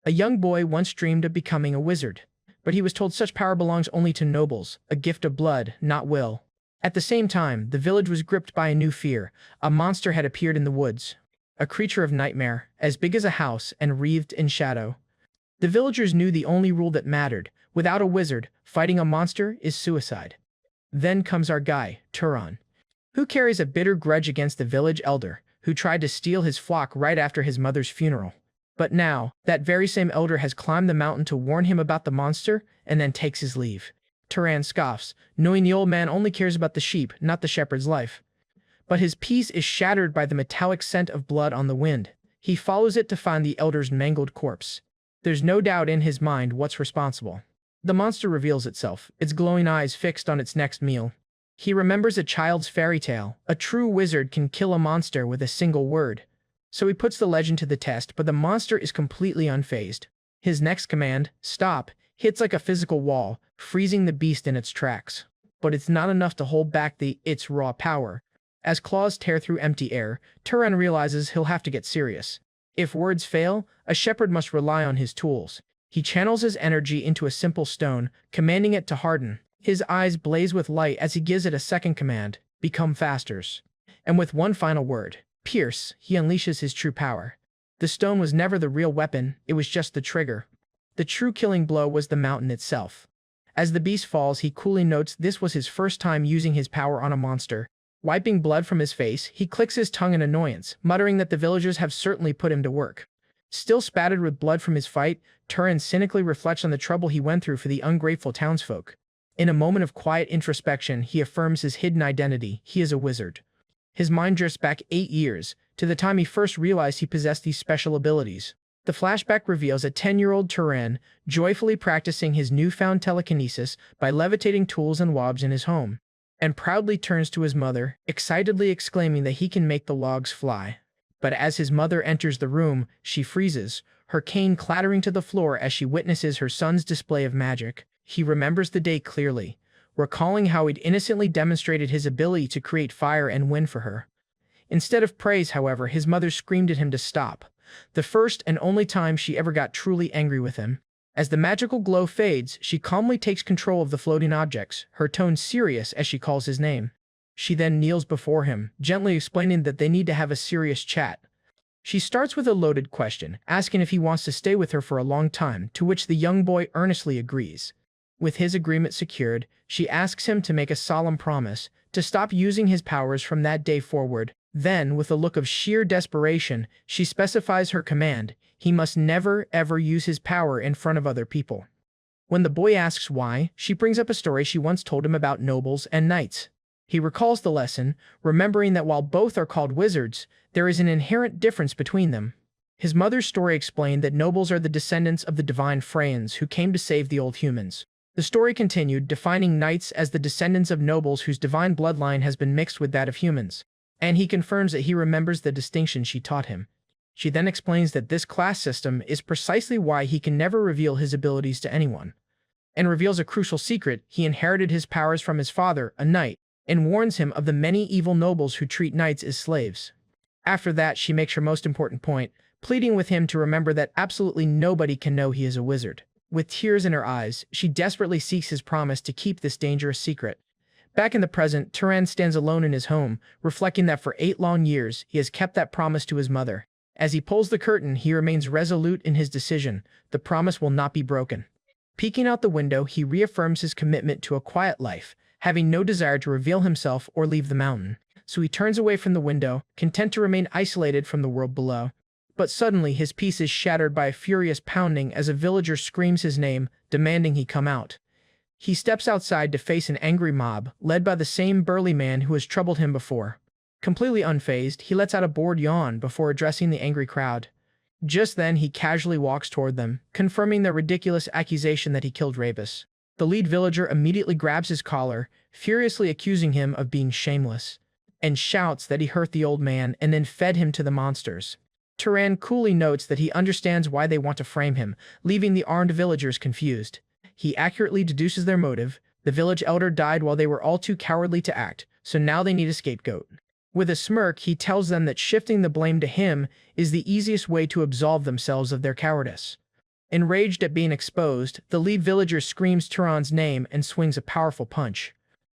A young boy once dreamed of becoming a wizard, but he was told such power belongs only to nobles, a gift of blood, not will. At the same time, the village was gripped by a new fear. A monster had appeared in the woods. A creature of nightmare, as big as a house and wreathed in shadow. The villagers knew the only rule that mattered. Without a wizard, fighting a monster is suicide. Then comes our guy, Turan, who carries a bitter grudge against the village elder, who tried to steal his flock right after his mother's funeral. But now, that very same elder has climbed the mountain to warn him about the monster, and then takes his leave. Turan scoffs, knowing the old man only cares about the sheep, not the shepherd's life. But his peace is shattered by the metallic scent of blood on the wind. He follows it to find the elder's mangled corpse. There's no doubt in his mind what's responsible. The monster reveals itself, its glowing eyes fixed on its next meal. He remembers a child's fairy tale. A true wizard can kill a monster with a single word. So he puts the legend to the test, but the monster is completely unfazed. His next command, stop, hits like a physical wall, freezing the beast in its tracks. But it's not enough to hold back its raw power. As claws tear through empty air, Turan realizes he'll have to get serious. If words fail, a shepherd must rely on his tools. He channels his energy into a simple stone, commanding it to harden. His eyes blaze with light as he gives it a second command, become faster. And with one final word, pierce, he unleashes his true power. The stone was never the real weapon, it was just the trigger. The true killing blow was the mountain itself. As the beast falls, he coolly notes this was his first time using his power on a monster. Wiping blood from his face, he clicks his tongue in annoyance, muttering that the villagers have certainly put him to work. Still spattered with blood from his fight, Turan cynically reflects on the trouble he went through for the ungrateful townsfolk. In a moment of quiet introspection, he affirms his hidden identity. He is a wizard. His mind drifts back 8 years, to the time he first realized he possessed these special abilities. The flashback reveals a 10-year-old Turan joyfully practicing his newfound telekinesis by levitating tools and wobs in his home, and proudly turns to his mother, excitedly exclaiming that he can make the logs fly. But as his mother enters the room, she freezes, her cane clattering to the floor as she witnesses her son's display of magic. He remembers the day clearly, recalling how he'd innocently demonstrated his ability to create fire and wind for her. Instead of praise, however, his mother screamed at him to stop, the first and only time she ever got truly angry with him. As the magical glow fades, she calmly takes control of the floating objects, her tone serious as she calls his name. She then kneels before him, gently explaining that they need to have a serious chat. She starts with a loaded question, asking if he wants to stay with her for a long time, to which the young boy earnestly agrees. With his agreement secured, she asks him to make a solemn promise to stop using his powers from that day forward. Then, with a look of sheer desperation, she specifies her command: he must never, ever use his power in front of other people. When the boy asks why, she brings up a story she once told him about nobles and knights. He recalls the lesson, remembering that while both are called wizards, there is an inherent difference between them. His mother's story explained that nobles are the descendants of the divine Freyans who came to save the old humans. The story continued, defining knights as the descendants of nobles whose divine bloodline has been mixed with that of humans. And he confirms that he remembers the distinction she taught him. She then explains that this class system is precisely why he can never reveal his abilities to anyone, and reveals a crucial secret: he inherited his powers from his father, a knight, and warns him of the many evil nobles who treat knights as slaves. After that, she makes her most important point, pleading with him to remember that absolutely nobody can know he is a wizard. With tears in her eyes, she desperately seeks his promise to keep this dangerous secret. Back in the present, Turan stands alone in his home, reflecting that for 8 long years, he has kept that promise to his mother. As he pulls the curtain, he remains resolute in his decision. The promise will not be broken. Peeking out the window, he reaffirms his commitment to a quiet life, having no desire to reveal himself or leave the mountain. So he turns away from the window, content to remain isolated from the world below. But suddenly, his peace is shattered by a furious pounding as a villager screams his name, demanding he come out. He steps outside to face an angry mob, led by the same burly man who has troubled him before. Completely unfazed, he lets out a bored yawn before addressing the angry crowd. Just then, he casually walks toward them, confirming their ridiculous accusation that he killed Rebus. The lead villager immediately grabs his collar, furiously accusing him of being shameless, and shouts that he hurt the old man and then fed him to the monsters. Turan coolly notes that he understands why they want to frame him, leaving the armed villagers confused. He accurately deduces their motive: the village elder died while they were all too cowardly to act, so now they need a scapegoat. With a smirk, he tells them that shifting the blame to him is the easiest way to absolve themselves of their cowardice. Enraged at being exposed, the lead villager screams Turan's name and swings a powerful punch.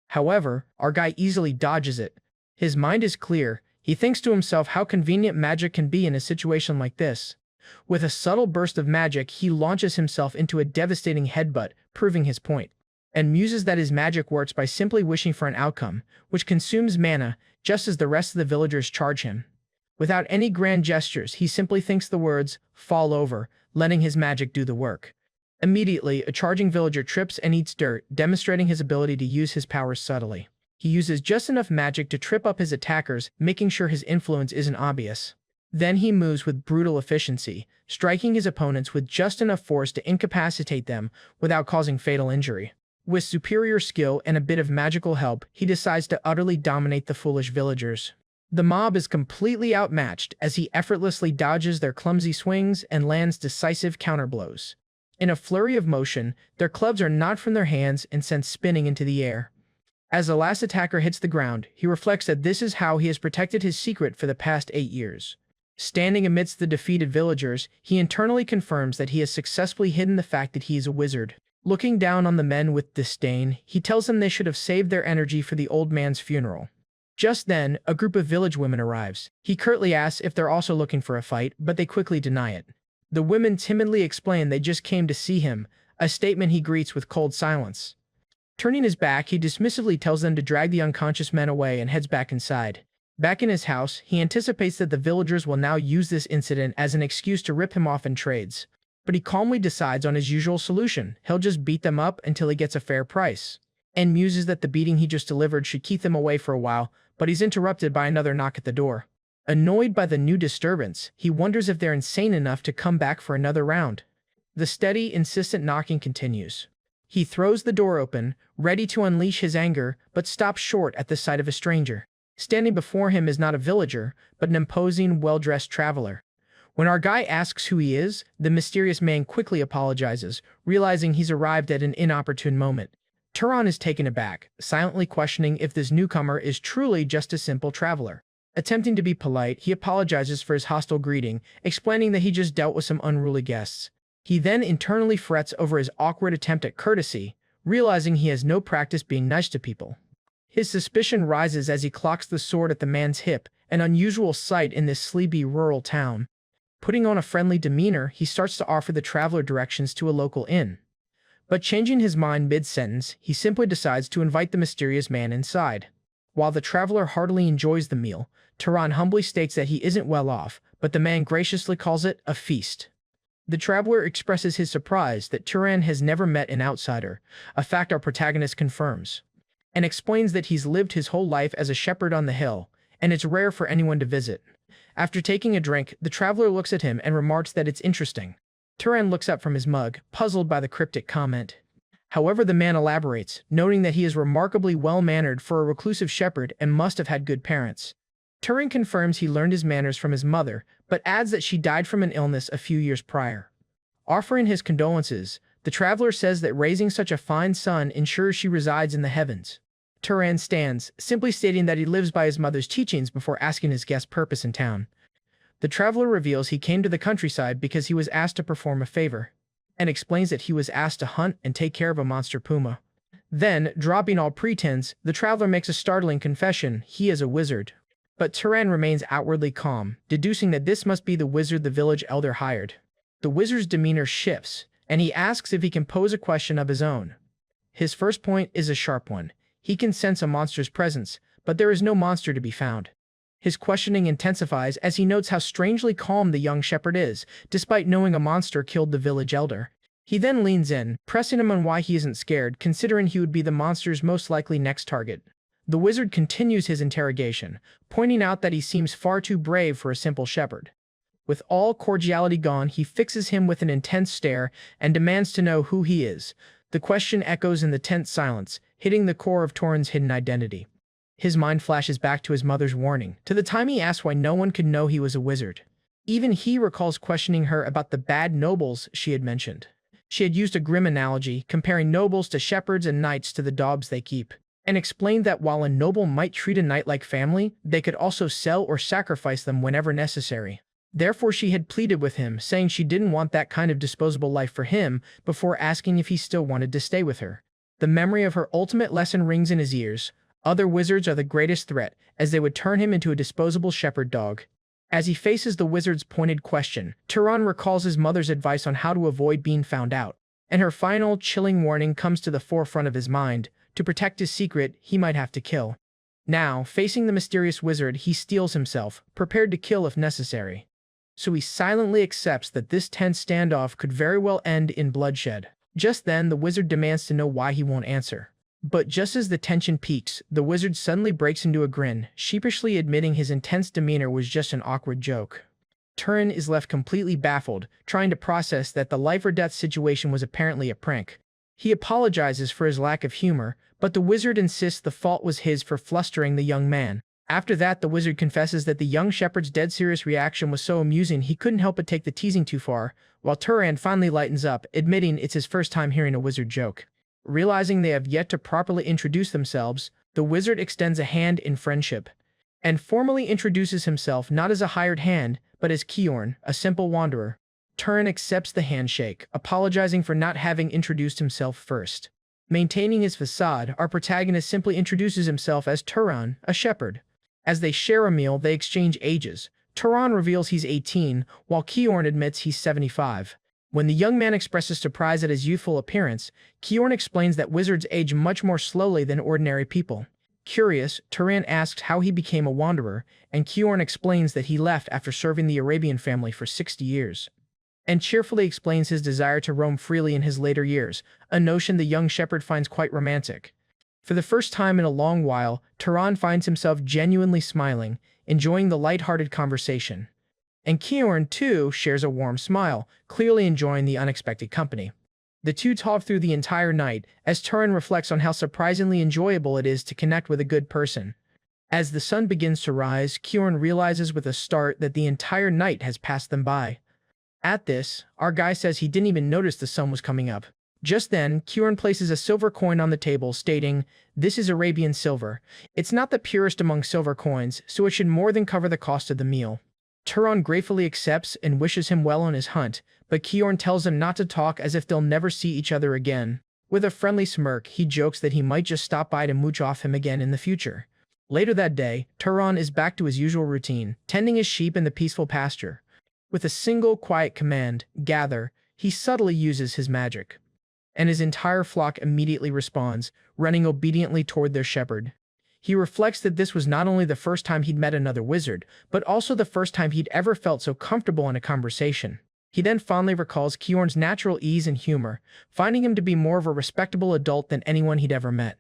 However, our guy easily dodges it. His mind is clear. He thinks to himself how convenient magic can be in a situation like this. With a subtle burst of magic, he launches himself into a devastating headbutt, proving his point, and muses that his magic works by simply wishing for an outcome, which consumes mana, just as the rest of the villagers charge him. Without any grand gestures, he simply thinks the words, "fall over," letting his magic do the work. Immediately, a charging villager trips and eats dirt, demonstrating his ability to use his powers subtly. He uses just enough magic to trip up his attackers, making sure his influence isn't obvious. Then he moves with brutal efficiency, striking his opponents with just enough force to incapacitate them without causing fatal injury. With superior skill and a bit of magical help, he decides to utterly dominate the foolish villagers. The mob is completely outmatched as he effortlessly dodges their clumsy swings and lands decisive counterblows. In a flurry of motion, their clubs are knocked from their hands and sent spinning into the air. As the last attacker hits the ground, he reflects that this is how he has protected his secret for the past 8 years. Standing amidst the defeated villagers, he internally confirms that he has successfully hidden the fact that he is a wizard. Looking down on the men with disdain, he tells them they should have saved their energy for the old man's funeral. Just then, a group of village women arrives. He curtly asks if they're also looking for a fight, but they quickly deny it. The women timidly explain they just came to see him, a statement he greets with cold silence. Turning his back, he dismissively tells them to drag the unconscious men away and heads back inside. Back in his house, he anticipates that the villagers will now use this incident as an excuse to rip him off in trades. But he calmly decides on his usual solution. He'll just beat them up until he gets a fair price. And muses that the beating he just delivered should keep them away for a while, but he's interrupted by another knock at the door. Annoyed by the new disturbance, he wonders if they're insane enough to come back for another round. The steady, insistent knocking continues. He throws the door open, ready to unleash his anger, but stops short at the sight of a stranger. Standing before him is not a villager, but an imposing, well-dressed traveler. When our guy asks who he is, the mysterious man quickly apologizes, realizing he's arrived at an inopportune moment. Turan is taken aback, silently questioning if this newcomer is truly just a simple traveler. Attempting to be polite, he apologizes for his hostile greeting, explaining that he just dealt with some unruly guests. He then internally frets over his awkward attempt at courtesy, realizing he has no practice being nice to people. His suspicion rises as he clocks the sword at the man's hip, an unusual sight in this sleepy rural town. Putting on a friendly demeanor, he starts to offer the traveler directions to a local inn. But changing his mind mid-sentence, he simply decides to invite the mysterious man inside. While the traveler heartily enjoys the meal, Turan humbly states that he isn't well off, but the man graciously calls it a feast. The traveler expresses his surprise that Turan has never met an outsider, a fact our protagonist confirms, and explains that he's lived his whole life as a shepherd on the hill, and it's rare for anyone to visit. After taking a drink, the traveler looks at him and remarks that it's interesting. Turan looks up from his mug, puzzled by the cryptic comment. However, the man elaborates, noting that he is remarkably well-mannered for a reclusive shepherd and must have had good parents. Turan confirms he learned his manners from his mother, but adds that she died from an illness a few years prior. Offering his condolences, the traveler says that raising such a fine son ensures she resides in the heavens. Turan stands, simply stating that he lives by his mother's teachings before asking his guest's purpose in town. The traveler reveals he came to the countryside because he was asked to perform a favor, and explains that he was asked to hunt and take care of a monster puma. Then, dropping all pretense, the traveler makes a startling confession: he is a wizard. But Turan remains outwardly calm, deducing that this must be the wizard the village elder hired. The wizard's demeanor shifts, and he asks if he can pose a question of his own. His first point is a sharp one. He can sense a monster's presence, but there is no monster to be found. His questioning intensifies as he notes how strangely calm the young shepherd is, despite knowing a monster killed the village elder. He then leans in, pressing him on why he isn't scared, considering he would be the monster's most likely next target. The wizard continues his interrogation, pointing out that he seems far too brave for a simple shepherd. With all cordiality gone, he fixes him with an intense stare and demands to know who he is. The question echoes in the tense silence, hitting the core of Turan's hidden identity. His mind flashes back to his mother's warning, to the time he asked why no one could know he was a wizard. Even he recalls questioning her about the bad nobles she had mentioned. She had used a grim analogy, comparing nobles to shepherds and knights to the dogs they keep, and explained that while a noble might treat a knight like family, they could also sell or sacrifice them whenever necessary. Therefore, she had pleaded with him, saying she didn't want that kind of disposable life for him, before asking if he still wanted to stay with her. The memory of her ultimate lesson rings in his ears. Other wizards are the greatest threat, as they would turn him into a disposable shepherd dog. As he faces the wizard's pointed question, Turan recalls his mother's advice on how to avoid being found out, and her final, chilling warning comes to the forefront of his mind. To protect his secret, he might have to kill. Now, facing the mysterious wizard, he steels himself, prepared to kill if necessary. So he silently accepts that this tense standoff could very well end in bloodshed. Just then, the wizard demands to know why he won't answer. But just as the tension peaks, the wizard suddenly breaks into a grin, sheepishly admitting his intense demeanor was just an awkward joke. Turan is left completely baffled, trying to process that the life-or-death situation was apparently a prank. He apologizes for his lack of humor, but the wizard insists the fault was his for flustering the young man. After that, the wizard confesses that the young shepherd's dead serious reaction was so amusing he couldn't help but take the teasing too far, while Turan finally lightens up, admitting it's his first time hearing a wizard joke. Realizing they have yet to properly introduce themselves, the wizard extends a hand in friendship, and formally introduces himself not as a hired hand, but as Kiorn, a simple wanderer. Turan accepts the handshake, apologizing for not having introduced himself first. Maintaining his facade, our protagonist simply introduces himself as Turan, a shepherd. As they share a meal, they exchange ages. Turan reveals he's 18, while Kiorn admits he's 75. When the young man expresses surprise at his youthful appearance, Kiorn explains that wizards age much more slowly than ordinary people. Curious, Turan asks how he became a wanderer, and Kiorn explains that he left after serving the Arabian family for 60 years. And cheerfully explains his desire to roam freely in his later years, a notion the young shepherd finds quite romantic. For the first time in a long while, Turan finds himself genuinely smiling, enjoying the light-hearted conversation. And Kiorn, too, shares a warm smile, clearly enjoying the unexpected company. The two talk through the entire night, as Turan reflects on how surprisingly enjoyable it is to connect with a good person. As the sun begins to rise, Kiorn realizes with a start that the entire night has passed them by. At this, our guy says he didn't even notice the sun was coming up. Just then, Kiorn places a silver coin on the table, stating, "This is Arabian silver. It's not the purest among silver coins, so it should more than cover the cost of the meal." Turan gratefully accepts and wishes him well on his hunt, but Kiorn tells him not to talk as if they'll never see each other again. With a friendly smirk, he jokes that he might just stop by to mooch off him again in the future. Later that day, Turan is back to his usual routine, tending his sheep in the peaceful pasture. With a single quiet command, "Gather," he subtly uses his magic. And his entire flock immediately responds, running obediently toward their shepherd. He reflects that this was not only the first time he'd met another wizard, but also the first time he'd ever felt so comfortable in a conversation. He then fondly recalls Kiorn's natural ease and humor, finding him to be more of a respectable adult than anyone he'd ever met.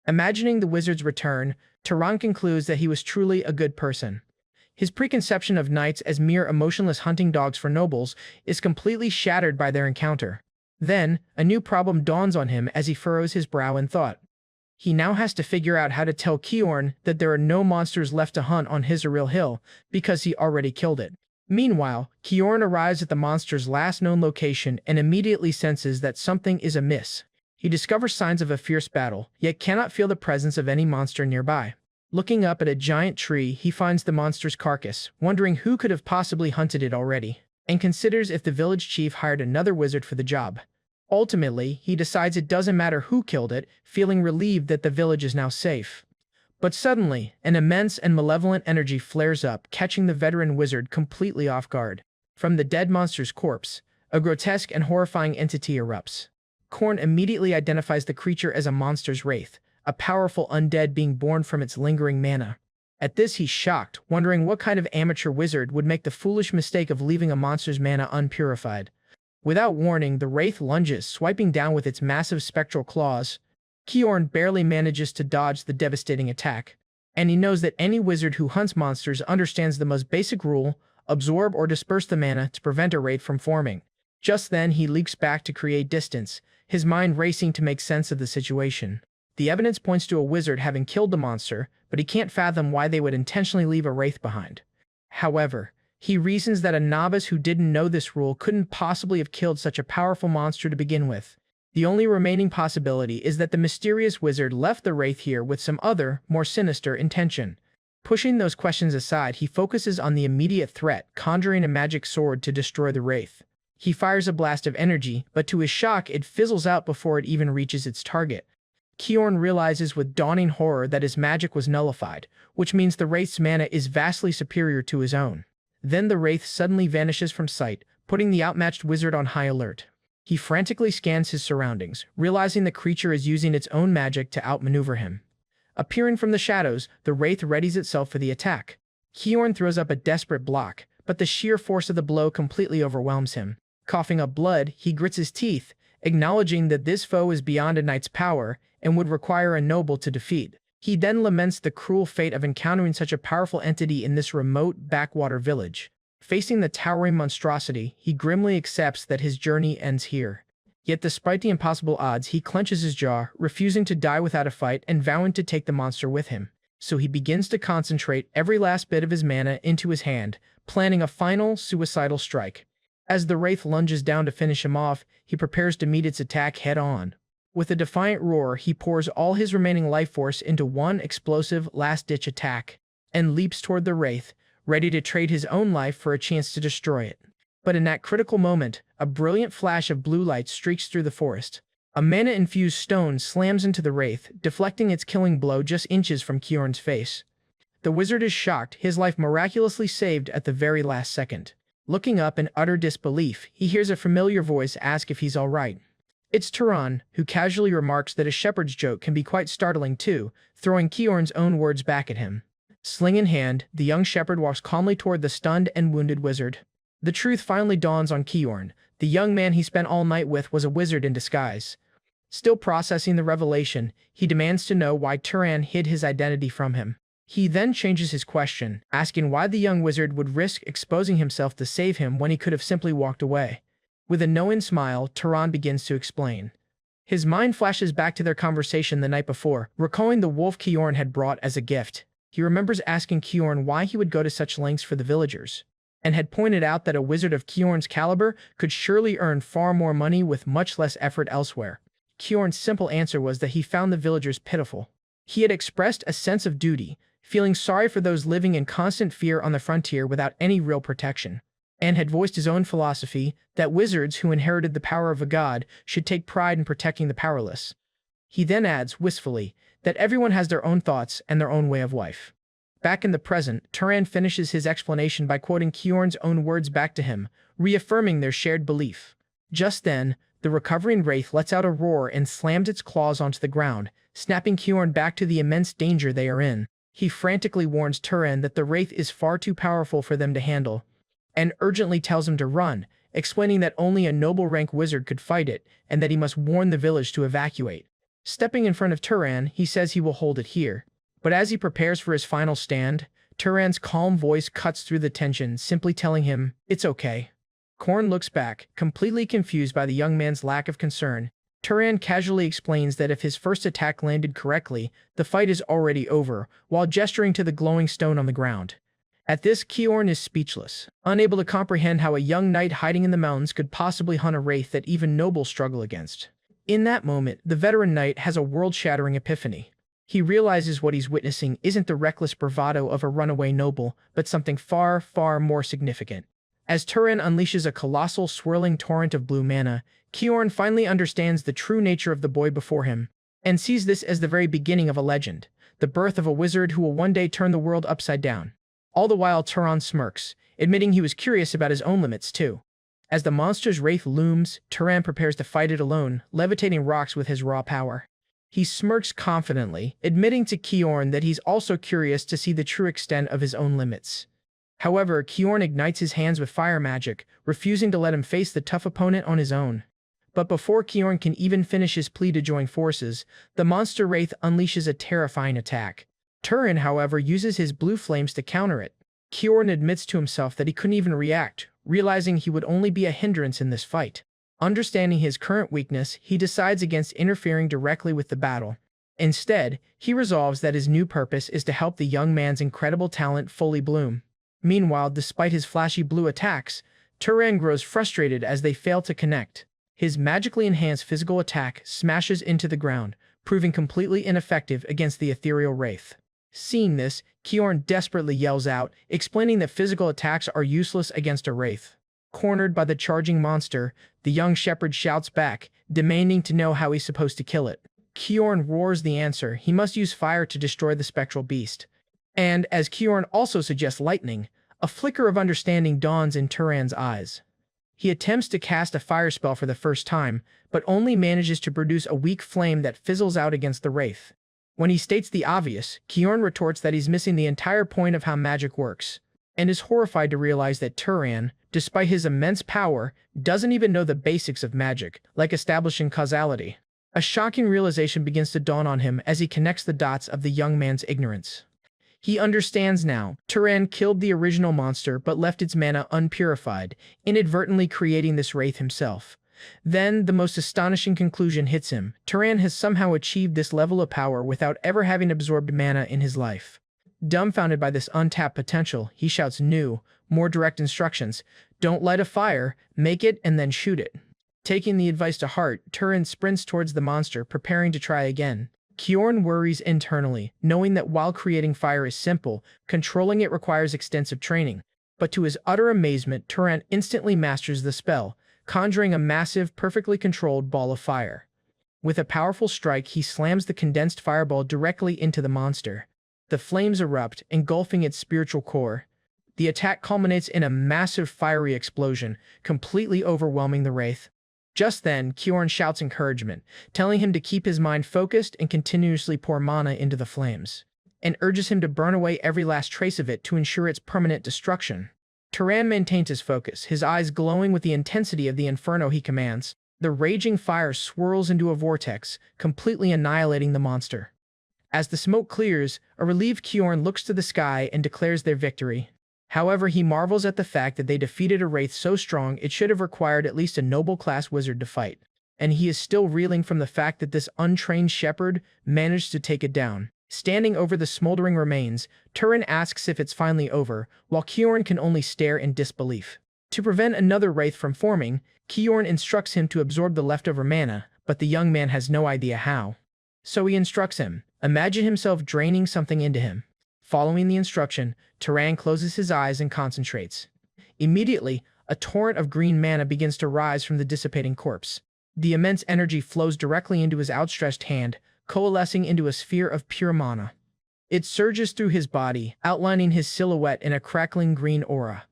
Imagining the wizard's return, Turan concludes that he was truly a good person. His preconception of knights as mere emotionless hunting dogs for nobles is completely shattered by their encounter. Then, a new problem dawns on him as he furrows his brow in thought. He now has to figure out how to tell Kiorn that there are no monsters left to hunt on his Aril Hill, because he already killed it. Meanwhile, Kiorn arrives at the monster's last known location and immediately senses that something is amiss. He discovers signs of a fierce battle, yet cannot feel the presence of any monster nearby. Looking up at a giant tree, he finds the monster's carcass, wondering who could have possibly hunted it already, and considers if the village chief hired another wizard for the job. Ultimately, he decides it doesn't matter who killed it, feeling relieved that the village is now safe. But suddenly, an immense and malevolent energy flares up, catching the veteran wizard completely off guard. From the dead monster's corpse, a grotesque and horrifying entity erupts. Korn immediately identifies the creature as a monster's wraith, a powerful undead being born from its lingering mana. At this, he's shocked, wondering what kind of amateur wizard would make the foolish mistake of leaving a monster's mana unpurified. Without warning, the wraith lunges, swiping down with its massive spectral claws. Kiorn barely manages to dodge the devastating attack, and he knows that any wizard who hunts monsters understands the most basic rule: absorb or disperse the mana to prevent a wraith from forming. Just then, he leaps back to create distance, his mind racing to make sense of the situation. The evidence points to a wizard having killed the monster, but he can't fathom why they would intentionally leave a wraith behind. However, he reasons that a novice who didn't know this rule couldn't possibly have killed such a powerful monster to begin with. The only remaining possibility is that the mysterious wizard left the wraith here with some other, more sinister intention. Pushing those questions aside, he focuses on the immediate threat, conjuring a magic sword to destroy the wraith. He fires a blast of energy, but to his shock, it fizzles out before it even reaches its target. Kyorn realizes with dawning horror that his magic was nullified, which means the wraith's mana is vastly superior to his own. Then the wraith suddenly vanishes from sight, putting the outmatched wizard on high alert. He frantically scans his surroundings, realizing the creature is using its own magic to outmaneuver him. Appearing from the shadows, the wraith readies itself for the attack. Kyorn throws up a desperate block, but the sheer force of the blow completely overwhelms him. Coughing up blood, he grits his teeth, acknowledging that this foe is beyond a knight's power and would require a noble to defeat. He then laments the cruel fate of encountering such a powerful entity in this remote backwater village. Facing the towering monstrosity, he grimly accepts that his journey ends here. Yet despite the impossible odds, he clenches his jaw, refusing to die without a fight and vowing to take the monster with him. So he begins to concentrate every last bit of his mana into his hand, planning a final, suicidal strike. As the wraith lunges down to finish him off, he prepares to meet its attack head-on. With a defiant roar, he pours all his remaining life force into one explosive, last-ditch attack, and leaps toward the wraith, ready to trade his own life for a chance to destroy it. But in that critical moment, a brilliant flash of blue light streaks through the forest. A mana-infused stone slams into the wraith, deflecting its killing blow just inches from Kyorn's face. The wizard is shocked, his life miraculously saved at the very last second. Looking up in utter disbelief, he hears a familiar voice ask if he's all right. It's Turan, who casually remarks that a shepherd's joke can be quite startling too, throwing Kyorn's own words back at him. Sling in hand, the young shepherd walks calmly toward the stunned and wounded wizard. The truth finally dawns on Kyorn. The young man he spent all night with was a wizard in disguise. Still processing the revelation, he demands to know why Turan hid his identity from him. He then changes his question, asking why the young wizard would risk exposing himself to save him when he could have simply walked away. With a knowing smile, Turan begins to explain. His mind flashes back to their conversation the night before, recalling the wolf Kyorn had brought as a gift. He remembers asking Kyorn why he would go to such lengths for the villagers, and had pointed out that a wizard of Kyorn's caliber could surely earn far more money with much less effort elsewhere. Kyorn's simple answer was that he found the villagers pitiful. He had expressed a sense of duty, feeling sorry for those living in constant fear on the frontier without any real protection, and had voiced his own philosophy that wizards who inherited the power of a god should take pride in protecting the powerless. He then adds, wistfully, that everyone has their own thoughts and their own way of life. Back in the present, Turan finishes his explanation by quoting Kyorn's own words back to him, reaffirming their shared belief. Just then, the recovering wraith lets out a roar and slams its claws onto the ground, snapping Kyorn back to the immense danger they are in. He frantically warns Turan that the wraith is far too powerful for them to handle, and urgently tells him to run, explaining that only a noble-rank wizard could fight it, and that he must warn the village to evacuate. Stepping in front of Turan, he says he will hold it here. But as he prepares for his final stand, Turan's calm voice cuts through the tension, simply telling him, "It's okay." Korn looks back, completely confused by the young man's lack of concern. Turan casually explains that if his first attack landed correctly, the fight is already over, while gesturing to the glowing stone on the ground. At this, Kyorn is speechless, unable to comprehend how a young knight hiding in the mountains could possibly hunt a wraith that even nobles struggle against. In that moment, the veteran knight has a world-shattering epiphany. He realizes what he's witnessing isn't the reckless bravado of a runaway noble, but something far, far more significant. As Turan unleashes a colossal, swirling torrent of blue mana, Kyorn finally understands the true nature of the boy before him, and sees this as the very beginning of a legend, the birth of a wizard who will one day turn the world upside down. All the while, Turan smirks, admitting he was curious about his own limits too. As the monster's wraith looms, Turan prepares to fight it alone, levitating rocks with his raw power. He smirks confidently, admitting to Kyorn that he's also curious to see the true extent of his own limits. However, Kyorn ignites his hands with fire magic, refusing to let him face the tough opponent on his own. But before Kyorn can even finish his plea to join forces, the monster wraith unleashes a terrifying attack. Turan, however, uses his blue flames to counter it. Kyorn admits to himself that he couldn't even react, realizing he would only be a hindrance in this fight. Understanding his current weakness, he decides against interfering directly with the battle. Instead, he resolves that his new purpose is to help the young man's incredible talent fully bloom. Meanwhile, despite his flashy blue attacks, Turan grows frustrated as they fail to connect. His magically enhanced physical attack smashes into the ground, proving completely ineffective against the ethereal wraith. Seeing this, Kiorn desperately yells out, explaining that physical attacks are useless against a wraith. Cornered by the charging monster, the young shepherd shouts back, demanding to know how he's supposed to kill it. Kiorn roars the answer: he must use fire to destroy the spectral beast. And, as Kiorn also suggests lightning, a flicker of understanding dawns in Turan's eyes. He attempts to cast a fire spell for the first time, but only manages to produce a weak flame that fizzles out against the wraith. When he states the obvious, Kiorn retorts that he's missing the entire point of how magic works, and is horrified to realize that Turan, despite his immense power, doesn't even know the basics of magic, like establishing causality. A shocking realization begins to dawn on him as he connects the dots of the young man's ignorance. He understands now. Turan killed the original monster but left its mana unpurified, inadvertently creating this wraith himself. Then, the most astonishing conclusion hits him. Turan has somehow achieved this level of power without ever having absorbed mana in his life. Dumbfounded by this untapped potential, he shouts new, more direct instructions. Don't light a fire, make it and then shoot it. Taking the advice to heart, Turan sprints towards the monster, preparing to try again. Kiorn worries internally, knowing that while creating fire is simple, controlling it requires extensive training. But to his utter amazement, Turan instantly masters the spell, conjuring a massive, perfectly controlled ball of fire. With a powerful strike, he slams the condensed fireball directly into the monster. The flames erupt, engulfing its spiritual core. The attack culminates in a massive fiery explosion, completely overwhelming the wraith. Just then, Kiorn shouts encouragement, telling him to keep his mind focused and continuously pour mana into the flames, and urges him to burn away every last trace of it to ensure its permanent destruction. Turan maintains his focus, his eyes glowing with the intensity of the inferno he commands. The raging fire swirls into a vortex, completely annihilating the monster. As the smoke clears, a relieved Kiorn looks to the sky and declares their victory. However, he marvels at the fact that they defeated a wraith so strong it should have required at least a noble-class wizard to fight, and he is still reeling from the fact that this untrained shepherd managed to take it down. Standing over the smoldering remains, Turan asks if it's finally over, while Kiorn can only stare in disbelief. To prevent another wraith from forming, Kiorn instructs him to absorb the leftover mana, but the young man has no idea how. So he instructs him, imagine himself draining something into him. Following the instruction, Turan closes his eyes and concentrates. Immediately, a torrent of green mana begins to rise from the dissipating corpse. The immense energy flows directly into his outstretched hand, coalescing into a sphere of pure mana. It surges through his body, outlining his silhouette in a crackling green aura.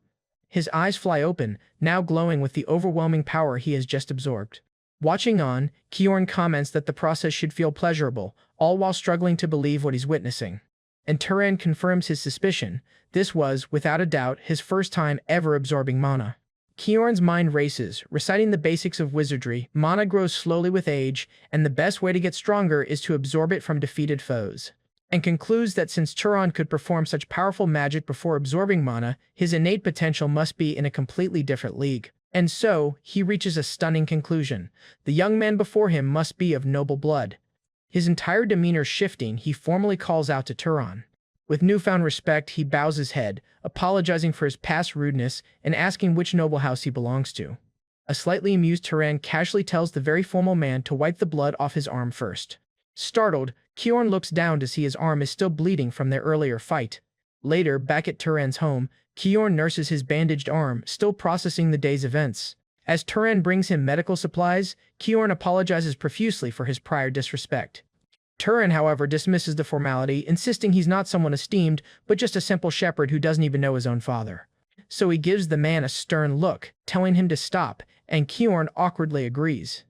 His eyes fly open, now glowing with the overwhelming power he has just absorbed. Watching on, Kiorn comments that the process should feel pleasurable, all while struggling to believe what he's witnessing. And Turan confirms his suspicion. This was, without a doubt, his first time ever absorbing mana. Kiorn's mind races, reciting the basics of wizardry. Mana grows slowly with age, and the best way to get stronger is to absorb it from defeated foes. And concludes that since Turan could perform such powerful magic before absorbing mana, his innate potential must be in a completely different league. And so, he reaches a stunning conclusion. The young man before him must be of noble blood. His entire demeanor shifting, he formally calls out to Turan. With newfound respect, he bows his head, apologizing for his past rudeness and asking which noble house he belongs to. A slightly amused Turan casually tells the very formal man to wipe the blood off his arm first. Startled, Kiorn looks down to see his arm is still bleeding from their earlier fight. Later, back at Turan's home, Kiorn nurses his bandaged arm, still processing the day's events. As Turan brings him medical supplies, Kiorn apologizes profusely for his prior disrespect. Turan, however, dismisses the formality, insisting he's not someone esteemed, but just a simple shepherd who doesn't even know his own father. So he gives the man a stern look, telling him to stop, and Kiorn awkwardly agrees.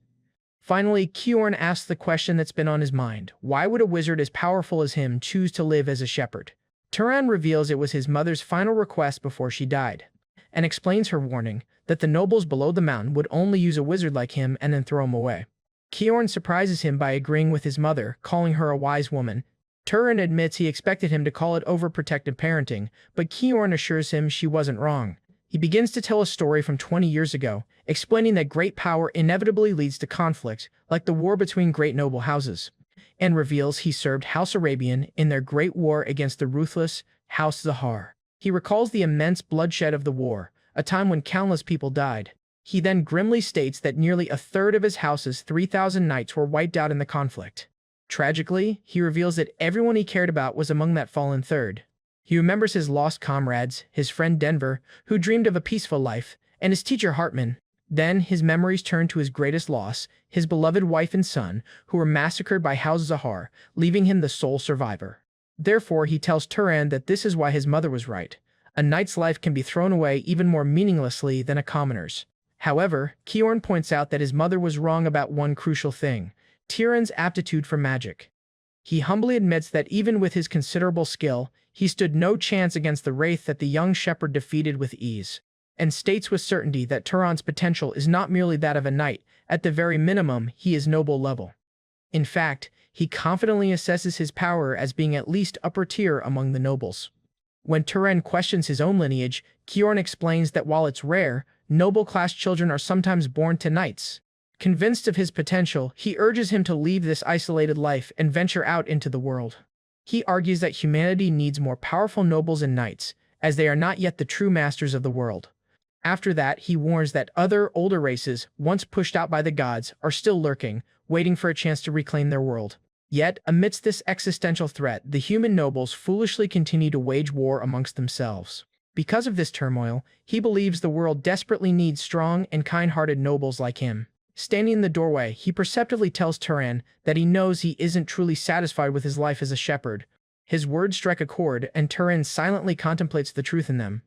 Finally, Kiorn asks the question that's been on his mind. Why would a wizard as powerful as him choose to live as a shepherd? Turan reveals it was his mother's final request before she died, and explains her warning that the nobles below the mountain would only use a wizard like him and then throw him away. Kiorn surprises him by agreeing with his mother, calling her a wise woman. Turan admits he expected him to call it overprotective parenting, but Kiorn assures him she wasn't wrong. He begins to tell a story from 20 years ago, explaining that great power inevitably leads to conflict, like the war between great noble houses, and reveals he served House Arabian in their great war against the ruthless House Zahar. He recalls the immense bloodshed of the war, a time when countless people died. He then grimly states that nearly a third of his house's 3,000 knights were wiped out in the conflict. Tragically, he reveals that everyone he cared about was among that fallen third. He remembers his lost comrades, his friend Denver, who dreamed of a peaceful life, and his teacher Hartman. Then his memories turn to his greatest loss, his beloved wife and son, who were massacred by House Zahar, leaving him the sole survivor. Therefore, he tells Turan that this is why his mother was right. A knight's life can be thrown away even more meaninglessly than a commoner's. However, Kjorn points out that his mother was wrong about one crucial thing: Turan's aptitude for magic. He humbly admits that even with his considerable skill, he stood no chance against the wraith that the young shepherd defeated with ease, and states with certainty that Turan's potential is not merely that of a knight. At the very minimum, he is noble level. In fact, he confidently assesses his power as being at least upper tier among the nobles. When Turan questions his own lineage, Kjorn explains that while it's rare, noble-class children are sometimes born to knights. Convinced of his potential, he urges him to leave this isolated life and venture out into the world. He argues that humanity needs more powerful nobles and knights, as they are not yet the true masters of the world. After that, he warns that other, older races, once pushed out by the gods, are still lurking, waiting for a chance to reclaim their world. Yet, amidst this existential threat, the human nobles foolishly continue to wage war amongst themselves. Because of this turmoil, he believes the world desperately needs strong and kind-hearted nobles like him. Standing in the doorway, he perceptively tells Turan that he knows he isn't truly satisfied with his life as a shepherd. His words strike a chord, and Turan silently contemplates the truth in them.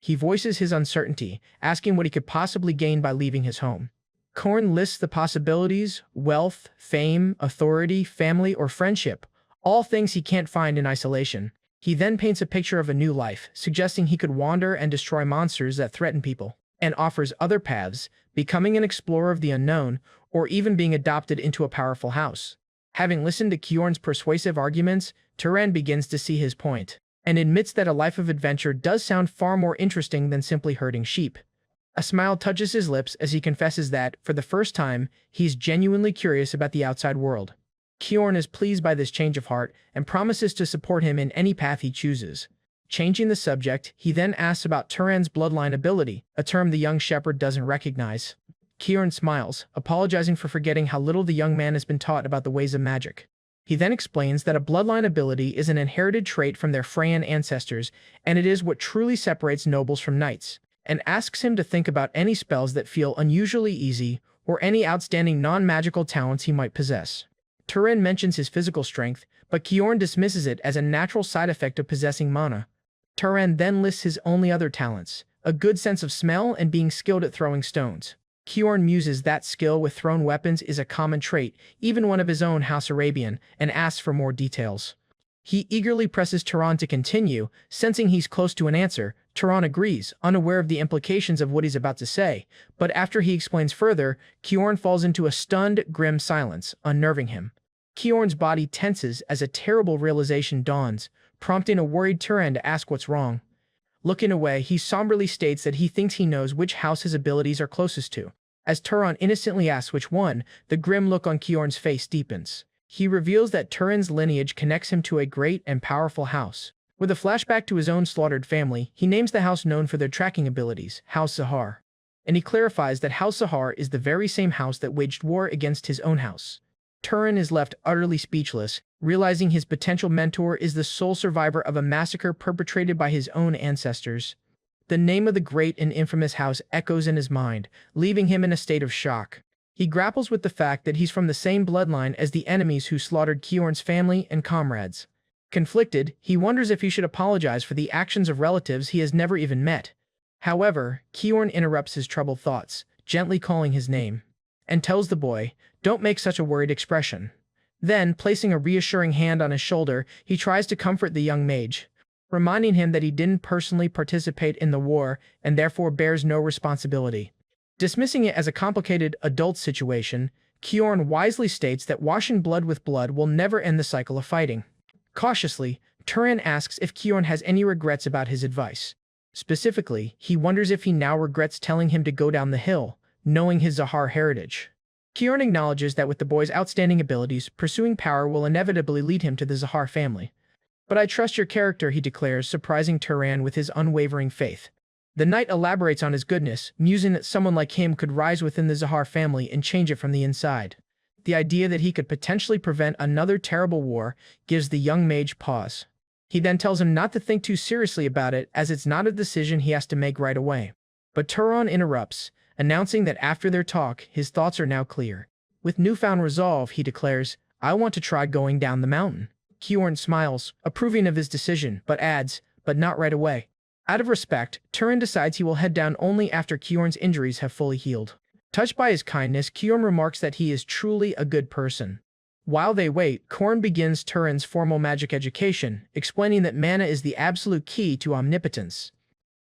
He voices his uncertainty, asking what he could possibly gain by leaving his home. Korn lists the possibilities: wealth, fame, authority, family, or friendship, all things he can't find in isolation. He then paints a picture of a new life, suggesting he could wander and destroy monsters that threaten people, and offers other paths: becoming an explorer of the unknown, or even being adopted into a powerful house. Having listened to Kjorn's persuasive arguments, Turan begins to see his point, and admits that a life of adventure does sound far more interesting than simply herding sheep. A smile touches his lips as he confesses that, for the first time, he's genuinely curious about the outside world. Kjorn is pleased by this change of heart and promises to support him in any path he chooses. Changing the subject, he then asks about Turan's bloodline ability, a term the young shepherd doesn't recognize. Kjorn smiles, apologizing for forgetting how little the young man has been taught about the ways of magic. He then explains that a bloodline ability is an inherited trait from their Freyan ancestors, and it is what truly separates nobles from knights, and asks him to think about any spells that feel unusually easy, or any outstanding non-magical talents he might possess. Turan mentions his physical strength, but Kjorn dismisses it as a natural side effect of possessing mana. Turan then lists his only other talents: a good sense of smell and being skilled at throwing stones. Kjorn muses that skill with thrown weapons is a common trait, even one of his own House Arabian, and asks for more details. He eagerly presses Turan to continue, sensing he's close to an answer. Turan agrees, unaware of the implications of what he's about to say, but after he explains further, Kjorn falls into a stunned, grim silence, unnerving him. Kjorn's body tenses as a terrible realization dawns, prompting a worried Turan to ask what's wrong. Looking away, he somberly states that he thinks he knows which house his abilities are closest to. As Turan innocently asks which one, the grim look on Kjorn's face deepens. He reveals that Turan's lineage connects him to a great and powerful house. With a flashback to his own slaughtered family, he names the house known for their tracking abilities, House Zahar. And he clarifies that House Zahar is the very same house that waged war against his own house. Turan is left utterly speechless, realizing his potential mentor is the sole survivor of a massacre perpetrated by his own ancestors. The name of the great and infamous house echoes in his mind, leaving him in a state of shock. He grapples with the fact that he's from the same bloodline as the enemies who slaughtered Kjorn's family and comrades. Conflicted, he wonders if he should apologize for the actions of relatives he has never even met. However, Kjorn interrupts his troubled thoughts, gently calling his name, and tells the boy, "Don't make such a worried expression." Then, placing a reassuring hand on his shoulder, he tries to comfort the young mage, reminding him that he didn't personally participate in the war and therefore bears no responsibility. Dismissing it as a complicated adult situation, Kjorn wisely states that washing blood with blood will never end the cycle of fighting. Cautiously, Turan asks if Kjorn has any regrets about his advice. Specifically, he wonders if he now regrets telling him to go down the hill, knowing his Zahar heritage. Kjorn acknowledges that with the boy's outstanding abilities, pursuing power will inevitably lead him to the Zahar family. "But I trust your character," he declares, surprising Turan with his unwavering faith. The knight elaborates on his goodness, musing that someone like him could rise within the Zahar family and change it from the inside. The idea that he could potentially prevent another terrible war gives the young mage pause. He then tells him not to think too seriously about it as it's not a decision he has to make right away. But Turan interrupts, announcing that after their talk, his thoughts are now clear. With newfound resolve, he declares, "I want to try going down the mountain." Kyorn smiles, approving of his decision, but adds, "But not right away." Out of respect, Turan decides he will head down only after Kyorn's injuries have fully healed. Touched by his kindness, Kyorn remarks that he is truly a good person. While they wait, Korn begins Turan's formal magic education, explaining that mana is the absolute key to omnipotence.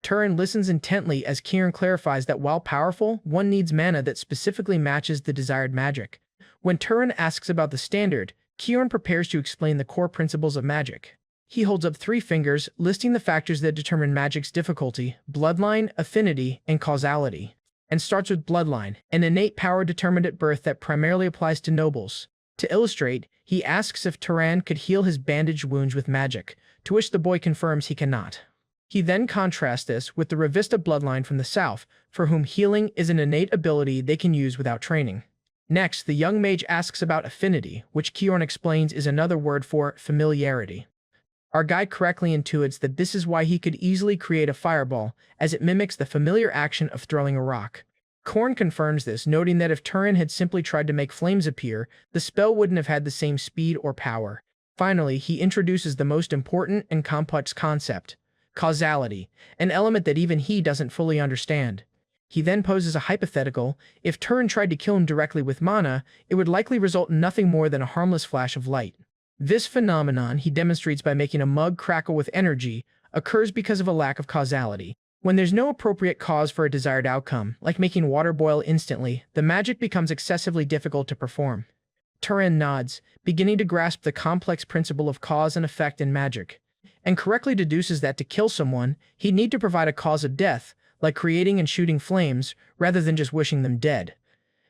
Turan listens intently as Kyorn clarifies that while powerful, one needs mana that specifically matches the desired magic. When Turan asks about the standard, Kyorn prepares to explain the core principles of magic. He holds up 3 fingers, listing the factors that determine magic's difficulty: bloodline, affinity, and causality, and starts with bloodline, an innate power determined at birth that primarily applies to nobles. To illustrate, he asks if Turan could heal his bandaged wounds with magic, to which the boy confirms he cannot. He then contrasts this with the Revista bloodline from the south, for whom healing is an innate ability they can use without training. Next, the young mage asks about affinity, which Kyorn explains is another word for familiarity. Our guide correctly intuits that this is why he could easily create a fireball, as it mimics the familiar action of throwing a rock. Korn confirms this, noting that if Turan had simply tried to make flames appear, the spell wouldn't have had the same speed or power. Finally, he introduces the most important and complex concept: causality, an element that even he doesn't fully understand. He then poses a hypothetical: if Turan tried to kill him directly with mana, it would likely result in nothing more than a harmless flash of light. This phenomenon, he demonstrates by making a mug crackle with energy, occurs because of a lack of causality. When there's no appropriate cause for a desired outcome, like making water boil instantly, the magic becomes excessively difficult to perform. Turan nods, beginning to grasp the complex principle of cause and effect in magic, and correctly deduces that to kill someone, he'd need to provide a cause of death, like creating and shooting flames, rather than just wishing them dead.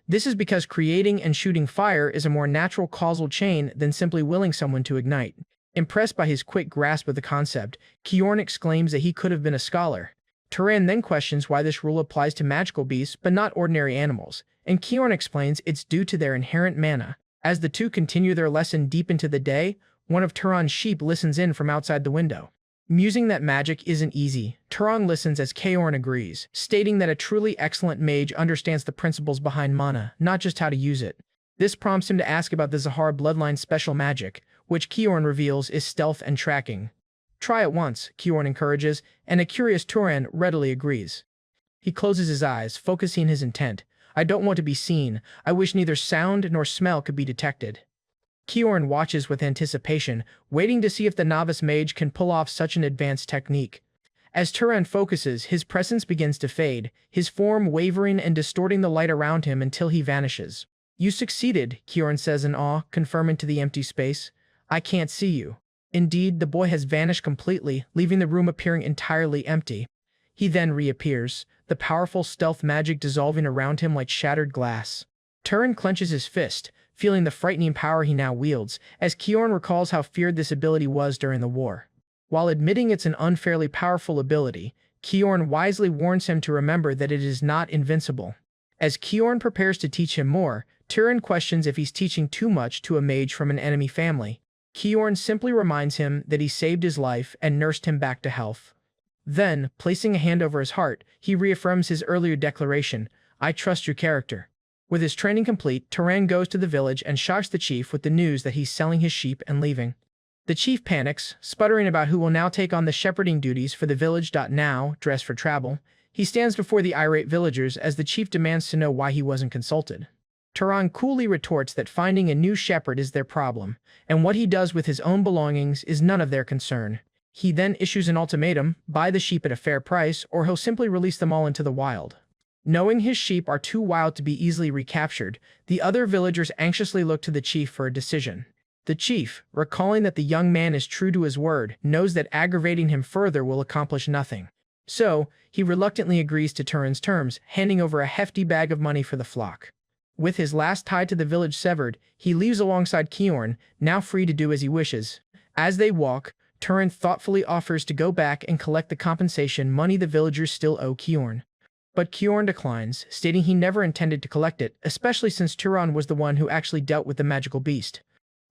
This is because creating and shooting fire is a more natural causal chain than simply willing someone to ignite. Impressed by his quick grasp of the concept, Kyorn exclaims that he could have been a scholar. Turan then questions why this rule applies to magical beasts but not ordinary animals, and Kyorn explains it's due to their inherent mana. As the two continue their lesson deep into the day, one of Turan's sheep listens in from outside the window. Musing that magic isn't easy, Turan listens as Kyorn agrees, stating that a truly excellent mage understands the principles behind mana, not just how to use it. This prompts him to ask about the Zahar bloodline special magic, which Kyorn reveals is stealth and tracking. "Try it once," Kyorn encourages, and a curious Turan readily agrees. He closes his eyes, focusing his intent. "I don't want to be seen. I wish neither sound nor smell could be detected." Kyorn watches with anticipation, waiting to see if the novice mage can pull off such an advanced technique. As Turan focuses, his presence begins to fade, his form wavering and distorting the light around him until he vanishes. "You succeeded," Kyorn says in awe, confirming to the empty space. "I can't see you." Indeed, the boy has vanished completely, leaving the room appearing entirely empty. He then reappears, the powerful stealth magic dissolving around him like shattered glass. Turan clenches his fist, feeling the frightening power he now wields, as Kyorn recalls how feared this ability was during the war. While admitting it's an unfairly powerful ability, Kyorn wisely warns him to remember that it is not invincible. As Kyorn prepares to teach him more, Turan questions if he's teaching too much to a mage from an enemy family. Kyorn simply reminds him that he saved his life and nursed him back to health. Then, placing a hand over his heart, he reaffirms his earlier declaration: "I trust your character." With his training complete, Turan goes to the village and shocks the chief with the news that he's selling his sheep and leaving. The chief panics, sputtering about who will now take on the shepherding duties for the village. Now, dressed for travel, he stands before the irate villagers as the chief demands to know why he wasn't consulted. Turan coolly retorts that finding a new shepherd is their problem, and what he does with his own belongings is none of their concern. He then issues an ultimatum: buy the sheep at a fair price, or he'll simply release them all into the wild. Knowing his sheep are too wild to be easily recaptured, the other villagers anxiously look to the chief for a decision. The chief, recalling that the young man is true to his word, knows that aggravating him further will accomplish nothing. So, he reluctantly agrees to Turan's terms, handing over a hefty bag of money for the flock. With his last tie to the village severed, he leaves alongside Kyorn, now free to do as he wishes. As they walk, Turan thoughtfully offers to go back and collect the compensation money the villagers still owe Kyorn. But Kyorn declines, stating he never intended to collect it, especially since Turan was the one who actually dealt with the magical beast.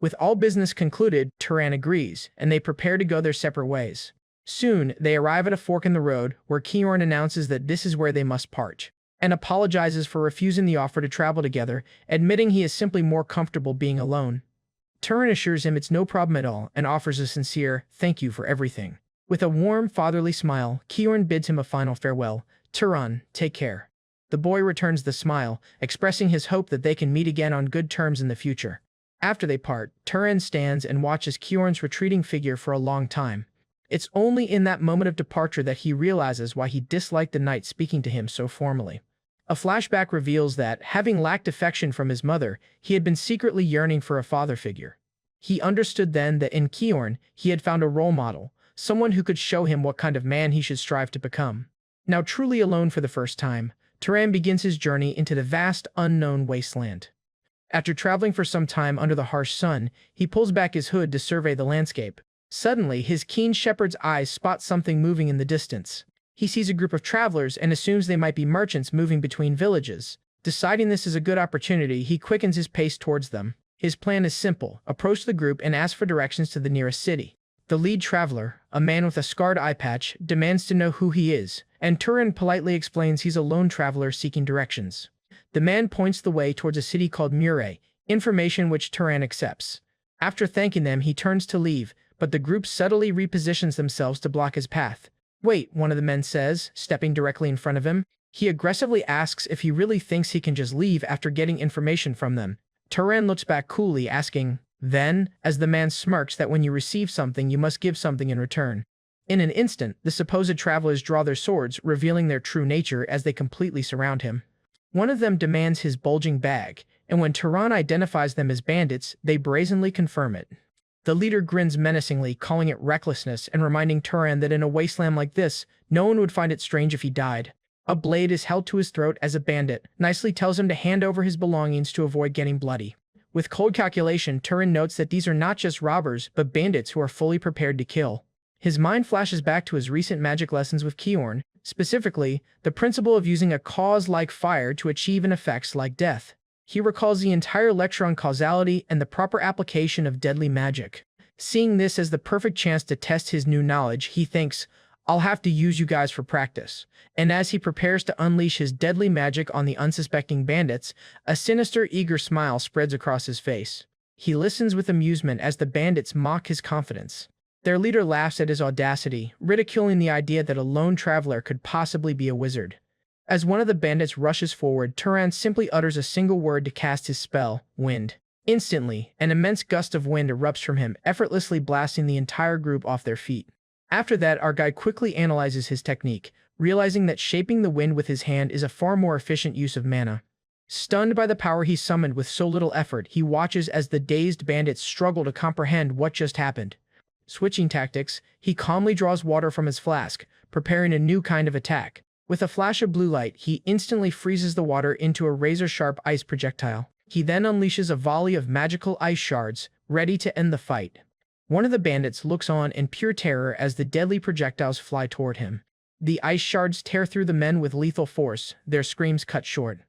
With all business concluded, Turan agrees, and they prepare to go their separate ways. Soon, they arrive at a fork in the road, where Kiorn announces that this is where they must part, and apologizes for refusing the offer to travel together, admitting he is simply more comfortable being alone. Turan assures him it's no problem at all, and offers a sincere thank you for everything. With a warm, fatherly smile, Kiorn bids him a final farewell. Turan, take care. The boy returns the smile, expressing his hope that they can meet again on good terms in the future. After they part, Turan stands and watches Kiorn's retreating figure for a long time. It's only in that moment of departure that he realizes why he disliked the knight speaking to him so formally. A flashback reveals that, having lacked affection from his mother, he had been secretly yearning for a father figure. He understood then that in Kiorn, he had found a role model, someone who could show him what kind of man he should strive to become. Now truly alone for the first time, Turan begins his journey into the vast, unknown wasteland. After traveling for some time under the harsh sun, he pulls back his hood to survey the landscape. Suddenly, his keen shepherd's eyes spot something moving in the distance. He sees a group of travelers and assumes they might be merchants moving between villages. Deciding this is a good opportunity, he quickens his pace towards them. His plan is simple: approach the group and ask for directions to the nearest city. The lead traveler, a man with a scarred eye patch, demands to know who he is, and Turan politely explains he's a lone traveler seeking directions. The man points the way towards a city called Mure, information which Turan accepts. After thanking them, he turns to leave, but the group subtly repositions themselves to block his path. Wait, one of the men says, stepping directly in front of him. He aggressively asks if he really thinks he can just leave after getting information from them. Turan looks back coolly, asking, "Then?" as the man smirks that when you receive something, you must give something in return. In an instant, the supposed travelers draw their swords, revealing their true nature as they completely surround him. One of them demands his bulging bag, and when Turan identifies them as bandits, they brazenly confirm it. The leader grins menacingly, calling it recklessness and reminding Turan that in a wasteland like this, no one would find it strange if he died. A blade is held to his throat as a bandit nicely tells him to hand over his belongings to avoid getting bloody. With cold calculation, Turan notes that these are not just robbers, but bandits who are fully prepared to kill. His mind flashes back to his recent magic lessons with Kiorn, specifically, the principle of using a cause like fire to achieve an effect like death. He recalls the entire lecture on causality and the proper application of deadly magic. Seeing this as the perfect chance to test his new knowledge, he thinks, "I'll have to use you guys for practice." And as he prepares to unleash his deadly magic on the unsuspecting bandits, a sinister, eager smile spreads across his face. He listens with amusement as the bandits mock his confidence. Their leader laughs at his audacity, ridiculing the idea that a lone traveler could possibly be a wizard. As one of the bandits rushes forward, Turan simply utters a single word to cast his spell, wind. Instantly, an immense gust of wind erupts from him, effortlessly blasting the entire group off their feet. After that, our guide quickly analyzes his technique, realizing that shaping the wind with his hand is a far more efficient use of mana. Stunned by the power he summoned with so little effort, he watches as the dazed bandits struggle to comprehend what just happened. Switching tactics, he calmly draws water from his flask, preparing a new kind of attack. With a flash of blue light, he instantly freezes the water into a razor-sharp ice projectile. He then unleashes a volley of magical ice shards, ready to end the fight. One of the bandits looks on in pure terror as the deadly projectiles fly toward him. The ice shards tear through the men with lethal force, their screams cut short.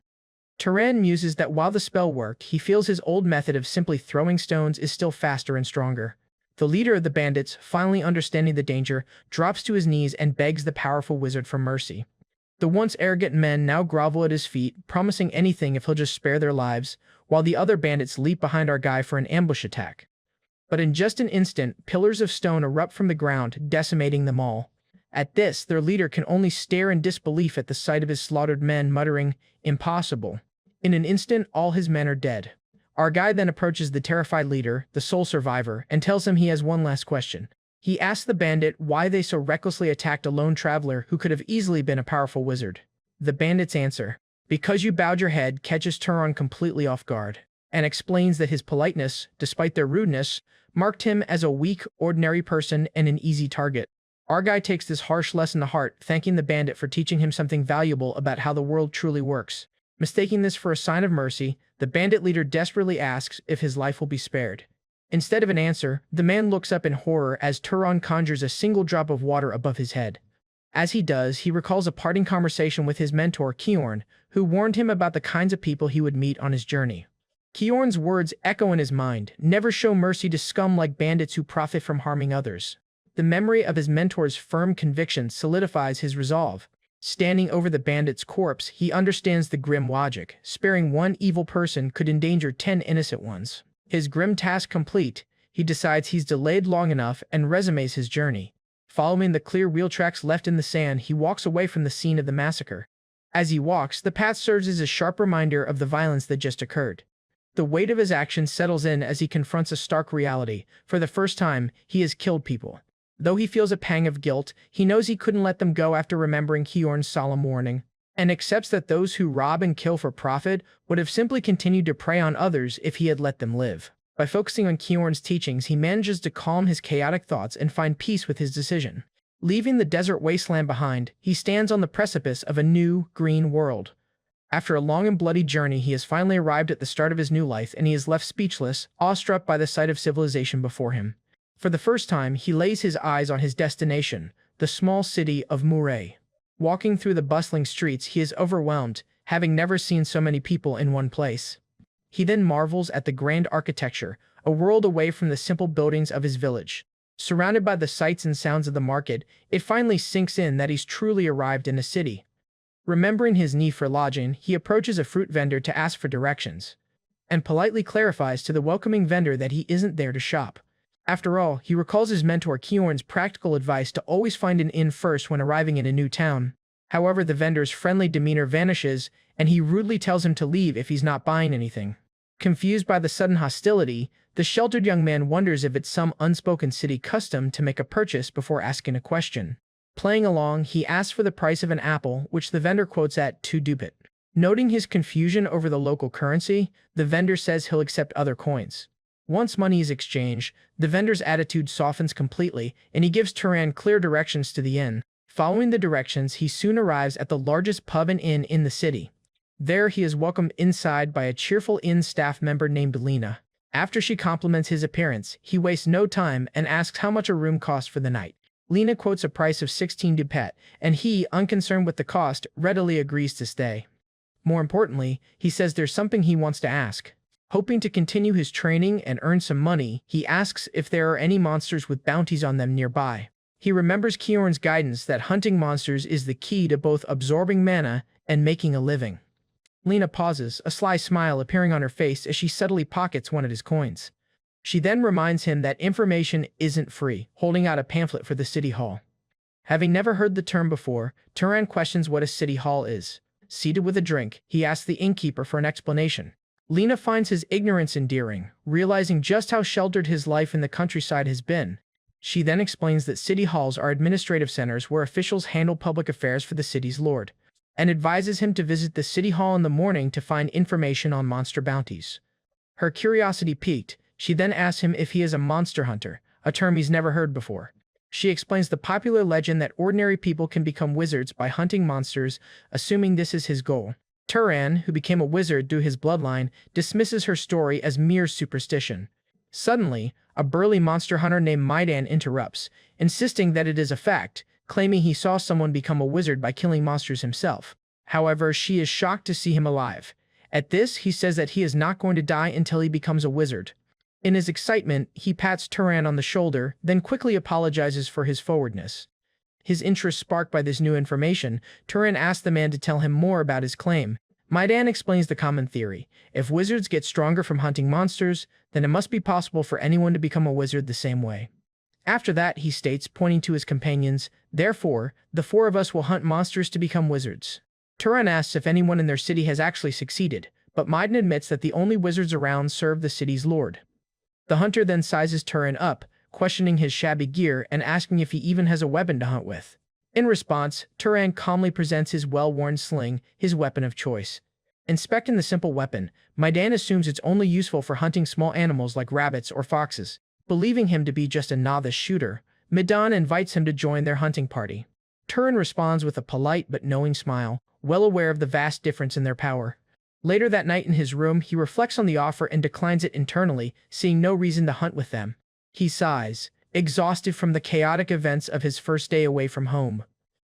Turan muses that while the spell worked, he feels his old method of simply throwing stones is still faster and stronger. The leader of the bandits, finally understanding the danger, drops to his knees and begs the powerful wizard for mercy. The once arrogant men now grovel at his feet, promising anything if he'll just spare their lives, while the other bandits leap behind our guy for an ambush attack. But in just an instant, pillars of stone erupt from the ground, decimating them all. At this, their leader can only stare in disbelief at the sight of his slaughtered men, muttering, "Impossible." In an instant, all his men are dead. Our guy then approaches the terrified leader, the sole survivor, and tells him he has one last question. He asks the bandit why they so recklessly attacked a lone traveler who could have easily been a powerful wizard. The bandit's answer, "Because you bowed your head," catches Turan completely off guard, and explains that his politeness, despite their rudeness, marked him as a weak, ordinary person and an easy target. Our guy takes this harsh lesson to heart, thanking the bandit for teaching him something valuable about how the world truly works. Mistaking this for a sign of mercy, the bandit leader desperately asks if his life will be spared. Instead of an answer, the man looks up in horror as Turan conjures a single drop of water above his head. As he does, he recalls a parting conversation with his mentor, Kiorn, who warned him about the kinds of people he would meet on his journey. Kiorn's words echo in his mind, never show mercy to scum like bandits who profit from harming others. The memory of his mentor's firm conviction solidifies his resolve. Standing over the bandit's corpse, he understands the grim logic. Sparing one evil person could endanger 10 innocent ones. His grim task complete, he decides he's delayed long enough and resumes his journey. Following the clear wheel tracks left in the sand, he walks away from the scene of the massacre. As he walks, the path serves as a sharp reminder of the violence that just occurred. The weight of his actions settles in as he confronts a stark reality. For the first time, he has killed people. Though he feels a pang of guilt, he knows he couldn't let them go after remembering Kiorn's solemn warning, and accepts that those who rob and kill for profit would have simply continued to prey on others if he had let them live. By focusing on Kiorn's teachings, he manages to calm his chaotic thoughts and find peace with his decision. Leaving the desert wasteland behind, he stands on the precipice of a new, green world. After a long and bloody journey, he has finally arrived at the start of his new life, and he is left speechless, awestruck by the sight of civilization before him. For the first time, he lays his eyes on his destination, the small city of Murray. Walking through the bustling streets, he is overwhelmed, having never seen so many people in one place. He then marvels at the grand architecture, a world away from the simple buildings of his village. Surrounded by the sights and sounds of the market, it finally sinks in that he's truly arrived in a city. Remembering his need for lodging, he approaches a fruit vendor to ask for directions, and politely clarifies to the welcoming vendor that he isn't there to shop. After all, he recalls his mentor Kiorn's practical advice to always find an inn first when arriving in a new town. However, the vendor's friendly demeanor vanishes, and he rudely tells him to leave if he's not buying anything. Confused by the sudden hostility, the sheltered young man wonders if it's some unspoken city custom to make a purchase before asking a question. Playing along, he asks for the price of an apple, which the vendor quotes at 2 dupit. Noting his confusion over the local currency, the vendor says he'll accept other coins. Once money is exchanged, the vendor's attitude softens completely, and he gives Turan clear directions to the inn. Following the directions, he soon arrives at the largest pub and inn in the city. There, he is welcomed inside by a cheerful inn staff member named Lena. After she compliments his appearance, he wastes no time and asks how much a room costs for the night. Lena quotes a price of 16 ducat, and he, unconcerned with the cost, readily agrees to stay. More importantly, he says there's something he wants to ask. Hoping to continue his training and earn some money, he asks if there are any monsters with bounties on them nearby. He remembers Kiorn's guidance that hunting monsters is the key to both absorbing mana and making a living. Lena pauses, a sly smile appearing on her face as she subtly pockets one of his coins. She then reminds him that information isn't free, holding out a pamphlet for the city hall. Having never heard the term before, Turan questions what a city hall is. Seated with a drink, he asks the innkeeper for an explanation. Lena finds his ignorance endearing, realizing just how sheltered his life in the countryside has been. She then explains that city halls are administrative centers where officials handle public affairs for the city's lord, and advises him to visit the city hall in the morning to find information on monster bounties. Her curiosity piqued, she then asks him if he is a monster hunter, a term he's never heard before. She explains the popular legend that ordinary people can become wizards by hunting monsters, assuming this is his goal. Turan, who became a wizard through his bloodline, dismisses her story as mere superstition. Suddenly, a burly monster hunter named Maidan interrupts, insisting that it is a fact, claiming he saw someone become a wizard by killing monsters himself. However, she is shocked to see him alive. At this, he says that he is not going to die until he becomes a wizard. In his excitement, he pats Turan on the shoulder, then quickly apologizes for his forwardness. His interest sparked by this new information, Turan asks the man to tell him more about his claim. Maidan explains the common theory. If wizards get stronger from hunting monsters, then it must be possible for anyone to become a wizard the same way. After that, he states, pointing to his companions, "Therefore, the 4 of us will hunt monsters to become wizards." Turan asks if anyone in their city has actually succeeded, but Maidan admits that the only wizards around serve the city's lord. The hunter then sizes Turan up, questioning his shabby gear and asking if he even has a weapon to hunt with. In response, Turan calmly presents his well-worn sling, his weapon of choice. Inspecting the simple weapon, Maidan assumes it's only useful for hunting small animals like rabbits or foxes. Believing him to be just a novice shooter, Maidan invites him to join their hunting party. Turan responds with a polite but knowing smile, well aware of the vast difference in their power. Later that night in his room, he reflects on the offer and declines it internally, seeing no reason to hunt with them. He sighs, exhausted from the chaotic events of his first day away from home.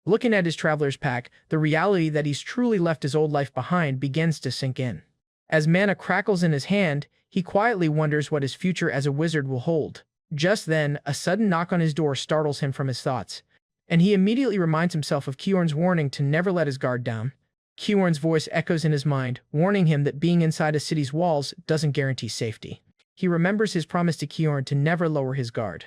Looking at his traveler's pack, the reality that he's truly left his old life behind begins to sink in. As mana crackles in his hand, he quietly wonders what his future as a wizard will hold. Just then, a sudden knock on his door startles him from his thoughts, and he immediately reminds himself of Kyorn's warning to never let his guard down. Kyorn's voice echoes in his mind, warning him that being inside a city's walls doesn't guarantee safety. He remembers his promise to Kyorn to never lower his guard.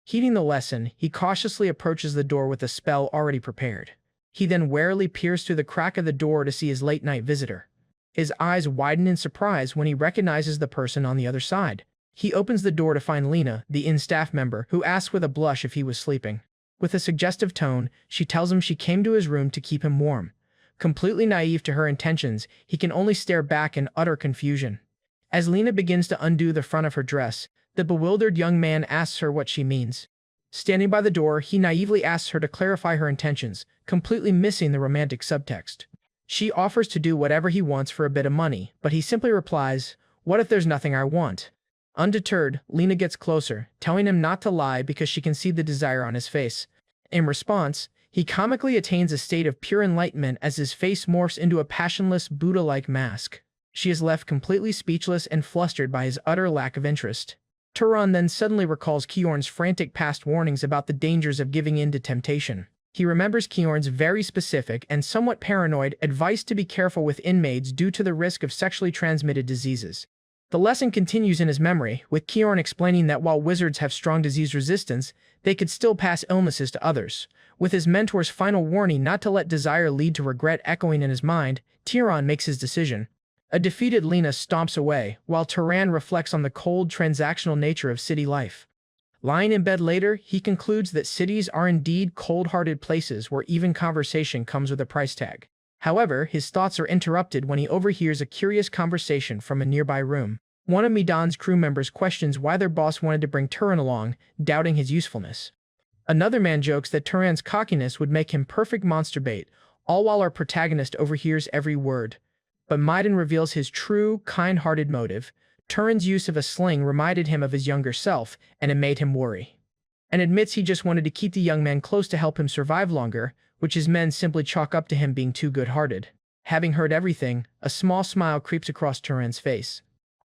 Heeding the lesson, he cautiously approaches the door with a spell already prepared. He then warily peers through the crack of the door to see his late-night visitor. His eyes widen in surprise when he recognizes the person on the other side. He opens the door to find Lena, the inn staff member, who asks with a blush if he was sleeping. With a suggestive tone, she tells him she came to his room to keep him warm. Completely naive to her intentions, he can only stare back in utter confusion. As Lena begins to undo the front of her dress, the bewildered young man asks her what she means. Standing by the door, he naively asks her to clarify her intentions, completely missing the romantic subtext. She offers to do whatever he wants for a bit of money, but he simply replies, "What if there's nothing I want?" Undeterred, Lena gets closer, telling him not to lie because she can see the desire on his face. In response, he comically attains a state of pure enlightenment as his face morphs into a passionless, Buddha-like mask. She is left completely speechless and flustered by his utter lack of interest. Turan then suddenly recalls Kyorn's frantic past warnings about the dangers of giving in to temptation. He remembers Kyorn's very specific and somewhat paranoid advice to be careful with inmates due to the risk of sexually transmitted diseases. The lesson continues in his memory, with Kyorn explaining that while wizards have strong disease resistance, they could still pass illnesses to others. With his mentor's final warning not to let desire lead to regret echoing in his mind, Turan makes his decision. A defeated Lena stomps away, while Turan reflects on the cold, transactional nature of city life. Lying in bed later, he concludes that cities are indeed cold-hearted places where even conversation comes with a price tag. However, his thoughts are interrupted when he overhears a curious conversation from a nearby room. One of Midan's crew members questions why their boss wanted to bring Turan along, doubting his usefulness. Another man jokes that Turan's cockiness would make him perfect monster bait, all while our protagonist overhears every word. But Midan reveals his true, kind-hearted motive. Turan's use of a sling reminded him of his younger self, and it made him worry. And admits he just wanted to keep the young man close to help him survive longer, which his men simply chalk up to him being too good-hearted. Having heard everything, a small smile creeps across Turan's face.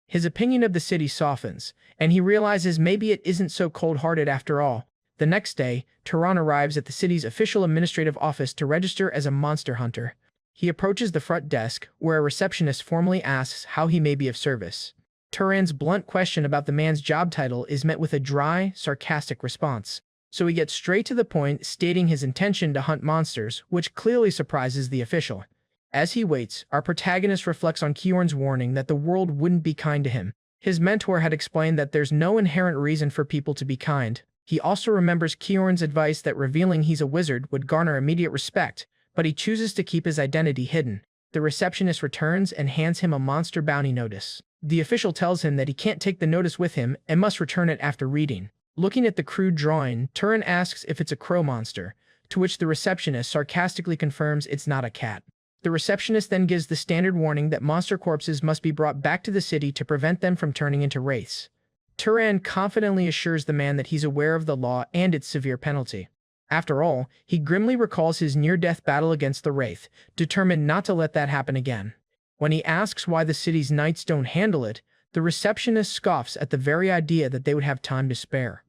His opinion of the city softens, and he realizes maybe it isn't so cold-hearted after all. The next day, Turan arrives at the city's official administrative office to register as a monster hunter. He approaches the front desk, where a receptionist formally asks how he may be of service. Turan's blunt question about the man's job title is met with a dry, sarcastic response. So he gets straight to the point, stating his intention to hunt monsters, which clearly surprises the official. As he waits, our protagonist reflects on Kyorn's warning that the world wouldn't be kind to him. His mentor had explained that there's no inherent reason for people to be kind. He also remembers Kyorn's advice that revealing he's a wizard would garner immediate respect, but he chooses to keep his identity hidden. The receptionist returns and hands him a monster bounty notice. The official tells him that he can't take the notice with him and must return it after reading. Looking at the crude drawing, Turan asks if it's a crow monster, to which the receptionist sarcastically confirms it's not a cat. The receptionist then gives the standard warning that monster corpses must be brought back to the city to prevent them from turning into wraiths. Turan confidently assures the man that he's aware of the law and its severe penalty. After all, he grimly recalls his near-death battle against the wraith, determined not to let that happen again. When he asks why the city's knights don't handle it, the receptionist scoffs at the very idea that they would have time to spare,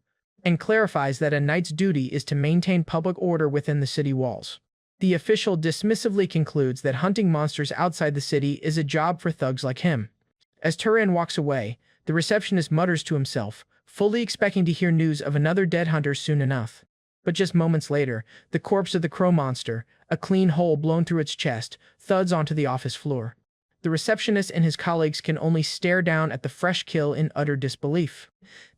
and clarifies that a knight's duty is to maintain public order within the city walls. The official dismissively concludes that hunting monsters outside the city is a job for thugs like him. As Turan walks away, the receptionist mutters to himself, fully expecting to hear news of another dead hunter soon enough. But just moments later, the corpse of the crow monster, a clean hole blown through its chest, thuds onto the office floor. The receptionist and his colleagues can only stare down at the fresh kill in utter disbelief.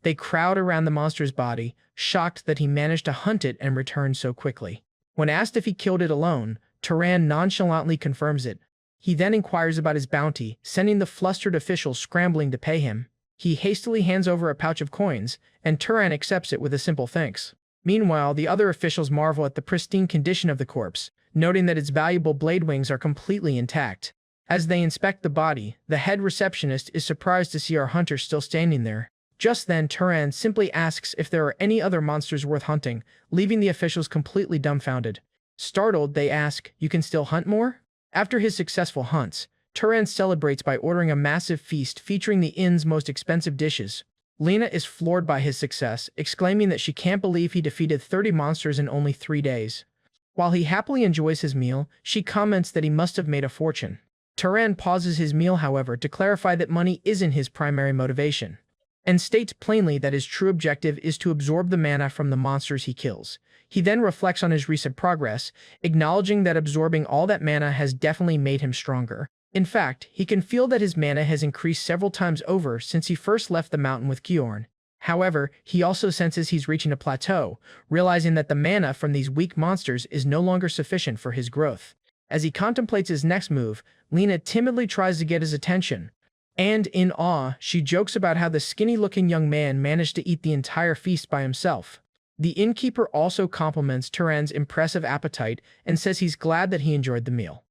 They crowd around the monster's body, shocked that he managed to hunt it and return so quickly. When asked if he killed it alone, Turan nonchalantly confirms it. He then inquires about his bounty, sending the flustered official scrambling to pay him. He hastily hands over a pouch of coins, and Turan accepts it with a simple thanks. Meanwhile, the other officials marvel at the pristine condition of the corpse, noting that its valuable blade wings are completely intact. As they inspect the body, the head receptionist is surprised to see our hunter still standing there. Just then, Turan simply asks if there are any other monsters worth hunting, leaving the officials completely dumbfounded. Startled, they ask, "You can still hunt more?" After his successful hunts, Turan celebrates by ordering a massive feast featuring the inn's most expensive dishes. Lena is floored by his success, exclaiming that she can't believe he defeated 30 monsters in only 3 days. While he happily enjoys his meal, she comments that he must have made a fortune. Turan pauses his meal, however, to clarify that money isn't his primary motivation, and states plainly that his true objective is to absorb the mana from the monsters he kills. He then reflects on his recent progress, acknowledging that absorbing all that mana has definitely made him stronger. In fact, he can feel that his mana has increased several times over since he first left the mountain with Kjorn. However, he also senses he's reaching a plateau, realizing that the mana from these weak monsters is no longer sufficient for his growth. As he contemplates his next move, Lena timidly tries to get his attention, and in awe, she jokes about how the skinny-looking young man managed to eat the entire feast by himself. The innkeeper also compliments Turan's impressive appetite and says he's glad that he enjoyed the meal.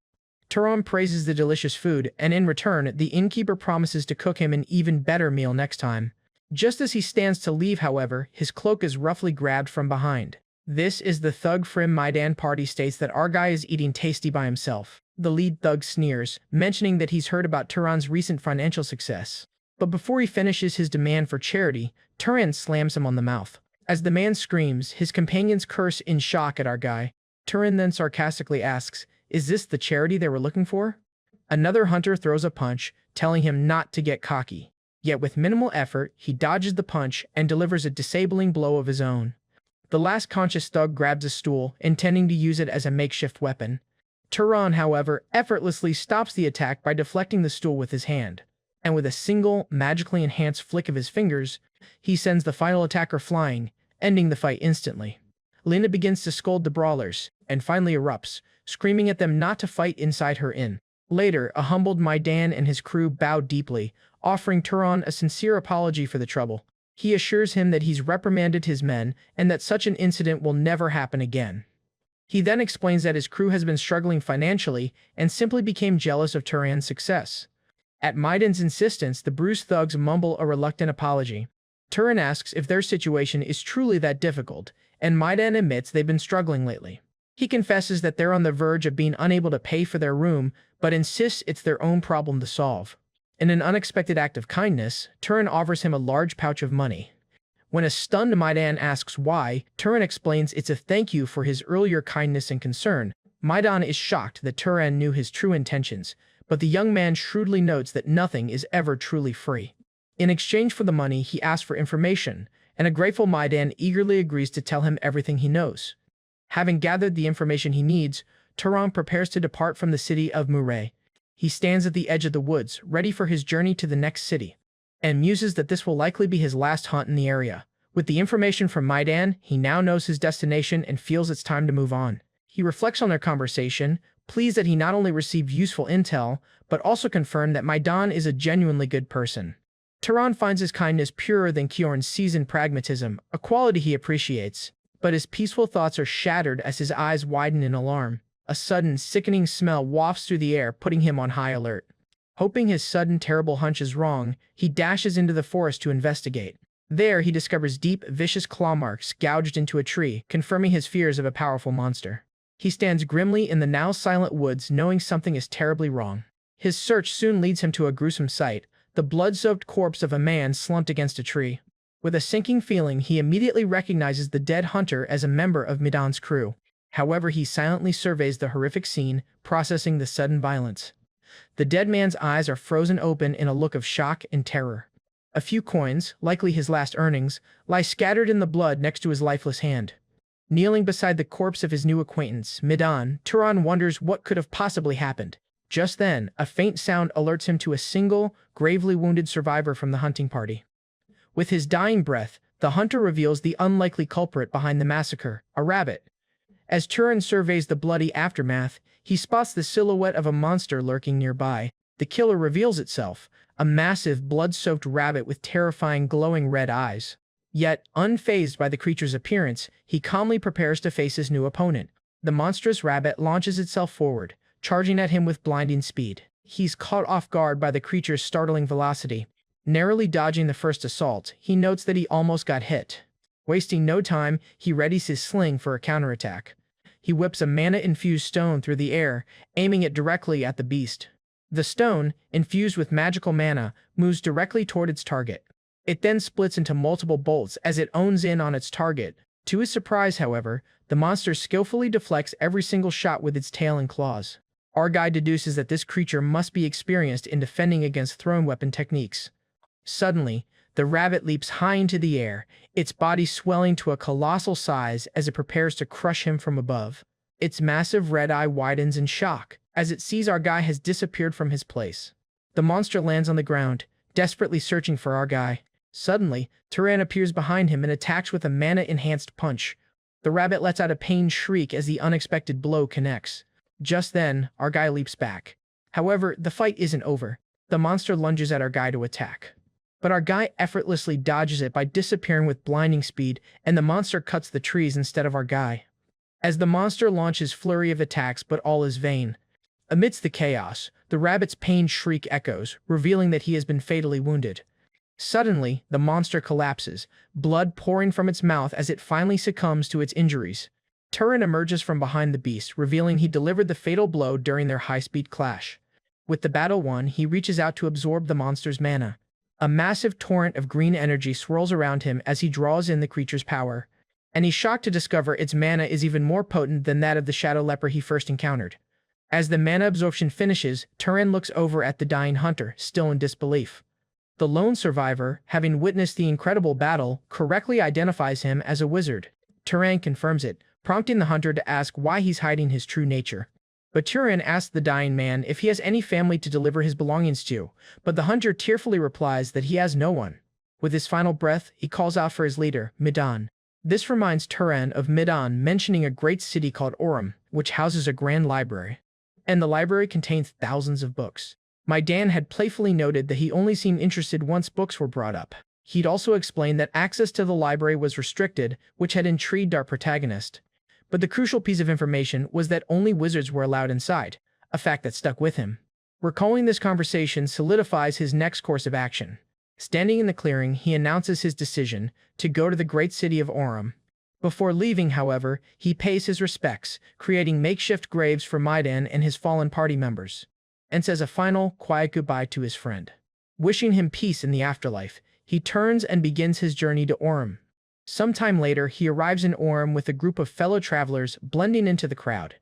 Turan praises the delicious food, and in return, the innkeeper promises to cook him an even better meal next time. Just as he stands to leave, however, his cloak is roughly grabbed from behind. This is the thug Frim Maidan party states that our guy is eating tasty by himself. The lead thug sneers, mentioning that he's heard about Turan's recent financial success. But before he finishes his demand for charity, Turan slams him on the mouth. As the man screams, his companions curse in shock at our guy. Turan then sarcastically asks, "Is this the charity they were looking for?" Another hunter throws a punch, telling him not to get cocky. Yet with minimal effort, he dodges the punch and delivers a disabling blow of his own. The last conscious thug grabs a stool, intending to use it as a makeshift weapon. Turan, however, effortlessly stops the attack by deflecting the stool with his hand, and with a single, magically enhanced flick of his fingers, he sends the final attacker flying, ending the fight instantly. Lena begins to scold the brawlers, and finally erupts, screaming at them not to fight inside her inn. Later, a humbled Maidan and his crew bow deeply, offering Turan a sincere apology for the trouble. He assures him that he's reprimanded his men and that such an incident will never happen again. He then explains that his crew has been struggling financially and simply became jealous of Turan's success. At Maidan's insistence, the bruised thugs mumble a reluctant apology. Turan asks if their situation is truly that difficult, and Maidan admits they've been struggling lately. He confesses that they're on the verge of being unable to pay for their room, but insists it's their own problem to solve. In an unexpected act of kindness, Turan offers him a large pouch of money. When a stunned Maidan asks why, Turan explains it's a thank you for his earlier kindness and concern. Maidan is shocked that Turan knew his true intentions, but the young man shrewdly notes that nothing is ever truly free. In exchange for the money, he asks for information, and a grateful Maidan eagerly agrees to tell him everything he knows. Having gathered the information he needs, Turan prepares to depart from the city of Murray. He stands at the edge of the woods, ready for his journey to the next city, and muses that this will likely be his last hunt in the area. With the information from Maidan, he now knows his destination and feels it's time to move on. He reflects on their conversation, pleased that he not only received useful intel, but also confirmed that Maidan is a genuinely good person. Turan finds his kindness purer than Kjorn's seasoned pragmatism, a quality he appreciates, but his peaceful thoughts are shattered as his eyes widen in alarm. A sudden, sickening smell wafts through the air, putting him on high alert. Hoping his sudden, terrible hunch is wrong, he dashes into the forest to investigate. There, he discovers deep, vicious claw marks gouged into a tree, confirming his fears of a powerful monster. He stands grimly in the now silent woods, knowing something is terribly wrong. His search soon leads him to a gruesome sight, the blood-soaked corpse of a man slumped against a tree. With a sinking feeling, he immediately recognizes the dead hunter as a member of Maidan's crew. However, he silently surveys the horrific scene, processing the sudden violence. The dead man's eyes are frozen open in a look of shock and terror. A few coins, likely his last earnings, lie scattered in the blood next to his lifeless hand. Kneeling beside the corpse of his new acquaintance, Maidan, Turan wonders what could have possibly happened. Just then, a faint sound alerts him to a single, gravely wounded survivor from the hunting party. With his dying breath, the hunter reveals the unlikely culprit behind the massacre, a rabbit. As Turan surveys the bloody aftermath, he spots the silhouette of a monster lurking nearby. The killer reveals itself, a massive, blood-soaked rabbit with terrifying, glowing red eyes. Yet, unfazed by the creature's appearance, he calmly prepares to face his new opponent. The monstrous rabbit launches itself forward, charging at him with blinding speed. He's caught off guard by the creature's startling velocity. Narrowly dodging the first assault, he notes that he almost got hit. Wasting no time, he readies his sling for a counterattack. He whips a mana-infused stone through the air, aiming it directly at the beast. The stone, infused with magical mana, moves directly toward its target. It then splits into multiple bolts as it owns in on its target. To his surprise, however, the monster skillfully deflects every single shot with its tail and claws. Our guy deduces that this creature must be experienced in defending against thrown weapon techniques. Suddenly, the rabbit leaps high into the air, its body swelling to a colossal size as it prepares to crush him from above. Its massive red eye widens in shock as it sees our guy has disappeared from his place. The monster lands on the ground, desperately searching for our guy. Suddenly, Turan appears behind him and attacks with a mana-enhanced punch. The rabbit lets out a pained shriek as the unexpected blow connects. Just then, our guy leaps back. However, the fight isn't over. The monster lunges at our guy to attack. But our guy effortlessly dodges it by disappearing with blinding speed, and the monster cuts the trees instead of our guy. As the monster launches flurry of attacks, but all is vain. Amidst the chaos, the rabbit's pained shriek echoes, revealing that he has been fatally wounded. Suddenly, the monster collapses, blood pouring from its mouth as it finally succumbs to its injuries. Turan emerges from behind the beast, revealing he delivered the fatal blow during their high-speed clash. With the battle won, he reaches out to absorb the monster's mana. A massive torrent of green energy swirls around him as he draws in the creature's power, and he's shocked to discover its mana is even more potent than that of the shadow leper he first encountered. As the mana absorption finishes, Turan looks over at the dying hunter, still in disbelief. The lone survivor, having witnessed the incredible battle, correctly identifies him as a wizard. Turan confirms it, prompting the hunter to ask why he's hiding his true nature. But Turan asks the dying man if he has any family to deliver his belongings to, but the hunter tearfully replies that he has no one. With his final breath, he calls out for his leader, Midan. This reminds Turan of Midan mentioning a great city called Orem, which houses a grand library. And the library contains thousands of books. Midan had playfully noted that he only seemed interested once books were brought up. He'd also explained that access to the library was restricted, which had intrigued our protagonist. But the crucial piece of information was that only wizards were allowed inside, a fact that stuck with him. Recalling this conversation solidifies his next course of action. Standing in the clearing, he announces his decision to go to the great city of Orem. Before leaving, however, he pays his respects, creating makeshift graves for Midan and his fallen party members, and says a final, quiet goodbye to his friend. Wishing him peace in the afterlife, he turns and begins his journey to Orem. Sometime later, he arrives in Orem with a group of fellow travelers, blending into the crowd.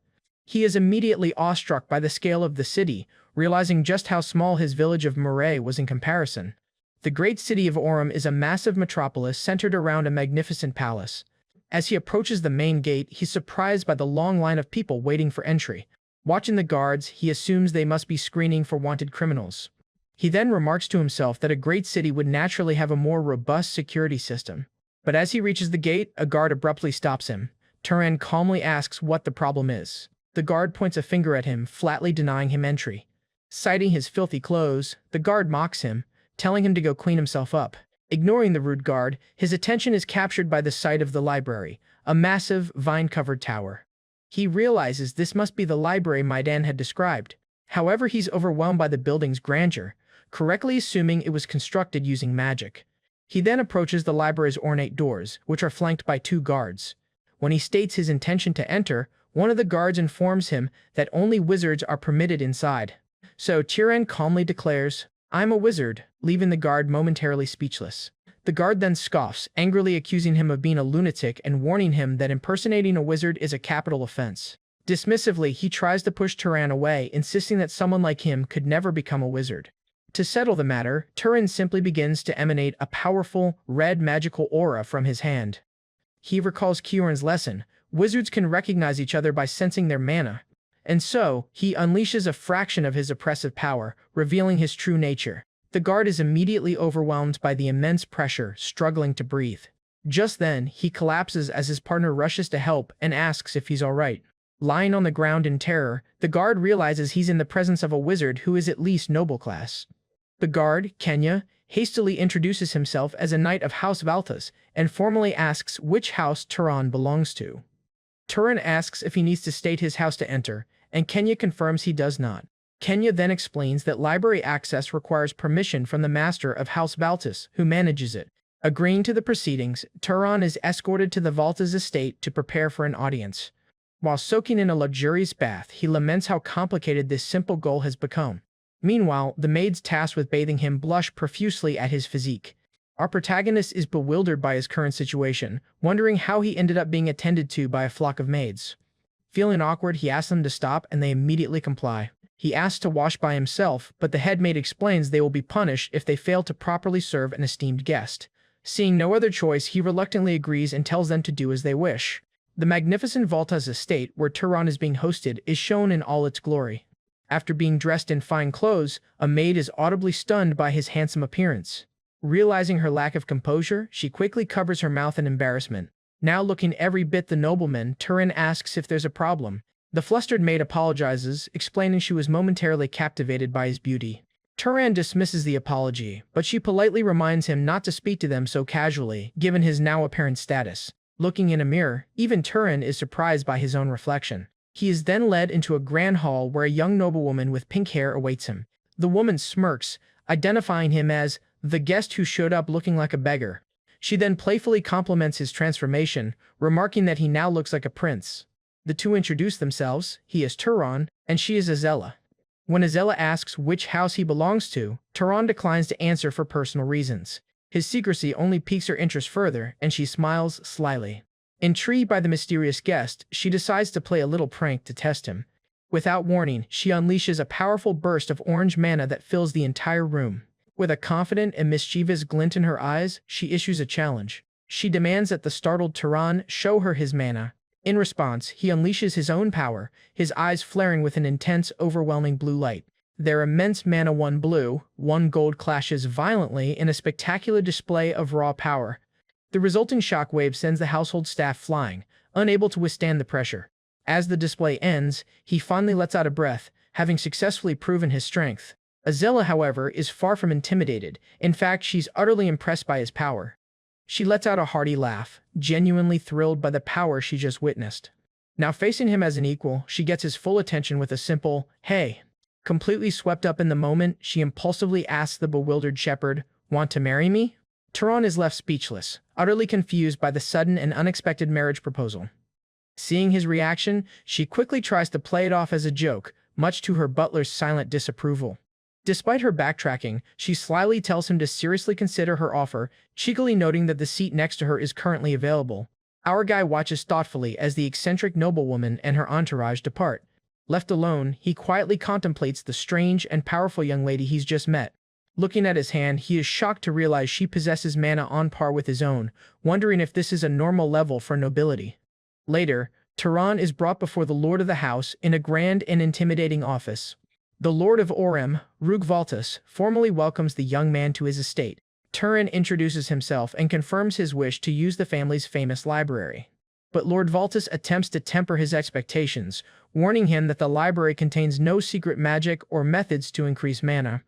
He is immediately awestruck by the scale of the city, realizing just how small his village of Murray was in comparison. The great city of Orem is a massive metropolis centered around a magnificent palace. As he approaches the main gate, he's surprised by the long line of people waiting for entry. Watching the guards, he assumes they must be screening for wanted criminals. He then remarks to himself that a great city would naturally have a more robust security system. But as he reaches the gate, a guard abruptly stops him. Turan calmly asks what the problem is. The guard points a finger at him, flatly denying him entry. Citing his filthy clothes, the guard mocks him, telling him to go clean himself up. Ignoring the rude guard, his attention is captured by the sight of the library, a massive, vine-covered tower. He realizes this must be the library Midan had described. However, he's overwhelmed by the building's grandeur, correctly assuming it was constructed using magic. He then approaches the library's ornate doors, which are flanked by 2 guards. When he states his intention to enter, one of the guards informs him that only wizards are permitted inside. So Turan calmly declares, "I'm a wizard," leaving the guard momentarily speechless. The guard then scoffs, angrily accusing him of being a lunatic and warning him that impersonating a wizard is a capital offense. Dismissively, he tries to push Turan away, insisting that someone like him could never become a wizard. To settle the matter, Turan simply begins to emanate a powerful, red magical aura from his hand. He recalls Kieran's lesson: wizards can recognize each other by sensing their mana. And so, he unleashes a fraction of his oppressive power, revealing his true nature. The guard is immediately overwhelmed by the immense pressure, struggling to breathe. Just then, he collapses as his partner rushes to help and asks if he's alright. Lying on the ground in terror, the guard realizes he's in the presence of a wizard who is at least noble class. The guard, Kenya, hastily introduces himself as a knight of House Valtas and formally asks which house Turan belongs to. Turan asks if he needs to state his house to enter, and Kenya confirms he does not. Kenya then explains that library access requires permission from the master of House Valtas, who manages it. Agreeing to the proceedings, Turan is escorted to the Valtas estate to prepare for an audience. While soaking in a luxurious bath, he laments how complicated this simple goal has become. Meanwhile, the maids tasked with bathing him blush profusely at his physique. Our protagonist is bewildered by his current situation, wondering how he ended up being attended to by a flock of maids. Feeling awkward, he asks them to stop and they immediately comply. He asks to wash by himself, but the head maid explains they will be punished if they fail to properly serve an esteemed guest. Seeing no other choice, he reluctantly agrees and tells them to do as they wish. The magnificent Volta's estate, where Turan is being hosted, is shown in all its glory. After being dressed in fine clothes, a maid is audibly stunned by his handsome appearance. Realizing her lack of composure, she quickly covers her mouth in embarrassment. Now looking every bit the nobleman, Turan asks if there's a problem. The flustered maid apologizes, explaining she was momentarily captivated by his beauty. Turan dismisses the apology, but she politely reminds him not to speak to them so casually, given his now apparent status. Looking in a mirror, even Turan is surprised by his own reflection. He is then led into a grand hall where a young noblewoman with pink hair awaits him. The woman smirks, identifying him as the guest who showed up looking like a beggar. She then playfully compliments his transformation, remarking that he now looks like a prince. The two introduce themselves. He is Turan, and she is Azella. When Azella asks which house he belongs to, Turan declines to answer for personal reasons. His secrecy only piques her interest further, and she smiles slyly. Intrigued by the mysterious guest, she decides to play a little prank to test him. Without warning, she unleashes a powerful burst of orange mana that fills the entire room. With a confident and mischievous glint in her eyes, she issues a challenge. She demands that the startled Turan show her his mana. In response, he unleashes his own power, his eyes flaring with an intense, overwhelming blue light. Their immense mana 1 blue, 1 gold clashes violently in a spectacular display of raw power. The resulting shockwave sends the household staff flying, unable to withstand the pressure. As the display ends, he finally lets out a breath, having successfully proven his strength. Azella, however, is far from intimidated. In fact, she's utterly impressed by his power. She lets out a hearty laugh, genuinely thrilled by the power she just witnessed. Now facing him as an equal, she gets his full attention with a simple, "Hey." Completely swept up in the moment, she impulsively asks the bewildered shepherd, "Want to marry me?" Turan is left speechless, utterly confused by the sudden and unexpected marriage proposal. Seeing his reaction, she quickly tries to play it off as a joke, much to her butler's silent disapproval. Despite her backtracking, she slyly tells him to seriously consider her offer, cheekily noting that the seat next to her is currently available. Our guy watches thoughtfully as the eccentric noblewoman and her entourage depart. Left alone, he quietly contemplates the strange and powerful young lady he's just met. Looking at his hand, he is shocked to realize she possesses mana on par with his own, wondering if this is a normal level for nobility. Later, Turan is brought before the lord of the house in a grand and intimidating office. The Lord of Orem, Rug Valtus, formally welcomes the young man to his estate. Turan introduces himself and confirms his wish to use the family's famous library. But Lord Valtus attempts to temper his expectations, warning him that the library contains no secret magic or methods to increase mana.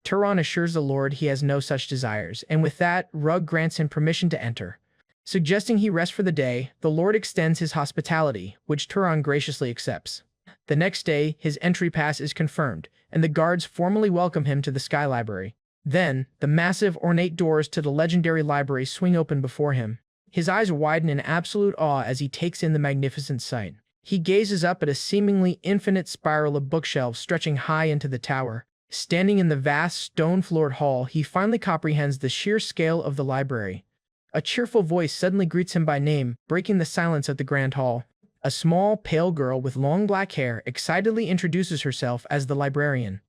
Turan assures the Lord he has no such desires, and with that, Rug grants him permission to enter. Suggesting he rest for the day, the Lord extends his hospitality, which Turan graciously accepts. The next day, his entry pass is confirmed, and the guards formally welcome him to the Sky Library. Then, the massive, ornate doors to the legendary library swing open before him. His eyes widen in absolute awe as he takes in the magnificent sight. He gazes up at a seemingly infinite spiral of bookshelves stretching high into the tower. Standing in the vast, stone-floored hall, he finally comprehends the sheer scale of the library. A cheerful voice suddenly greets him by name, breaking the silence of the grand hall. A small, pale girl with long black hair excitedly introduces herself as the librarian.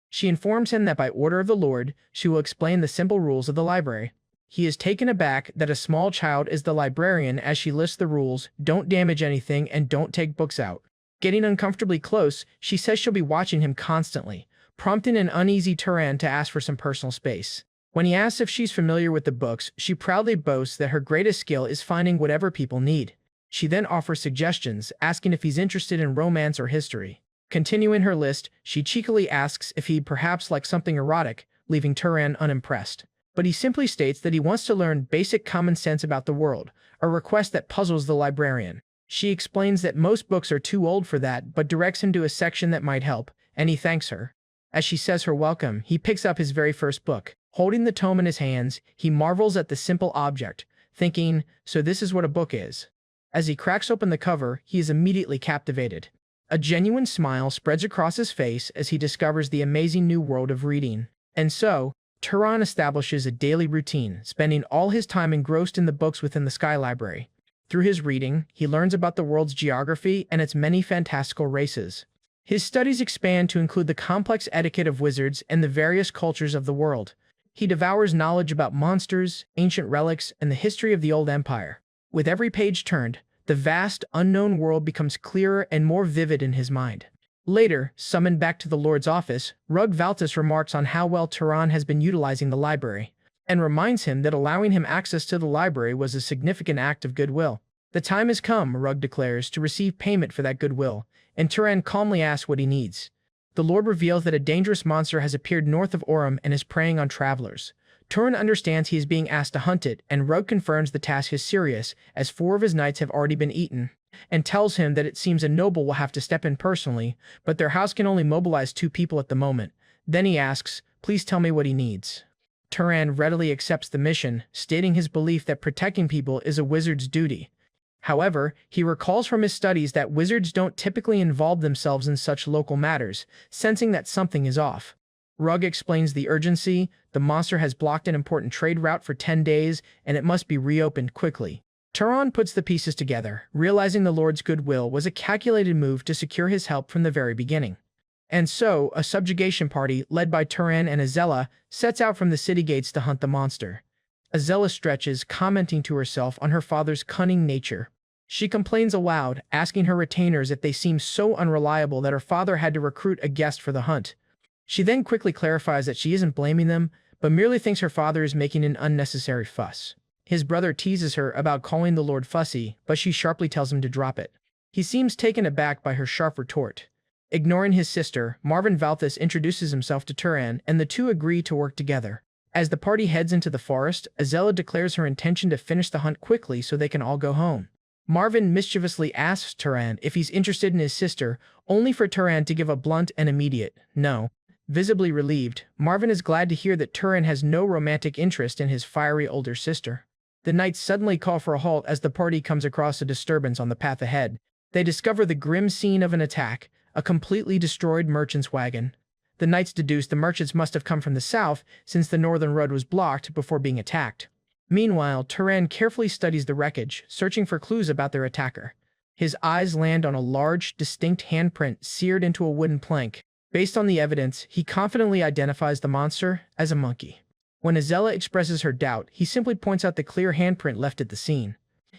She informs him that by order of the Lord, she will explain the simple rules of the library. He is taken aback that a small child is the librarian as she lists the rules: don't damage anything and don't take books out. Getting uncomfortably close, she says she'll be watching him constantly, prompting an uneasy Turan to ask for some personal space. When he asks if she's familiar with the books, she proudly boasts that her greatest skill is finding whatever people need. She then offers suggestions, asking if he's interested in romance or history. Continuing her list, she cheekily asks if he'd perhaps like something erotic, leaving Turan unimpressed. But he simply states that he wants to learn basic common sense about the world, a request that puzzles the librarian. She explains that most books are too old for that, but directs him to a section that might help, and he thanks her. As she says her welcome, he picks up his very first book. Holding the tome in his hands, he marvels at the simple object, thinking, so this is what a book is. As he cracks open the cover, he is immediately captivated. A genuine smile spreads across his face as he discovers the amazing new world of reading. And so, Turan establishes a daily routine, spending all his time engrossed in the books within the Sky Library. Through his reading, he learns about the world's geography and its many fantastical races. His studies expand to include the complex etiquette of wizards and the various cultures of the world. He devours knowledge about monsters, ancient relics, and the history of the old empire. With every page turned, the vast, unknown world becomes clearer and more vivid in his mind. Later, summoned back to the Lord's office, Rug Valtus remarks on how well Turan has been utilizing the library, and reminds him that allowing him access to the library was a significant act of goodwill. The time has come, Rug declares, to receive payment for that goodwill, and Turan calmly asks what he needs. The Lord reveals that a dangerous monster has appeared north of Orem and is preying on travelers. Turan understands he is being asked to hunt it, and Rug confirms the task is serious, as 4 of his knights have already been eaten, and tells him that it seems a noble will have to step in personally, but their house can only mobilize 2 people at the moment. Then he asks, "Please tell me what he needs." Turan readily accepts the mission, stating his belief that protecting people is a wizard's duty. However, he recalls from his studies that wizards don't typically involve themselves in such local matters, sensing that something is off. Rug explains the urgency. The monster has blocked an important trade route for 10 days, and it must be reopened quickly. Turan puts the pieces together, realizing the Lord's goodwill was a calculated move to secure his help from the very beginning. And so, a subjugation party, led by Turan and Azella, sets out from the city gates to hunt the monster. Azella stretches, commenting to herself on her father's cunning nature. She complains aloud, asking her retainers if they seem so unreliable that her father had to recruit a guest for the hunt. She then quickly clarifies that she isn't blaming them, but merely thinks her father is making an unnecessary fuss. His brother teases her about calling the Lord fussy, but she sharply tells him to drop it. He seems taken aback by her sharp retort. Ignoring his sister, Marvin Valthus introduces himself to Turan, and the two agree to work together. As the party heads into the forest, Azella declares her intention to finish the hunt quickly so they can all go home. Marvin mischievously asks Turan if he's interested in his sister, only for Turan to give a blunt and immediate no. Visibly relieved, Marvin is glad to hear that Turan has no romantic interest in his fiery older sister. The knights suddenly call for a halt as the party comes across a disturbance on the path ahead. They discover the grim scene of an attack, a completely destroyed merchant's wagon. The knights deduce the merchants must have come from the south, since the northern road was blocked before being attacked. Meanwhile, Turan carefully studies the wreckage, searching for clues about their attacker. His eyes land on a large, distinct handprint seared into a wooden plank. Based on the evidence, he confidently identifies the monster as a monkey. When Azella expresses her doubt, he simply points out the clear handprint left at the scene.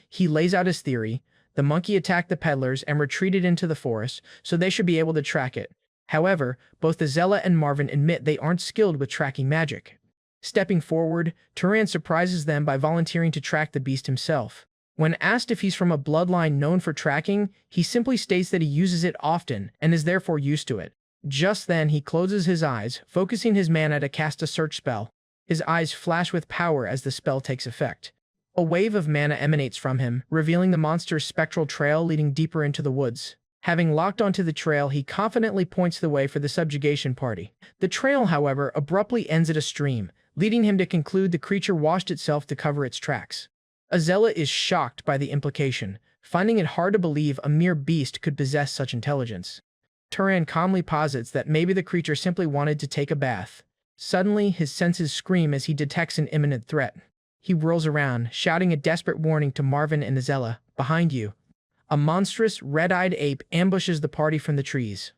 He lays out his theory. The monkey attacked the peddlers and retreated into the forest, so they should be able to track it. However, both Azella and Marvin admit they aren't skilled with tracking magic. Stepping forward, Turan surprises them by volunteering to track the beast himself. When asked if he's from a bloodline known for tracking, he simply states that he uses it often and is therefore used to it. Just then, he closes his eyes, focusing his mana to cast a search spell. His eyes flash with power as the spell takes effect. A wave of mana emanates from him, revealing the monster's spectral trail leading deeper into the woods. Having locked onto the trail, he confidently points the way for the subjugation party. The trail, however, abruptly ends at a stream, leading him to conclude the creature washed itself to cover its tracks. Azella is shocked by the implication, finding it hard to believe a mere beast could possess such intelligence. Turan calmly posits that maybe the creature simply wanted to take a bath. Suddenly, his senses scream as he detects an imminent threat. He whirls around, shouting a desperate warning to Marvin and Azella, "Behind you." A monstrous, red-eyed ape ambushes the party from the trees.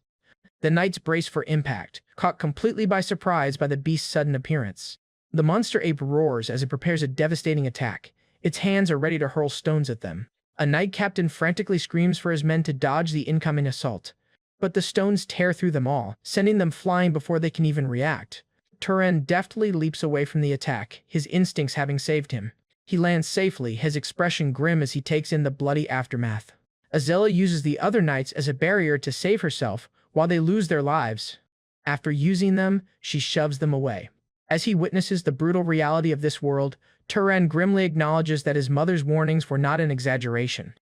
The knights brace for impact, caught completely by surprise by the beast's sudden appearance. The monster ape roars as it prepares a devastating attack. Its hands are ready to hurl stones at them. A knight captain frantically screams for his men to dodge the incoming assault. But the stones tear through them all, sending them flying before they can even react. Turan deftly leaps away from the attack, his instincts having saved him. He lands safely, his expression grim as he takes in the bloody aftermath. Azella uses the other knights as a barrier to save herself while they lose their lives. After using them, she shoves them away. As he witnesses the brutal reality of this world, Turan grimly acknowledges that his mother's warnings were not an exaggeration.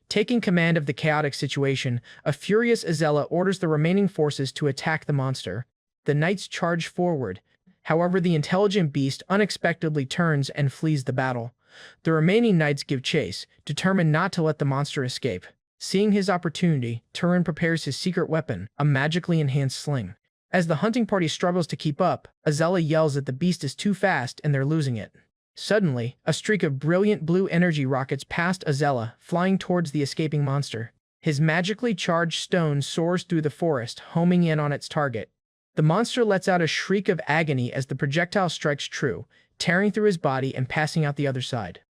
Taking command of the chaotic situation, a furious Azella orders the remaining forces to attack the monster. The knights charge forward. However, the intelligent beast unexpectedly turns and flees the battle. The remaining knights give chase, determined not to let the monster escape. Seeing his opportunity, Turin prepares his secret weapon, a magically enhanced sling. As the hunting party struggles to keep up, Azella yells that the beast is too fast and they're losing it. Suddenly, a streak of brilliant blue energy rockets past Azella, flying towards the escaping monster. His magically charged stone soars through the forest, homing in on its target. The monster lets out a shriek of agony as the projectile strikes true, tearing through his body and passing out the other side.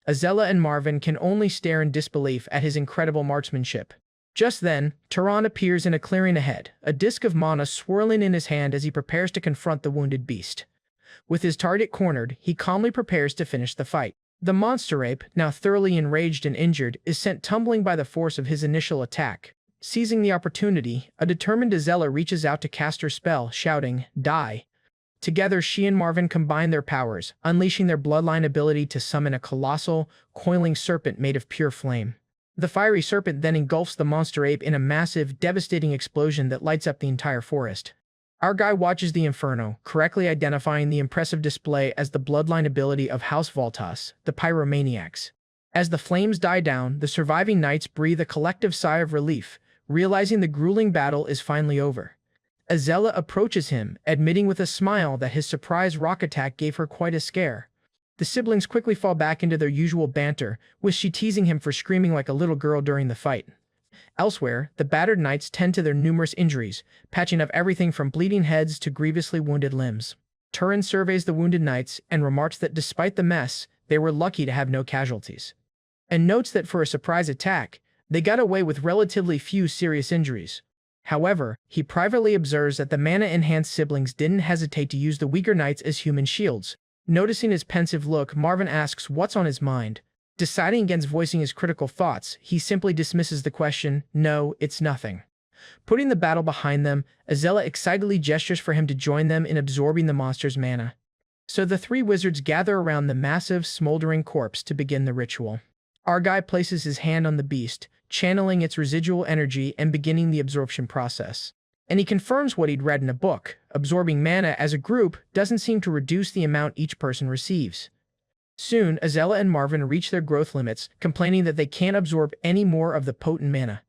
Azella and Marvin can only stare in disbelief at his incredible marksmanship. Just then, Turan appears in a clearing ahead, a disc of mana swirling in his hand as he prepares to confront the wounded beast. With his target cornered, he calmly prepares to finish the fight. The monster ape, now thoroughly enraged and injured, is sent tumbling by the force of his initial attack. Seizing the opportunity, a determined Azella reaches out to cast her spell, shouting, "Die!" Together, she and Marvin combine their powers, unleashing their bloodline ability to summon a colossal, coiling serpent made of pure flame. The fiery serpent then engulfs the monster ape in a massive, devastating explosion that lights up the entire forest. Our guy watches the inferno, correctly identifying the impressive display as the bloodline ability of House Voltas, the Pyromaniacs. As the flames die down, the surviving knights breathe a collective sigh of relief, realizing the grueling battle is finally over. Azella approaches him, admitting with a smile that his surprise rock attack gave her quite a scare. The siblings quickly fall back into their usual banter, with she teasing him for screaming like a little girl during the fight. Elsewhere, the battered knights tend to their numerous injuries, patching up everything from bleeding heads to grievously wounded limbs. Turin surveys the wounded knights and remarks that despite the mess, they were lucky to have no casualties. And notes that for a surprise attack, they got away with relatively few serious injuries. However, he privately observes that the mana-enhanced siblings didn't hesitate to use the weaker knights as human shields. Noticing his pensive look, Marvin asks what's on his mind. Deciding against voicing his critical thoughts, he simply dismisses the question, "No, it's nothing." Putting the battle behind them, Azella excitedly gestures for him to join them in absorbing the monster's mana. So the three wizards gather around the massive, smoldering corpse to begin the ritual. Our guy places his hand on the beast, channeling its residual energy and beginning the absorption process. And he confirms what he'd read in a book: absorbing mana as a group doesn't seem to reduce the amount each person receives. Soon, Azella and Marvin reach their growth limits, complaining that they can't absorb any more of the potent mana.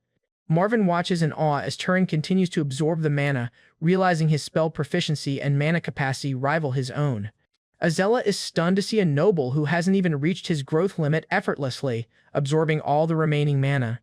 Marvin watches in awe as Turin continues to absorb the mana, realizing his spell proficiency and mana capacity rival his own. Azella is stunned to see a noble who hasn't even reached his growth limit effortlessly, absorbing all the remaining mana.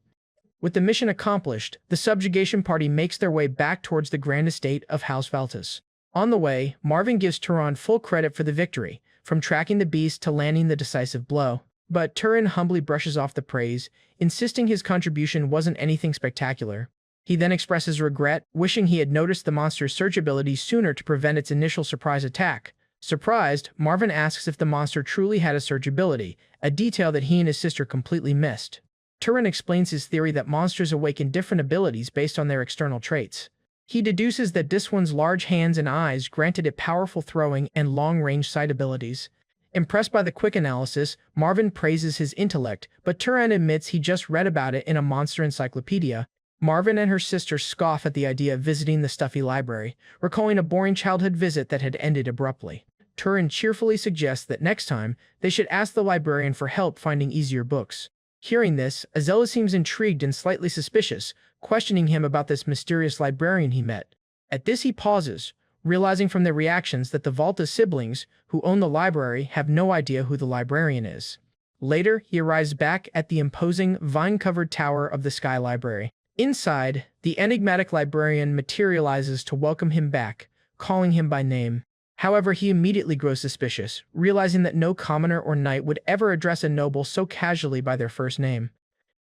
With the mission accomplished, the subjugation party makes their way back towards the grand estate of House Valtas. On the way, Marvin gives Turan full credit for the victory, from tracking the beast to landing the decisive blow. But Turin humbly brushes off the praise, insisting his contribution wasn't anything spectacular. He then expresses regret, wishing he had noticed the monster's surge ability sooner to prevent its initial surprise attack. Surprised, Marvin asks if the monster truly had a surge ability, a detail that he and his sister completely missed. Turin explains his theory that monsters awaken different abilities based on their external traits. He deduces that this one's large hands and eyes granted it powerful throwing and long-range sight abilities. Impressed by the quick analysis, Marvin praises his intellect, but Turin admits he just read about it in a monster encyclopedia. Marvin and her sister scoff at the idea of visiting the stuffy library, recalling a boring childhood visit that had ended abruptly. Turin cheerfully suggests that next time, they should ask the librarian for help finding easier books. Hearing this, Azella seems intrigued and slightly suspicious, questioning him about this mysterious librarian he met. At this he pauses, realizing from their reactions that the Valta siblings, who own the library, have no idea who the librarian is. Later, he arrives back at the imposing, vine-covered tower of the Sky Library. Inside, the enigmatic librarian materializes to welcome him back, calling him by name. However, he immediately grows suspicious, realizing that no commoner or knight would ever address a noble so casually by their first name.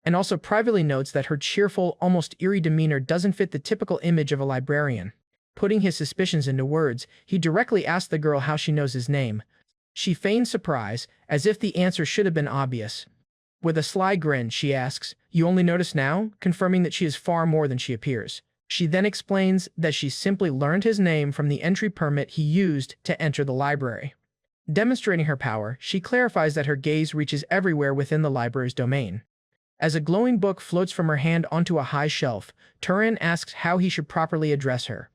And also privately notes that her cheerful, almost eerie demeanor doesn't fit the typical image of a librarian. Putting his suspicions into words, he directly asks the girl how she knows his name. She feigns surprise, as if the answer should have been obvious. With a sly grin, she asks, "You only notice now?" confirming that she is far more than she appears. She then explains that she simply learned his name from the entry permit he used to enter the library. Demonstrating her power, she clarifies that her gaze reaches everywhere within the library's domain. As a glowing book floats from her hand onto a high shelf, Turin asks how he should properly address her.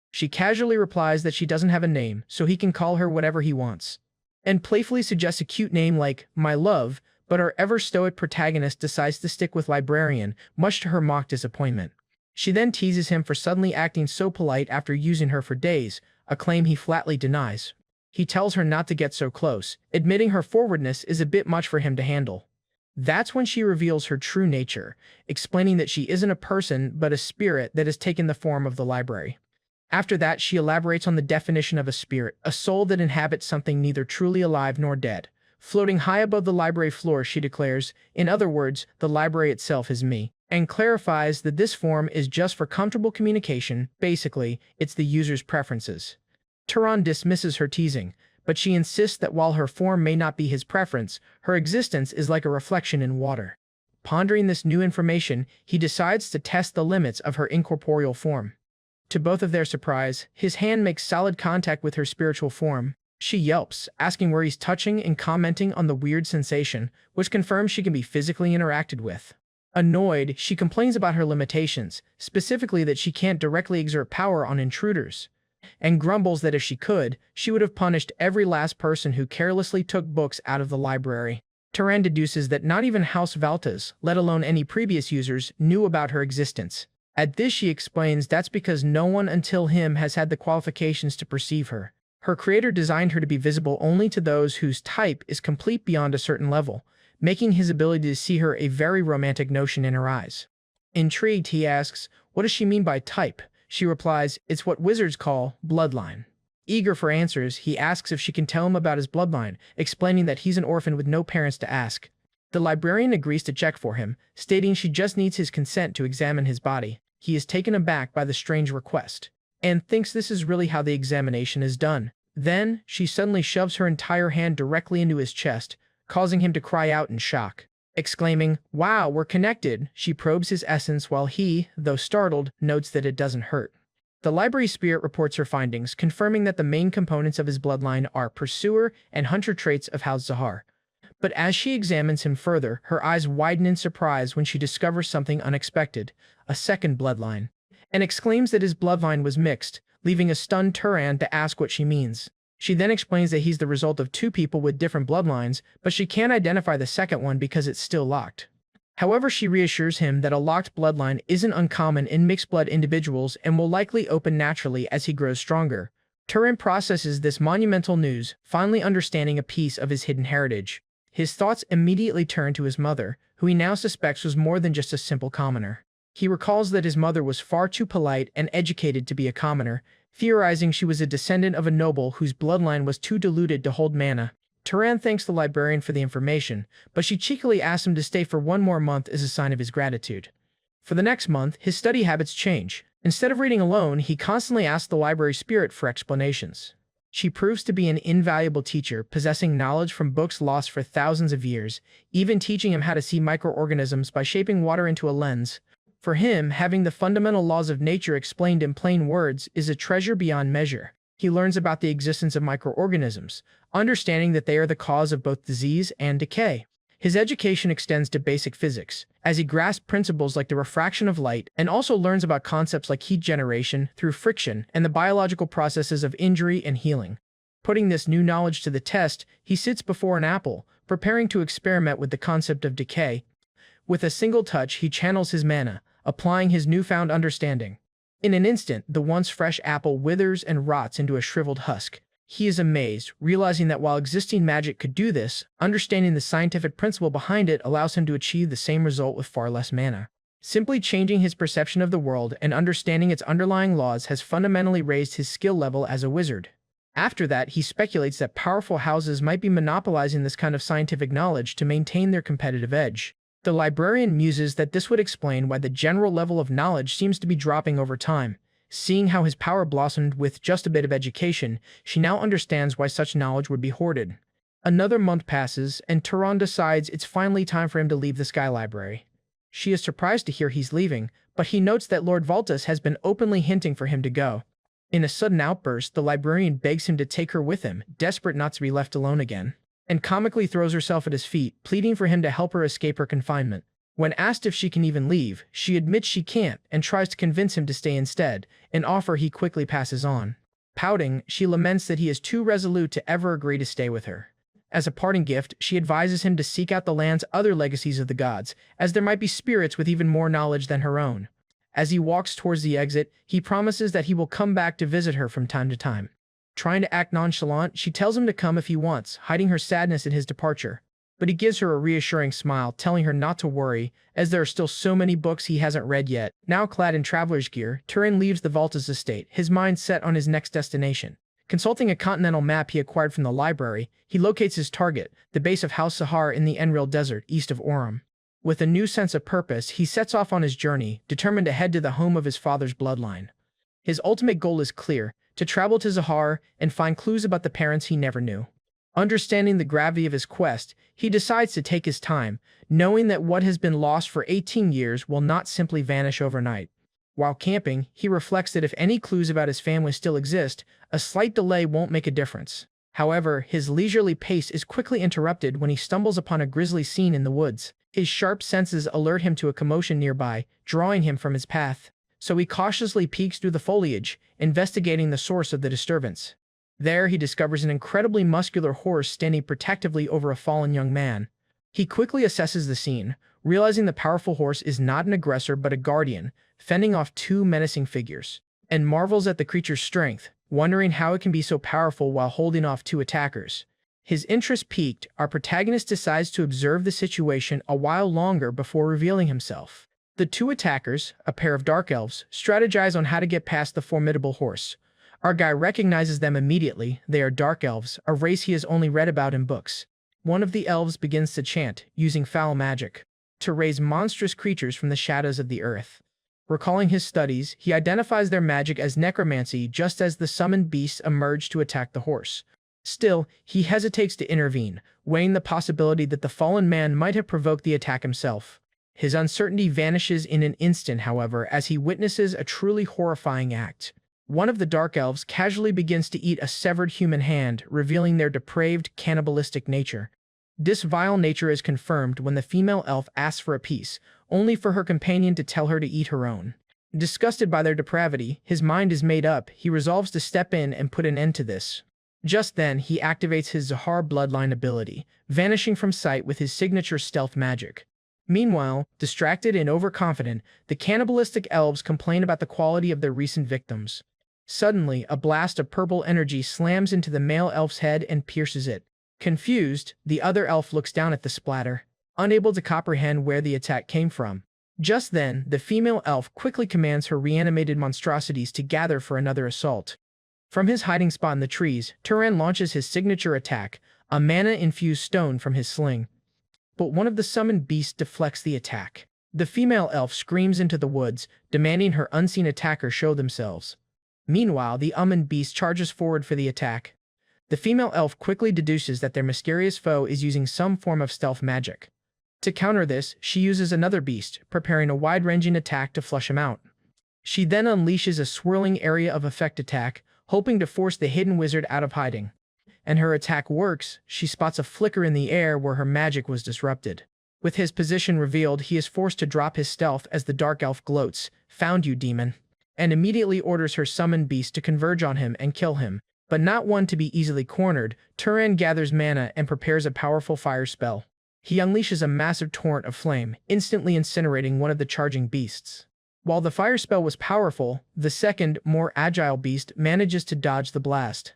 She casually replies that she doesn't have a name, so he can call her whatever he wants, and playfully suggests a cute name like "My Love," but our ever-stoic protagonist decides to stick with librarian, much to her mock disappointment. She then teases him for suddenly acting so polite after using her for days, a claim he flatly denies. He tells her not to get so close, admitting her forwardness is a bit much for him to handle. That's when she reveals her true nature, explaining that she isn't a person but a spirit that has taken the form of the library. After that, she elaborates on the definition of a spirit, a soul that inhabits something neither truly alive nor dead. Floating high above the library floor, she declares, in other words, the library itself is me, and clarifies that this form is just for comfortable communication. Basically, it's the user's preferences. Turan dismisses her teasing, but she insists that while her form may not be his preference, her existence is like a reflection in water. Pondering this new information, he decides to test the limits of her incorporeal form. To both of their surprise, his hand makes solid contact with her spiritual form. She yelps, asking where he's touching and commenting on the weird sensation, which confirms she can be physically interacted with. Annoyed, she complains about her limitations, specifically that she can't directly exert power on intruders, and grumbles that if she could, she would have punished every last person who carelessly took books out of the library. Turan deduces that not even House Valtas, let alone any previous users, knew about her existence. At this, she explains that's because no one until him has had the qualifications to perceive her. Her creator designed her to be visible only to those whose type is complete beyond a certain level, making his ability to see her a very romantic notion in her eyes. Intrigued, he asks, what does she mean by type? She replies, it's what wizards call bloodline. Eager for answers, he asks if she can tell him about his bloodline, explaining that he's an orphan with no parents to ask. The librarian agrees to check for him, stating she just needs his consent to examine his body. He is taken aback by the strange request, and thinks this is really how the examination is done. Then, she suddenly shoves her entire hand directly into his chest, causing him to cry out in shock. Exclaiming, wow, we're connected, she probes his essence while he, though startled, notes that it doesn't hurt. The library spirit reports her findings, confirming that the main components of his bloodline are pursuer and hunter traits of House Zahar. But as she examines him further, her eyes widen in surprise when she discovers something unexpected, a second bloodline, and exclaims that his bloodline was mixed, leaving a stunned Turan to ask what she means. She then explains that he's the result of two people with different bloodlines, but she can't identify the second one because it's still locked. However, she reassures him that a locked bloodline isn't uncommon in mixed-blood individuals and will likely open naturally as he grows stronger. Turan processes this monumental news, finally understanding a piece of his hidden heritage. His thoughts immediately turn to his mother, who he now suspects was more than just a simple commoner. He recalls that his mother was far too polite and educated to be a commoner, theorizing she was a descendant of a noble whose bloodline was too diluted to hold mana. Turan thanks the librarian for the information, but she cheekily asks him to stay for one more month as a sign of his gratitude. For the next month, his study habits change. Instead of reading alone, he constantly asks the library spirit for explanations. She proves to be an invaluable teacher, possessing knowledge from books lost for thousands of years, even teaching him how to see microorganisms by shaping water into a lens. For him, having the fundamental laws of nature explained in plain words is a treasure beyond measure. He learns about the existence of microorganisms, understanding that they are the cause of both disease and decay. His education extends to basic physics, as he grasps principles like the refraction of light and also learns about concepts like heat generation through friction and the biological processes of injury and healing. Putting this new knowledge to the test, he sits before an apple, preparing to experiment with the concept of decay. With a single touch, he channels his mana, applying his newfound understanding. In an instant, the once fresh apple withers and rots into a shriveled husk. He is amazed, realizing that while existing magic could do this, understanding the scientific principle behind it allows him to achieve the same result with far less mana. Simply changing his perception of the world and understanding its underlying laws has fundamentally raised his skill level as a wizard. After that, he speculates that powerful houses might be monopolizing this kind of scientific knowledge to maintain their competitive edge. The librarian muses that this would explain why the general level of knowledge seems to be dropping over time. Seeing how his power blossomed with just a bit of education, she now understands why such knowledge would be hoarded. Another month passes, and Turan decides it's finally time for him to leave the Sky Library. She is surprised to hear he's leaving, but he notes that Lord Valtas has been openly hinting for him to go. In a sudden outburst, the librarian begs him to take her with him, desperate not to be left alone again, and comically throws herself at his feet, pleading for him to help her escape her confinement. When asked if she can even leave, she admits she can't and tries to convince him to stay instead, an offer he quickly passes on. Pouting, she laments that he is too resolute to ever agree to stay with her. As a parting gift, she advises him to seek out the land's other legacies of the gods, as there might be spirits with even more knowledge than her own. As he walks towards the exit, he promises that he will come back to visit her from time to time. Trying to act nonchalant, she tells him to come if he wants, hiding her sadness at his departure. But he gives her a reassuring smile, telling her not to worry, as there are still so many books he hasn't read yet. Now clad in traveler's gear, Turin leaves the Valta's estate, his mind set on his next destination. Consulting a continental map he acquired from the library, he locates his target, the base of House Sahar in the Enril Desert, east of Orum. With a new sense of purpose, he sets off on his journey, determined to head to the home of his father's bloodline. His ultimate goal is clear, to travel to Zahar and find clues about the parents he never knew. Understanding the gravity of his quest, he decides to take his time, knowing that what has been lost for 18 years will not simply vanish overnight. While camping, he reflects that if any clues about his family still exist, a slight delay won't make a difference. However, his leisurely pace is quickly interrupted when he stumbles upon a grisly scene in the woods. His sharp senses alert him to a commotion nearby, drawing him from his path. So he cautiously peeks through the foliage, investigating the source of the disturbance. There, he discovers an incredibly muscular horse standing protectively over a fallen young man. He quickly assesses the scene, realizing the powerful horse is not an aggressor but a guardian, fending off two menacing figures, and marvels at the creature's strength, wondering how it can be so powerful while holding off two attackers. His interest piqued, our protagonist decides to observe the situation a while longer before revealing himself. The two attackers, a pair of dark elves, strategize on how to get past the formidable horse. Our guy recognizes them immediately. They are dark elves, a race he has only read about in books. One of the elves begins to chant, using foul magic, to raise monstrous creatures from the shadows of the earth. Recalling his studies, he identifies their magic as necromancy just as the summoned beasts emerge to attack the horse. Still, he hesitates to intervene, weighing the possibility that the fallen man might have provoked the attack himself. His uncertainty vanishes in an instant, however, as he witnesses a truly horrifying act. One of the dark elves casually begins to eat a severed human hand, revealing their depraved, cannibalistic nature. This vile nature is confirmed when the female elf asks for a piece, only for her companion to tell her to eat her own. Disgusted by their depravity, his mind is made up. He resolves to step in and put an end to this. Just then, he activates his Zahar bloodline ability, vanishing from sight with his signature stealth magic. Meanwhile, distracted and overconfident, the cannibalistic elves complain about the quality of their recent victims. Suddenly, a blast of purple energy slams into the male elf's head and pierces it. Confused, the other elf looks down at the splatter, unable to comprehend where the attack came from. Just then, the female elf quickly commands her reanimated monstrosities to gather for another assault. From his hiding spot in the trees, Turan launches his signature attack, a mana-infused stone from his sling. But one of the summoned beasts deflects the attack. The female elf screams into the woods, demanding her unseen attacker show themselves. Meanwhile, the summoned beast charges forward for the attack. The female elf quickly deduces that their mysterious foe is using some form of stealth magic. To counter this, she uses another beast, preparing a wide-ranging attack to flush him out. She then unleashes a swirling area of effect attack, hoping to force the hidden wizard out of hiding. And her attack works. She spots a flicker in the air where her magic was disrupted. With his position revealed, he is forced to drop his stealth as the dark elf gloats, "Found you, demon," and immediately orders her summoned beast to converge on him and kill him. But not one to be easily cornered, Turan gathers mana and prepares a powerful fire spell. He unleashes a massive torrent of flame, instantly incinerating one of the charging beasts. While the fire spell was powerful, the second, more agile beast manages to dodge the blast.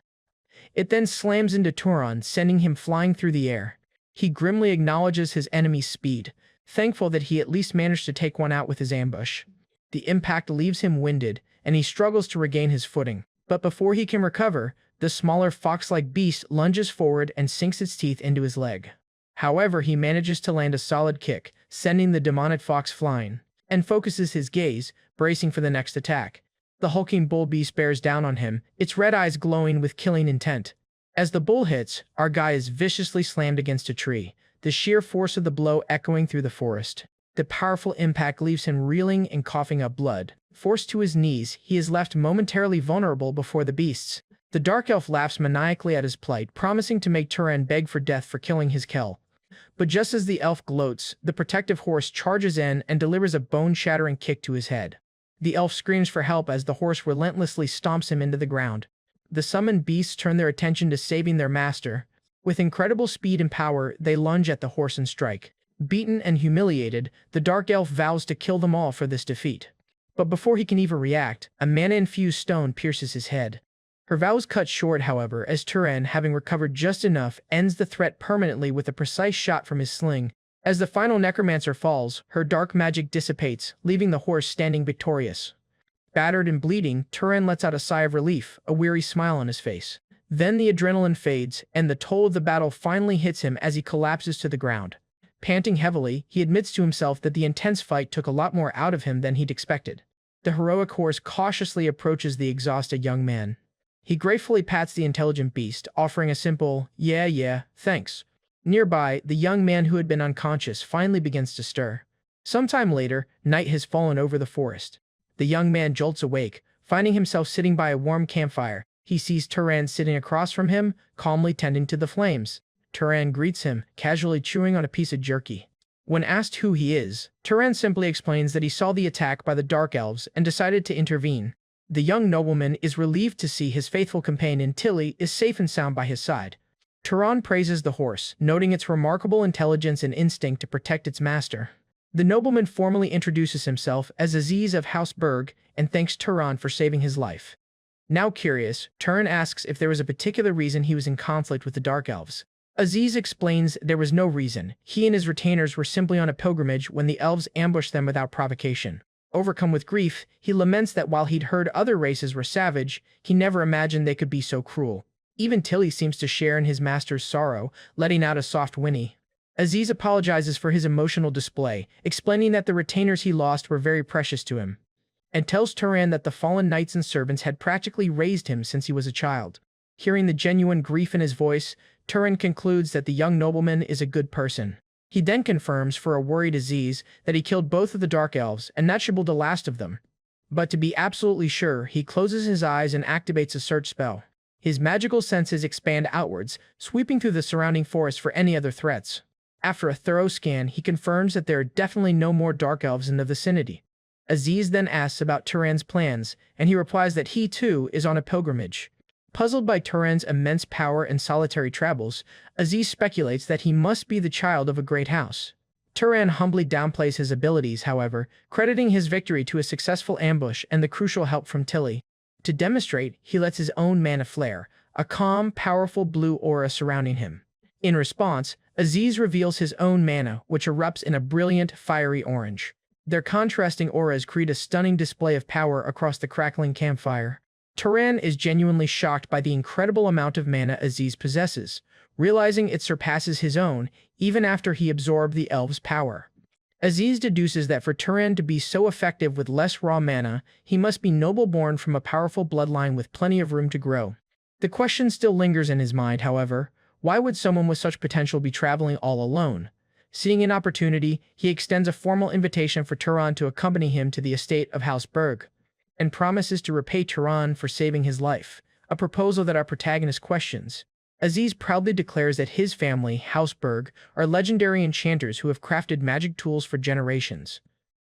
It then slams into Turan, sending him flying through the air. He grimly acknowledges his enemy's speed, thankful that he at least managed to take one out with his ambush. The impact leaves him winded, and he struggles to regain his footing. But before he can recover, the smaller fox-like beast lunges forward and sinks its teeth into his leg. However, he manages to land a solid kick, sending the demonic fox flying, and focuses his gaze, bracing for the next attack. The hulking bull beast bears down on him, its red eyes glowing with killing intent. As the bull hits, our guy is viciously slammed against a tree, the sheer force of the blow echoing through the forest. The powerful impact leaves him reeling and coughing up blood. Forced to his knees, he is left momentarily vulnerable before the beasts. The dark elf laughs maniacally at his plight, promising to make Turan beg for death for killing his Kel. But just as the elf gloats, the protective horse charges in and delivers a bone-shattering kick to his head. The elf screams for help as the horse relentlessly stomps him into the ground. The summoned beasts turn their attention to saving their master, With incredible speed and power, they lunge at the horse and strike. Beaten and humiliated, the Dark Elf vows to kill them all for this defeat. But before he can even react, a mana-infused stone pierces his head. Her vows cut short, however, as Turan, having recovered just enough, ends the threat permanently with a precise shot from his sling. As the final necromancer falls, her dark magic dissipates, leaving the horse standing victorious. Battered and bleeding, Turan lets out a sigh of relief, a weary smile on his face. Then the adrenaline fades, and the toll of the battle finally hits him as he collapses to the ground. Panting heavily, he admits to himself that the intense fight took a lot more out of him than he'd expected. The heroic horse cautiously approaches the exhausted young man. He gratefully pats the intelligent beast, offering a simple, yeah, thanks. Nearby, the young man who had been unconscious finally begins to stir. Sometime later, night has fallen over the forest. The young man jolts awake, finding himself sitting by a warm campfire. He sees Turan sitting across from him, calmly tending to the flames. Turan greets him, casually chewing on a piece of jerky. When asked who he is, Turan simply explains that he saw the attack by the Dark Elves and decided to intervene. The young nobleman is relieved to see his faithful companion Tilly is safe and sound by his side. Turan praises the horse, noting its remarkable intelligence and instinct to protect its master. The nobleman formally introduces himself as Aziz of House Berg and thanks Turan for saving his life. Now curious, Turan asks if there was a particular reason he was in conflict with the Dark Elves. Aziz explains there was no reason. He and his retainers were simply on a pilgrimage when the elves ambushed them without provocation. Overcome with grief, he laments that while he'd heard other races were savage, he never imagined they could be so cruel. Even Tilly seems to share in his master's sorrow, letting out a soft whinny. Aziz apologizes for his emotional display, explaining that the retainers he lost were very precious to him, and tells Turan that the fallen knights and servants had practically raised him since he was a child. Hearing the genuine grief in his voice, Turan concludes that the young nobleman is a good person. He then confirms for a worried Aziz that he killed both of the Dark Elves, and that should be the last of them. But to be absolutely sure, he closes his eyes and activates a search spell. His magical senses expand outwards, sweeping through the surrounding forest for any other threats. After a thorough scan, he confirms that there are definitely no more Dark Elves in the vicinity. Aziz then asks about Turan's plans, and he replies that he, too, is on a pilgrimage. Puzzled by Turan's immense power and solitary travels, Aziz speculates that he must be the child of a great house. Turan humbly downplays his abilities, however, crediting his victory to a successful ambush and the crucial help from Tilly. To demonstrate, he lets his own mana flare, a calm, powerful blue aura surrounding him. In response, Aziz reveals his own mana, which erupts in a brilliant, fiery orange. Their contrasting auras create a stunning display of power across the crackling campfire. Turan is genuinely shocked by the incredible amount of mana Aziz possesses, realizing it surpasses his own even after he absorbed the elves' power. Aziz deduces that for Turan to be so effective with less raw mana, he must be noble-born from a powerful bloodline with plenty of room to grow. The question still lingers in his mind, however. Why would someone with such potential be traveling all alone? Seeing an opportunity, he extends a formal invitation for Turan to accompany him to the estate of House Berg, and promises to repay Turan for saving his life, a proposal that our protagonist questions. Aziz proudly declares that his family, House Berg, are legendary enchanters who have crafted magic tools for generations.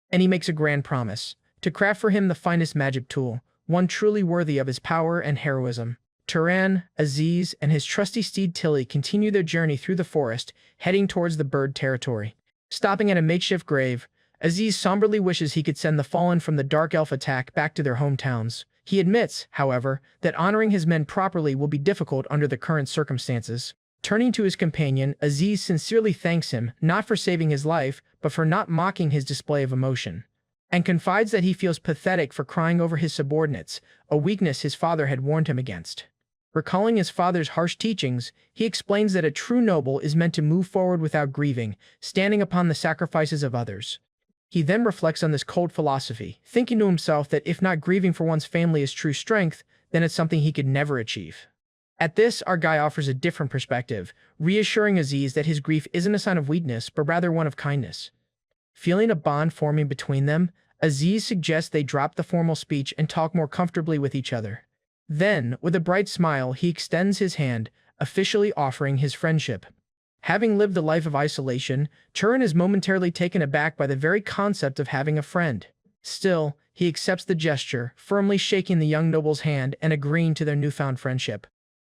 And he makes a grand promise, to craft for him the finest magic tool, one truly worthy of his power and heroism. Turan, Aziz, and his trusty steed Tilly continue their journey through the forest, heading towards the bird territory. Stopping at a makeshift grave, Aziz somberly wishes he could send the fallen from the Dark Elf attack back to their hometowns. He admits, however, that honoring his men properly will be difficult under the current circumstances. Turning to his companion, Aziz sincerely thanks him, not for saving his life, but for not mocking his display of emotion, and confides that he feels pathetic for crying over his subordinates, a weakness his father had warned him against. Recalling his father's harsh teachings, he explains that a true noble is meant to move forward without grieving, standing upon the sacrifices of others. He then reflects on this cold philosophy, thinking to himself that if not grieving for one's family is true strength, then it's something he could never achieve. At this, our guy offers a different perspective, reassuring Aziz that his grief isn't a sign of weakness, but rather one of kindness. Feeling a bond forming between them, Aziz suggests they drop the formal speech and talk more comfortably with each other. Then, with a bright smile, he extends his hand, officially offering his friendship. Having lived a life of isolation, Turan is momentarily taken aback by the very concept of having a friend. Still, he accepts the gesture, firmly shaking the young noble's hand and agreeing to their newfound friendship.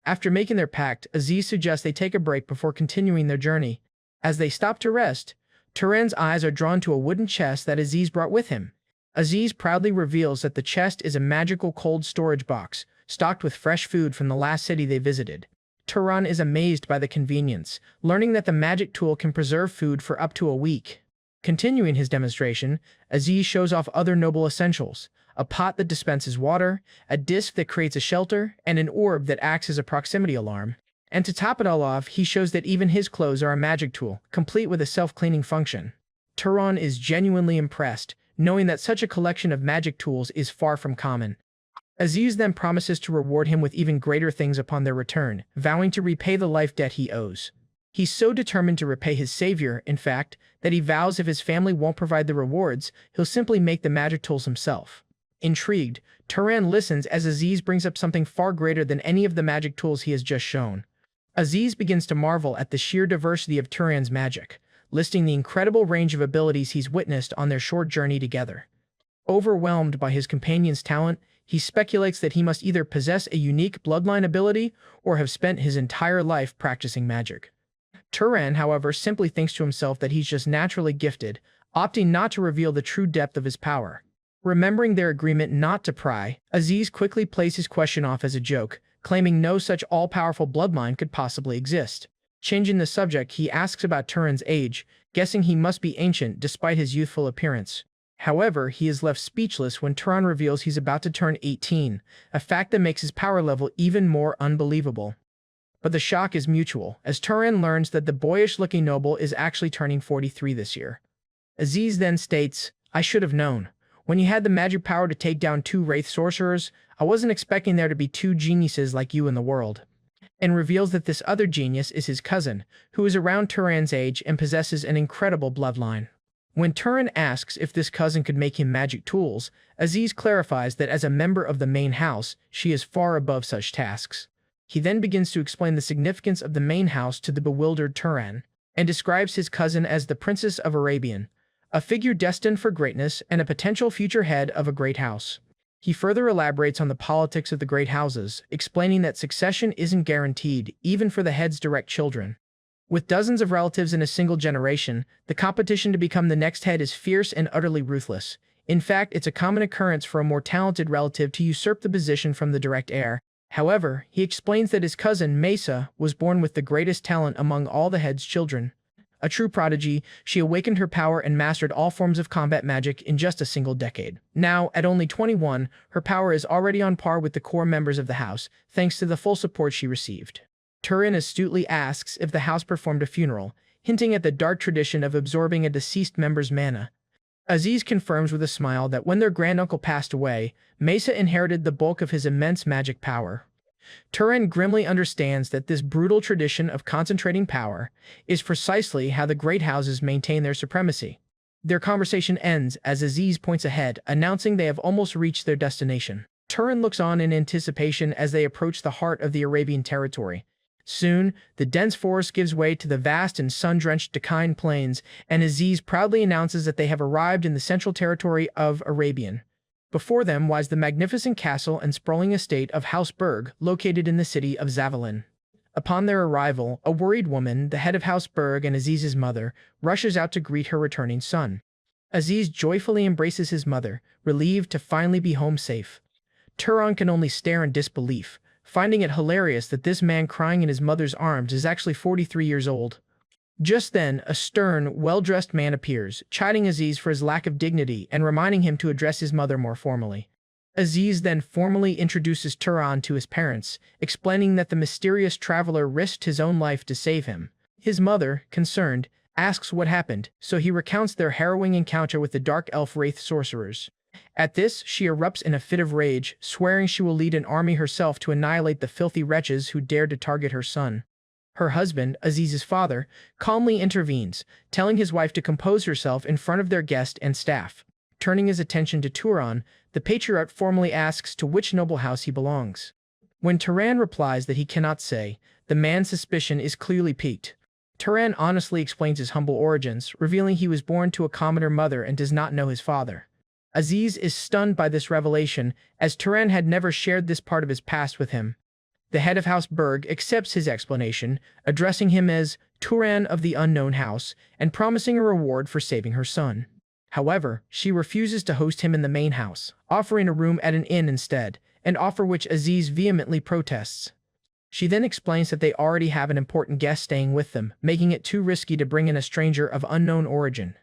After making their pact, Aziz suggests they take a break before continuing their journey. As they stop to rest, Turan's eyes are drawn to a wooden chest that Aziz brought with him. Aziz proudly reveals that the chest is a magical cold storage box, stocked with fresh food from the last city they visited. Turan is amazed by the convenience, learning that the magic tool can preserve food for up to a week. Continuing his demonstration, Aziz shows off other noble essentials: a pot that dispenses water, a disc that creates a shelter, and an orb that acts as a proximity alarm. And to top it all off, he shows that even his clothes are a magic tool, complete with a self-cleaning function. Turan is genuinely impressed, knowing that such a collection of magic tools is far from common. Aziz then promises to reward him with even greater things upon their return, vowing to repay the life debt he owes. He's so determined to repay his savior, in fact, that he vows if his family won't provide the rewards, he'll simply make the magic tools himself. Intrigued, Turan listens as Aziz brings up something far greater than any of the magic tools he has just shown. Aziz begins to marvel at the sheer diversity of Turan's magic, listing the incredible range of abilities he's witnessed on their short journey together. Overwhelmed by his companion's talent, he speculates that he must either possess a unique bloodline ability or have spent his entire life practicing magic. Turan, however, simply thinks to himself that he's just naturally gifted, opting not to reveal the true depth of his power. Remembering their agreement not to pry, Aziz quickly plays his question off as a joke, claiming no such all-powerful bloodline could possibly exist. Changing the subject, he asks about Turan's age, guessing he must be ancient despite his youthful appearance. However, he is left speechless when Turan reveals he's about to turn 18, a fact that makes his power level even more unbelievable. But the shock is mutual, as Turan learns that the boyish-looking noble is actually turning 43 this year. Aziz then states, "I should have known. When you had the magic power to take down 2 wraith sorcerers, I wasn't expecting there to be 2 geniuses like you in the world." And reveals that this other genius is his cousin, who is around Turan's age and possesses an incredible bloodline. When Turan asks if this cousin could make him magic tools, Aziz clarifies that as a member of the main house, she is far above such tasks. He then begins to explain the significance of the main house to the bewildered Turan, and describes his cousin as the Princess of Arabian, a figure destined for greatness and a potential future head of a great house. He further elaborates on the politics of the great houses, explaining that succession isn't guaranteed, even for the head's direct children. With dozens of relatives in a single generation, the competition to become the next head is fierce and utterly ruthless. In fact, it's a common occurrence for a more talented relative to usurp the position from the direct heir. However, he explains that his cousin, Mesa, was born with the greatest talent among all the head's children. A true prodigy, she awakened her power and mastered all forms of combat magic in just a single decade. Now, at only 21, her power is already on par with the core members of the house, thanks to the full support she received. Turan astutely asks if the house performed a funeral, hinting at the dark tradition of absorbing a deceased member's mana. Aziz confirms with a smile that when their granduncle passed away, Mesa inherited the bulk of his immense magic power. Turan grimly understands that this brutal tradition of concentrating power is precisely how the great houses maintain their supremacy. Their conversation ends as Aziz points ahead, announcing they have almost reached their destination. Turan looks on in anticipation as they approach the heart of the Arabian territory. Soon, the dense forest gives way to the vast and sun-drenched Deccan plains, and Aziz proudly announces that they have arrived in the central territory of Arabian. Before them lies the magnificent castle and sprawling estate of House Berg, located in the city of Zavalin. Upon their arrival, a worried woman, the head of House Berg and Aziz's mother, rushes out to greet her returning son. Aziz joyfully embraces his mother, relieved to finally be home safe. Turan can only stare in disbelief, finding it hilarious that this man crying in his mother's arms is actually 43 years old. Just then, a stern, well-dressed man appears, chiding Aziz for his lack of dignity and reminding him to address his mother more formally. Aziz then formally introduces Turan to his parents, explaining that the mysterious traveler risked his own life to save him. His mother, concerned, asks what happened, so he recounts their harrowing encounter with the dark elf wraith sorcerers. At this, she erupts in a fit of rage, swearing she will lead an army herself to annihilate the filthy wretches who dared to target her son. Her husband, Aziz's father, calmly intervenes, telling his wife to compose herself in front of their guest and staff. Turning his attention to Turan, the patriarch formally asks to which noble house he belongs. When Turan replies that he cannot say, the man's suspicion is clearly piqued. Turan honestly explains his humble origins, revealing he was born to a commoner mother and does not know his father. Aziz is stunned by this revelation, as Turan had never shared this part of his past with him. The head of House Berg accepts his explanation, addressing him as Turan of the Unknown House and promising a reward for saving her son. However, she refuses to host him in the main house, offering a room at an inn instead, an offer which Aziz vehemently protests. She then explains that they already have an important guest staying with them, making it too risky to bring in a stranger of unknown origin.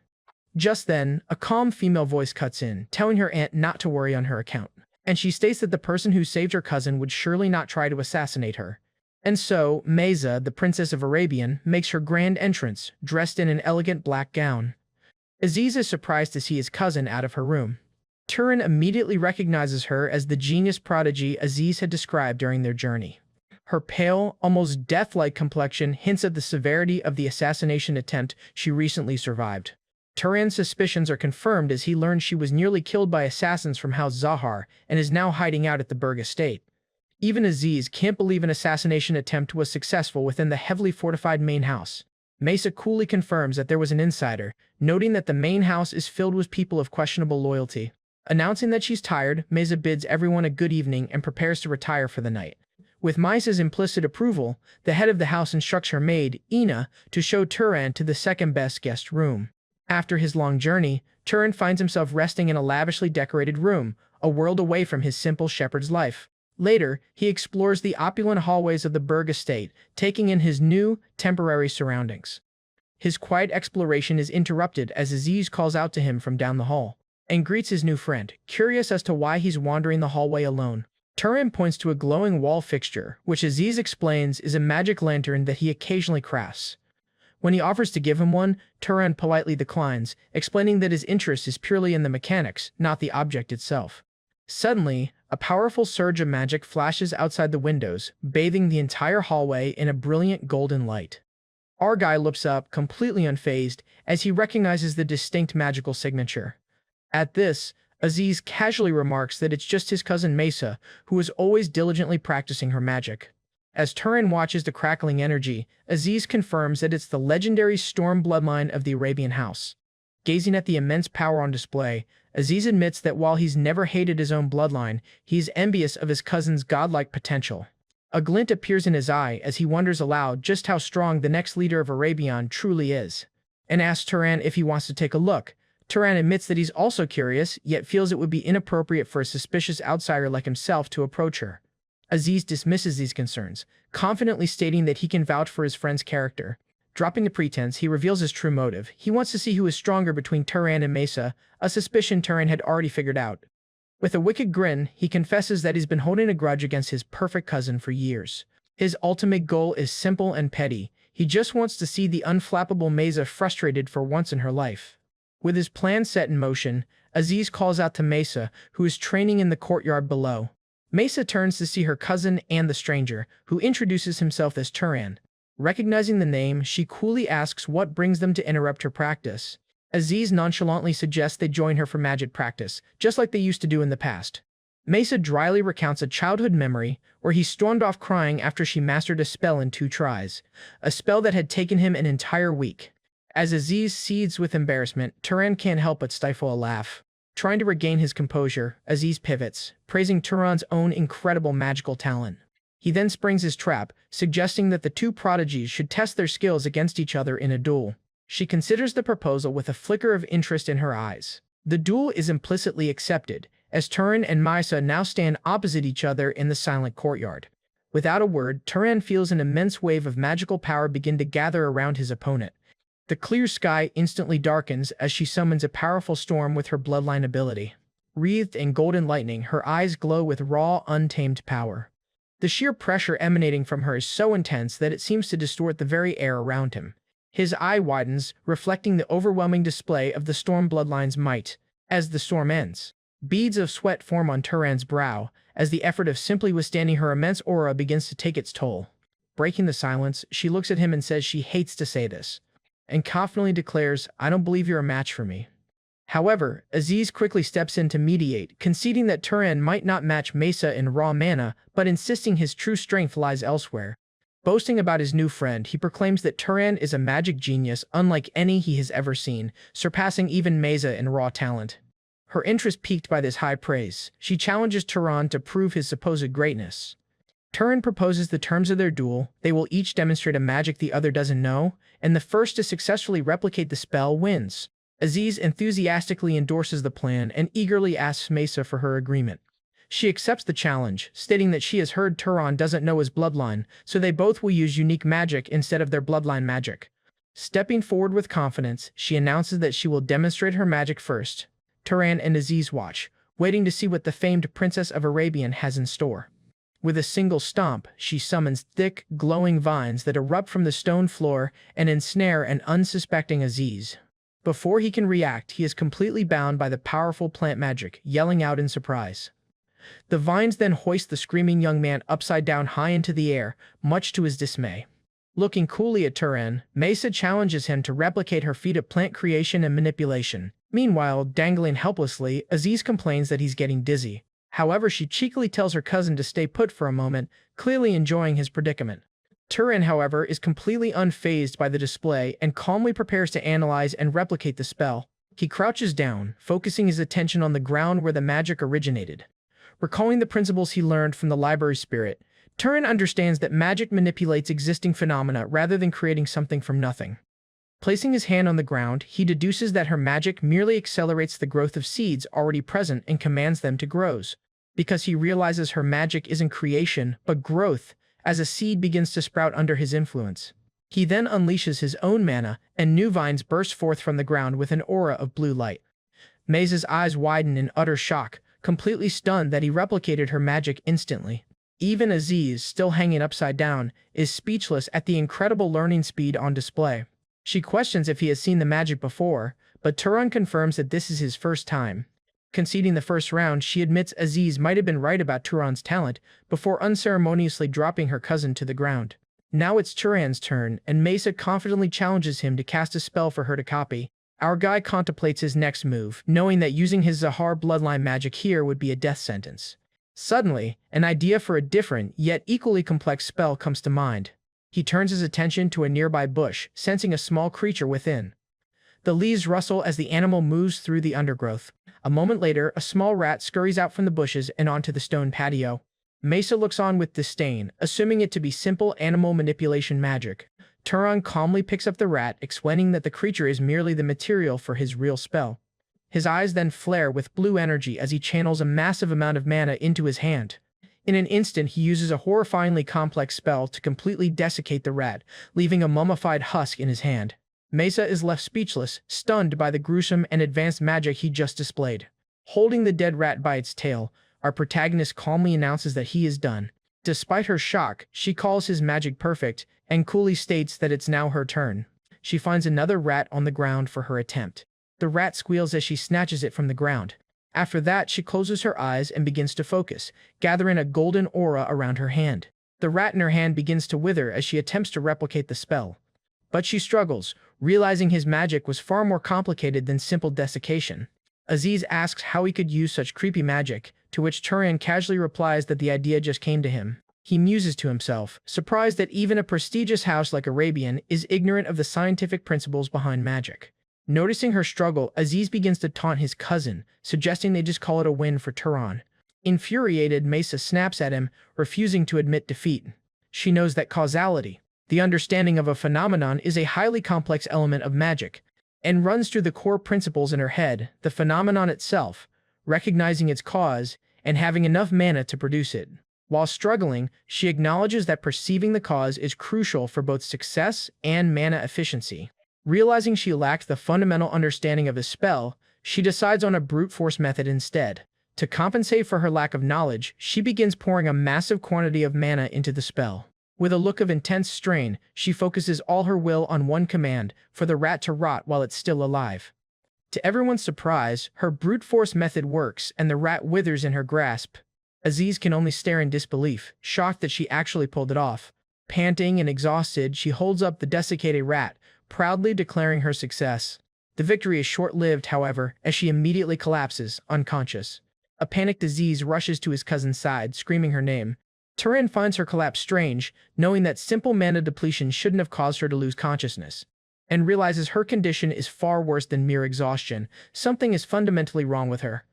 Just then, a calm female voice cuts in, telling her aunt not to worry on her account, and she states that the person who saved her cousin would surely not try to assassinate her. And so, Meza, the Princess of Arabian, makes her grand entrance, dressed in an elegant black gown. Aziz is surprised to see his cousin out of her room. Turan immediately recognizes her as the genius prodigy Aziz had described during their journey. Her pale, almost death-like complexion hints at the severity of the assassination attempt she recently survived. Turan's suspicions are confirmed as he learns she was nearly killed by assassins from House Zahar and is now hiding out at the Berg estate. Even Aziz can't believe an assassination attempt was successful within the heavily fortified main house. Mesa coolly confirms that there was an insider, noting that the main house is filled with people of questionable loyalty. Announcing that she's tired, Mesa bids everyone a good evening and prepares to retire for the night. With Maisa's implicit approval, the head of the house instructs her maid, Ina, to show Turan to the second-best guest room. After his long journey, Turan finds himself resting in a lavishly decorated room, a world away from his simple shepherd's life. Later, he explores the opulent hallways of the Berg estate, taking in his new, temporary surroundings. His quiet exploration is interrupted as Aziz calls out to him from down the hall, and greets his new friend, curious as to why he's wandering the hallway alone. Turan points to a glowing wall fixture, which Aziz explains is a magic lantern that he occasionally crafts. When he offers to give him one, Turan politely declines, explaining that his interest is purely in the mechanics, not the object itself. Suddenly, a powerful surge of magic flashes outside the windows, bathing the entire hallway in a brilliant golden light. Argyle looks up, completely unfazed, as he recognizes the distinct magical signature. At this, Aziz casually remarks that it's just his cousin Mesa, who is always diligently practicing her magic. As Turan watches the crackling energy, Aziz confirms that it's the legendary storm bloodline of the Arabian house. Gazing at the immense power on display, Aziz admits that while he's never hated his own bloodline, he's envious of his cousin's godlike potential. A glint appears in his eye as he wonders aloud just how strong the next leader of Arabian truly is, and asks Turan if he wants to take a look. Turan admits that he's also curious, yet feels it would be inappropriate for a suspicious outsider like himself to approach her. Aziz dismisses these concerns, confidently stating that he can vouch for his friend's character. Dropping the pretense, he reveals his true motive. He wants to see who is stronger between Turan and Mesa, a suspicion Turan had already figured out. With a wicked grin, he confesses that he's been holding a grudge against his perfect cousin for years. His ultimate goal is simple and petty. He just wants to see the unflappable Mesa frustrated for once in her life. With his plan set in motion, Aziz calls out to Mesa, who is training in the courtyard below. Mesa turns to see her cousin and the stranger, who introduces himself as Turan. Recognizing the name, she coolly asks what brings them to interrupt her practice. Aziz nonchalantly suggests they join her for magic practice, just like they used to do in the past. Mesa dryly recounts a childhood memory where he stormed off crying after she mastered a spell in 2 tries, a spell that had taken him an entire week. As Aziz seethes with embarrassment, Turan can't help but stifle a laugh. Trying to regain his composure, Aziz pivots, praising Turan's own incredible magical talent. He then springs his trap, suggesting that the two prodigies should test their skills against each other in a duel. She considers the proposal with a flicker of interest in her eyes. The duel is implicitly accepted, as Turan and Mesa now stand opposite each other in the silent courtyard. Without a word, Turan feels an immense wave of magical power begin to gather around his opponent. The clear sky instantly darkens as she summons a powerful storm with her bloodline ability. Wreathed in golden lightning, her eyes glow with raw, untamed power. The sheer pressure emanating from her is so intense that it seems to distort the very air around him. His eye widens, reflecting the overwhelming display of the storm bloodline's might. As the storm ends, beads of sweat form on Turan's brow, as the effort of simply withstanding her immense aura begins to take its toll. Breaking the silence, she looks at him and says she hates to say this, and confidently declares, "I don't believe you're a match for me." However, Aziz quickly steps in to mediate, conceding that Turan might not match Mesa in raw mana, but insisting his true strength lies elsewhere. Boasting about his new friend, he proclaims that Turan is a magic genius unlike any he has ever seen, surpassing even Mesa in raw talent. Her interest piqued by this high praise, she challenges Turan to prove his supposed greatness. Turin proposes the terms of their duel. They will each demonstrate a magic the other doesn't know, and the first to successfully replicate the spell wins. Aziz enthusiastically endorses the plan and eagerly asks Mesa for her agreement. She accepts the challenge, stating that she has heard Turan doesn't know his bloodline, so they both will use unique magic instead of their bloodline magic. Stepping forward with confidence, she announces that she will demonstrate her magic first. Turan and Aziz watch, waiting to see what the famed Princess of Arabian has in store. With a single stomp, she summons thick, glowing vines that erupt from the stone floor and ensnare an unsuspecting Aziz. Before he can react, he is completely bound by the powerful plant magic, yelling out in surprise. The vines then hoist the screaming young man upside down high into the air, much to his dismay. Looking coolly at Turan, Mesa challenges him to replicate her feat of plant creation and manipulation. Meanwhile, dangling helplessly, Aziz complains that he's getting dizzy. However, she cheekily tells her cousin to stay put for a moment, clearly enjoying his predicament. Turan, however, is completely unfazed by the display and calmly prepares to analyze and replicate the spell. He crouches down, focusing his attention on the ground where the magic originated. Recalling the principles he learned from the library spirit, Turan understands that magic manipulates existing phenomena rather than creating something from nothing. Placing his hand on the ground, he deduces that her magic merely accelerates the growth of seeds already present and commands them to grow. Because he realizes her magic isn't creation, but growth, as a seed begins to sprout under his influence. He then unleashes his own mana, and new vines burst forth from the ground with an aura of blue light. Mesa's eyes widen in utter shock, completely stunned that he replicated her magic instantly. Even Aziz, still hanging upside down, is speechless at the incredible learning speed on display. She questions if he has seen the magic before, but Turan confirms that this is his first time. Conceding the first round, she admits Aziz might have been right about Turan's talent, before unceremoniously dropping her cousin to the ground. Now it's Turan's turn, and Mesa confidently challenges him to cast a spell for her to copy. Our guy contemplates his next move, knowing that using his Zahar bloodline magic here would be a death sentence. Suddenly, an idea for a different, yet equally complex spell comes to mind. He turns his attention to a nearby bush, sensing a small creature within. The leaves rustle as the animal moves through the undergrowth. A moment later, a small rat scurries out from the bushes and onto the stone patio. Mesa looks on with disdain, assuming it to be simple animal manipulation magic. Turan calmly picks up the rat, explaining that the creature is merely the material for his real spell. His eyes then flare with blue energy as he channels a massive amount of mana into his hand. In an instant, he uses a horrifyingly complex spell to completely desiccate the rat, leaving a mummified husk in his hand. Mesa is left speechless, stunned by the gruesome and advanced magic he just displayed. Holding the dead rat by its tail, our protagonist calmly announces that he is done. Despite her shock, she calls his magic perfect, and coolly states that it's now her turn. She finds another rat on the ground for her attempt. The rat squeals as she snatches it from the ground. After that, she closes her eyes and begins to focus, gathering a golden aura around her hand. The rat in her hand begins to wither as she attempts to replicate the spell. But she struggles, realizing his magic was far more complicated than simple desiccation. Aziz asks how he could use such creepy magic, to which Turan casually replies that the idea just came to him. He muses to himself, surprised that even a prestigious house like Arabian is ignorant of the scientific principles behind magic. Noticing her struggle, Aziz begins to taunt his cousin, suggesting they just call it a win for Turan. Infuriated, Mesa snaps at him, refusing to admit defeat. She knows that causality, the understanding of a phenomenon, is a highly complex element of magic, and runs through the core principles in her head, the phenomenon itself, recognizing its cause, and having enough mana to produce it. While struggling, she acknowledges that perceiving the cause is crucial for both success and mana efficiency. Realizing she lacked the fundamental understanding of the spell, she decides on a brute force method instead. To compensate for her lack of knowledge, she begins pouring a massive quantity of mana into the spell. With a look of intense strain, she focuses all her will on one command, for the rat to rot while it's still alive. To everyone's surprise, her brute force method works and the rat withers in her grasp. Aziz can only stare in disbelief, shocked that she actually pulled it off. Panting and exhausted, she holds up the desiccated rat, proudly declaring her success. The victory is short-lived, however, as she immediately collapses, unconscious. A panicked Aziz rushes to his cousin's side, screaming her name. Turan finds her collapse strange, knowing that simple mana depletion shouldn't have caused her to lose consciousness, and realizes her condition is far worse than mere exhaustion. Something is fundamentally wrong with her.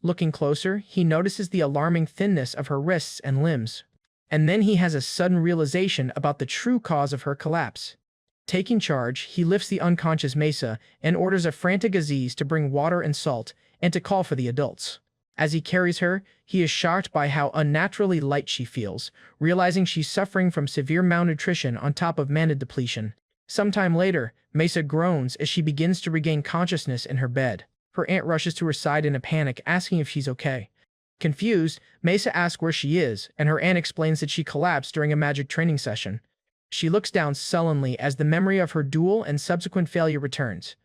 Looking closer, he notices the alarming thinness of her wrists and limbs. And then he has a sudden realization about the true cause of her collapse. Taking charge, he lifts the unconscious Mesa and orders a frantic Aziz to bring water and salt and to call for the adults. As he carries her, he is shocked by how unnaturally light she feels, realizing she's suffering from severe malnutrition on top of mana depletion. Sometime later, Mesa groans as she begins to regain consciousness in her bed. Her aunt rushes to her side in a panic, asking if she's okay. Confused, Mesa asks where she is, and her aunt explains that she collapsed during a magic training session. She looks down sullenly as the memory of her duel and subsequent failure returns.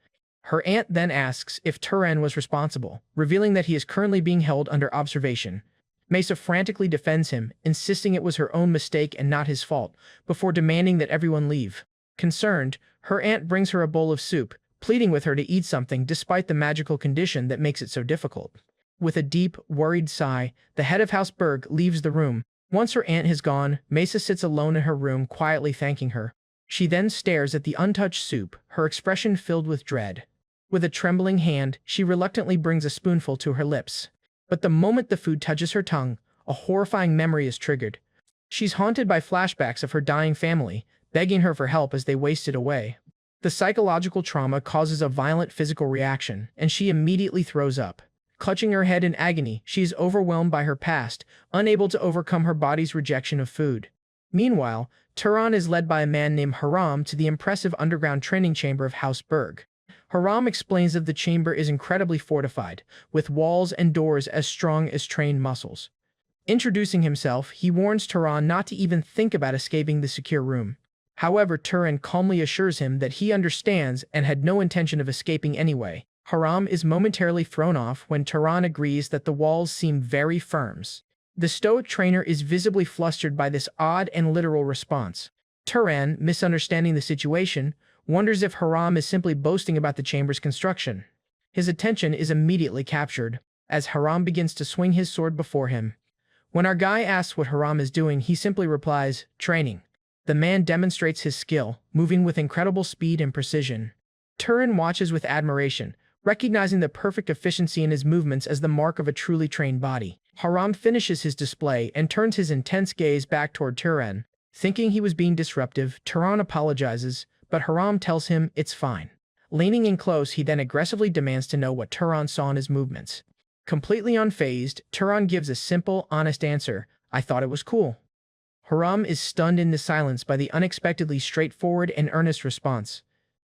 Her aunt then asks if Turan was responsible, revealing that he is currently being held under observation. Mesa frantically defends him, insisting it was her own mistake and not his fault, before demanding that everyone leave. Concerned, her aunt brings her a bowl of soup, pleading with her to eat something despite the magical condition that makes it so difficult. With a deep, worried sigh, the head of House Berg leaves the room. Once her aunt has gone, Mesa sits alone in her room, quietly thanking her. She then stares at the untouched soup, her expression filled with dread. With a trembling hand, she reluctantly brings a spoonful to her lips. But the moment the food touches her tongue, a horrifying memory is triggered. She's haunted by flashbacks of her dying family, begging her for help as they waste it away. The psychological trauma causes a violent physical reaction, and she immediately throws up. Clutching her head in agony, she is overwhelmed by her past, unable to overcome her body's rejection of food. Meanwhile, Turan is led by a man named Haram to the impressive underground training chamber of House Berg. Haram explains that the chamber is incredibly fortified, with walls and doors as strong as trained muscles. Introducing himself, he warns Turan not to even think about escaping the secure room. However, Turan calmly assures him that he understands and had no intention of escaping anyway. Haram is momentarily thrown off when Turan agrees that the walls seem very firm. The stoic trainer is visibly flustered by this odd and literal response. Turan, misunderstanding the situation, wonders if Haram is simply boasting about the chamber's construction. His attention is immediately captured, as Haram begins to swing his sword before him. When our guy asks what Haram is doing, he simply replies, "Training." The man demonstrates his skill, moving with incredible speed and precision. Turan watches with admiration, recognizing the perfect efficiency in his movements as the mark of a truly trained body. Haram finishes his display and turns his intense gaze back toward Turan. Thinking he was being disruptive, Turan apologizes, but Haram tells him it's fine. Leaning in close, he then aggressively demands to know what Turan saw in his movements. Completely unfazed, Turan gives a simple, honest answer, "I thought it was cool." Haram is stunned into silence by the unexpectedly straightforward and earnest response,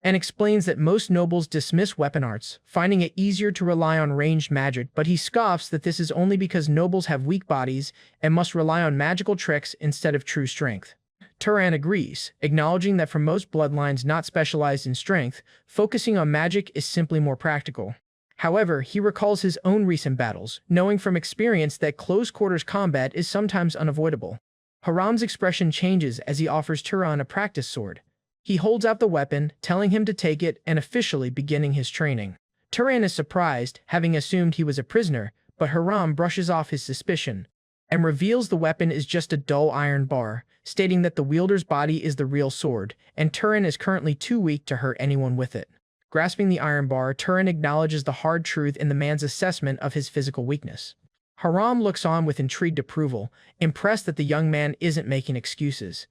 and explains that most nobles dismiss weapon arts, finding it easier to rely on ranged magic, but he scoffs that this is only because nobles have weak bodies and must rely on magical tricks instead of true strength. Turan agrees, acknowledging that for most bloodlines not specialized in strength, focusing on magic is simply more practical. However, he recalls his own recent battles, knowing from experience that close-quarters combat is sometimes unavoidable. Haram's expression changes as he offers Turan a practice sword. He holds out the weapon, telling him to take it and officially beginning his training. Turan is surprised, having assumed he was a prisoner, but Haram brushes off his suspicion and reveals the weapon is just a dull iron bar, stating that the wielder's body is the real sword, and Turan is currently too weak to hurt anyone with it. Grasping the iron bar, Turan acknowledges the hard truth in the man's assessment of his physical weakness. Haram looks on with intrigued approval, impressed that the young man isn't making excuses.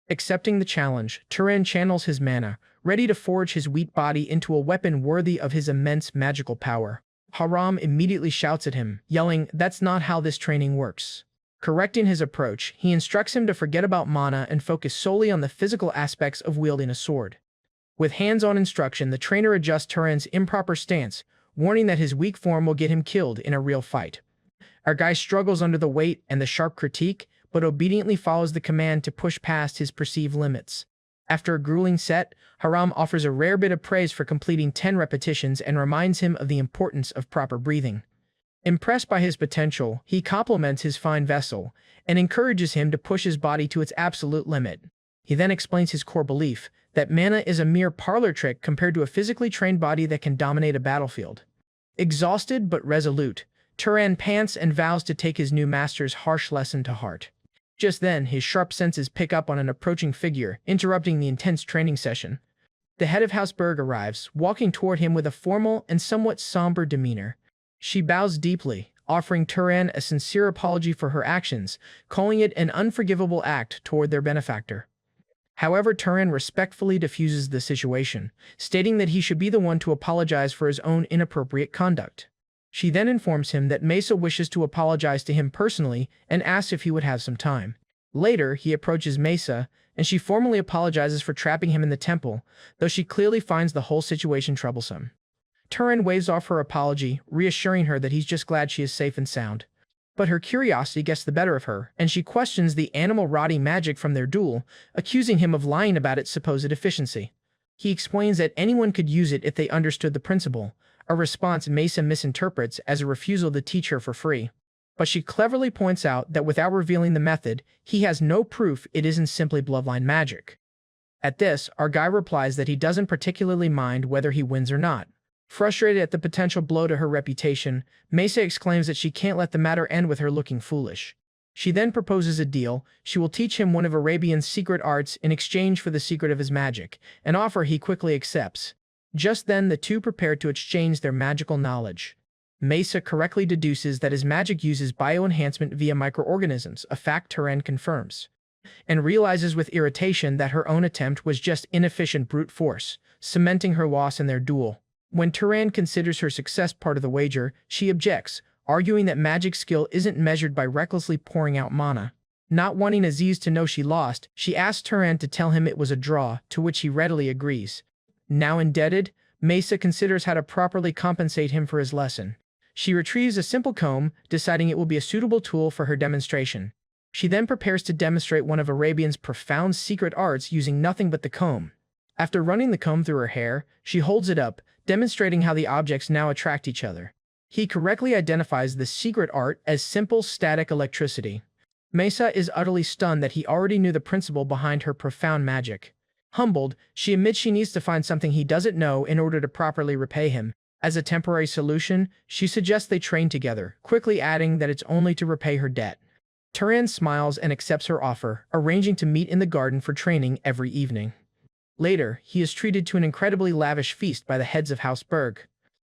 Accepting the challenge, Turan channels his mana, ready to forge his weak body into a weapon worthy of his immense magical power. Haram immediately shouts at him, yelling, "That's not how this training works." Correcting his approach, he instructs him to forget about mana and focus solely on the physical aspects of wielding a sword. With hands-on instruction, the trainer adjusts Turan's improper stance, warning that his weak form will get him killed in a real fight. Our guy struggles under the weight and the sharp critique, but obediently follows the command to push past his perceived limits. After a grueling set, Haram offers a rare bit of praise for completing 10 repetitions and reminds him of the importance of proper breathing. Impressed by his potential, he compliments his fine vessel and encourages him to push his body to its absolute limit. He then explains his core belief that mana is a mere parlor trick compared to a physically trained body that can dominate a battlefield. Exhausted but resolute, Turan pants and vows to take his new master's harsh lesson to heart. Just then, his sharp senses pick up on an approaching figure, interrupting the intense training session. The head of House Berg arrives, walking toward him with a formal and somewhat somber demeanor. She bows deeply, offering Turan a sincere apology for her actions, calling it an unforgivable act toward their benefactor. However, Turan respectfully diffuses the situation, stating that he should be the one to apologize for his own inappropriate conduct. She then informs him that Mesa wishes to apologize to him personally and asks if he would have some time. Later, he approaches Mesa, and she formally apologizes for trapping him in the temple, though she clearly finds the whole situation troublesome. Turan waves off her apology, reassuring her that he's just glad she is safe and sound. But her curiosity gets the better of her, and she questions the animal rotting magic from their duel, accusing him of lying about its supposed efficiency. He explains that anyone could use it if they understood the principle, a response Mesa misinterprets as a refusal to teach her for free. But she cleverly points out that without revealing the method, he has no proof it isn't simply bloodline magic. At this, our guy replies that he doesn't particularly mind whether he wins or not. Frustrated at the potential blow to her reputation, Mesa exclaims that she can't let the matter end with her looking foolish. She then proposes a deal. She will teach him one of Arabian's secret arts in exchange for the secret of his magic, an offer he quickly accepts. Just then, the two prepare to exchange their magical knowledge. Mesa correctly deduces that his magic uses bioenhancement via microorganisms, a fact Turan confirms, and realizes with irritation that her own attempt was just inefficient brute force, cementing her loss in their duel. When Turan considers her success part of the wager, she objects, arguing that magic skill isn't measured by recklessly pouring out mana. Not wanting Aziz to know she lost, she asks Turan to tell him it was a draw, to which he readily agrees. Now indebted, Mesa considers how to properly compensate him for his lesson. She retrieves a simple comb, deciding it will be a suitable tool for her demonstration. She then prepares to demonstrate one of Arabian's profound secret arts using nothing but the comb. After running the comb through her hair, she holds it up, demonstrating how the objects now attract each other. He correctly identifies the secret art as simple static electricity. Mesa is utterly stunned that he already knew the principle behind her profound magic. Humbled, she admits she needs to find something he doesn't know in order to properly repay him. As a temporary solution, she suggests they train together, quickly adding that it's only to repay her debt. Turan smiles and accepts her offer, arranging to meet in the garden for training every evening. Later, he is treated to an incredibly lavish feast by the heads of House Berg.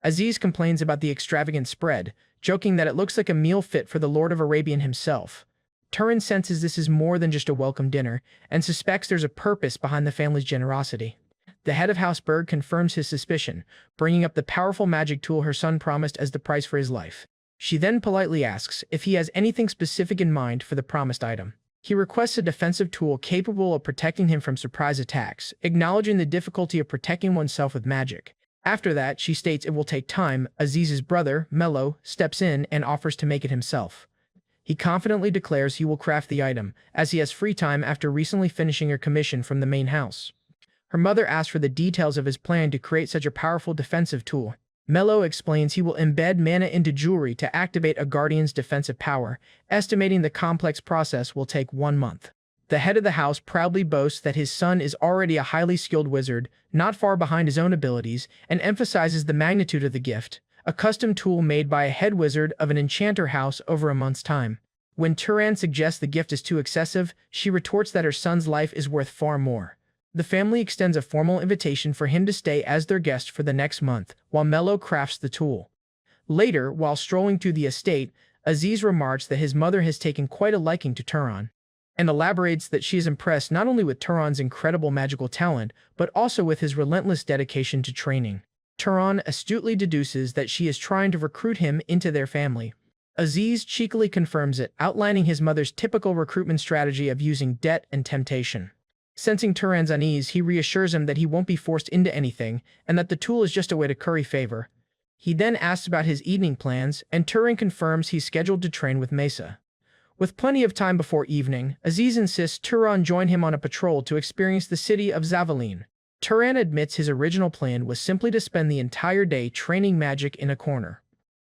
Aziz complains about the extravagant spread, joking that it looks like a meal fit for the Lord of Arabian himself. Turan senses this is more than just a welcome dinner, and suspects there's a purpose behind the family's generosity. The head of House Berg confirms his suspicion, bringing up the powerful magic tool her son promised as the price for his life. She then politely asks if he has anything specific in mind for the promised item. He requests a defensive tool capable of protecting him from surprise attacks, acknowledging the difficulty of protecting oneself with magic. After that, she states it will take time. Aziz's brother, Mello, steps in and offers to make it himself. He confidently declares he will craft the item, as he has free time after recently finishing her commission from the main house. Her mother asks for the details of his plan to create such a powerful defensive tool. Mello explains he will embed mana into jewelry to activate a guardian's defensive power, estimating the complex process will take 1 month. The head of the house proudly boasts that his son is already a highly skilled wizard, not far behind his own abilities, and emphasizes the magnitude of the gift, a custom tool made by a head wizard of an enchanter house over a month's time. When Turan suggests the gift is too excessive, she retorts that her son's life is worth far more. The family extends a formal invitation for him to stay as their guest for the next month, while Mello crafts the tool. Later, while strolling through the estate, Aziz remarks that his mother has taken quite a liking to Turan, and elaborates that she is impressed not only with Turan's incredible magical talent, but also with his relentless dedication to training. Turan astutely deduces that she is trying to recruit him into their family. Aziz cheekily confirms it, outlining his mother's typical recruitment strategy of using debt and temptation. Sensing Turan's unease, he reassures him that he won't be forced into anything, and that the tool is just a way to curry favor. He then asks about his evening plans, and Turan confirms he's scheduled to train with Mesa. With plenty of time before evening, Aziz insists Turan join him on a patrol to experience the city of Zavalin. Turan admits his original plan was simply to spend the entire day training magic in a corner.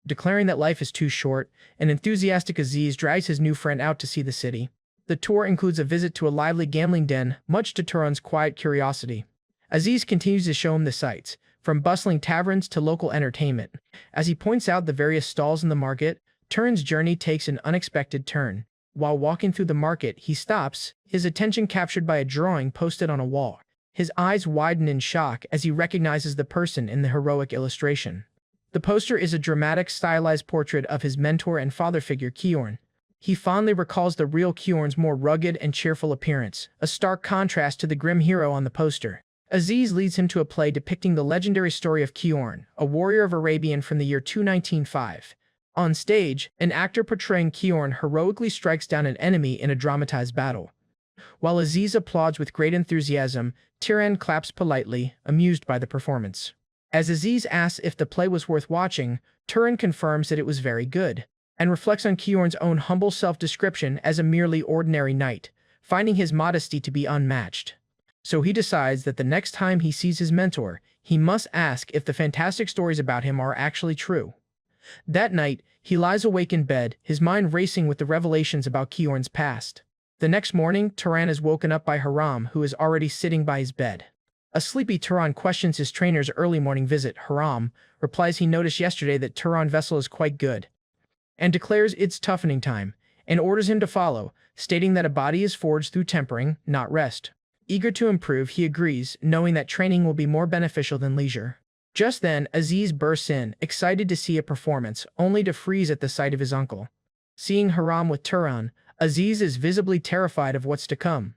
Declaring that life is too short, an enthusiastic Aziz drags his new friend out to see the city. The tour includes a visit to a lively gambling den, much to Turan's quiet curiosity. Aziz continues to show him the sights, from bustling taverns to local entertainment. As he points out the various stalls in the market, Turan's journey takes an unexpected turn. While walking through the market, he stops, his attention captured by a drawing posted on a wall. His eyes widen in shock as he recognizes the person in the heroic illustration. The poster is a dramatic, stylized portrait of his mentor and father figure, Kyorn. He fondly recalls the real Kyorn's more rugged and cheerful appearance, a stark contrast to the grim hero on the poster. Aziz leads him to a play depicting the legendary story of Kyorn, a warrior of Arabian from the year 2195. On stage, an actor portraying Kyorn heroically strikes down an enemy in a dramatized battle. While Aziz applauds with great enthusiasm, Turan claps politely, amused by the performance. As Aziz asks if the play was worth watching, Turan confirms that it was very good, and reflects on Kyorn's own humble self-description as a merely ordinary knight, finding his modesty to be unmatched. So he decides that the next time he sees his mentor, he must ask if the fantastic stories about him are actually true. That night, he lies awake in bed, his mind racing with the revelations about Kyorn's past. The next morning, Turan is woken up by Haram, who is already sitting by his bed. A sleepy Turan questions his trainer's early morning visit. Haram replies he noticed yesterday that Turan's vessel is quite good, and declares it's toughening time, and orders him to follow, stating that a body is forged through tempering, not rest. Eager to improve, he agrees, knowing that training will be more beneficial than leisure. Just then, Aziz bursts in, excited to see a performance, only to freeze at the sight of his uncle. Seeing Haram with Turan, Aziz is visibly terrified of what's to come.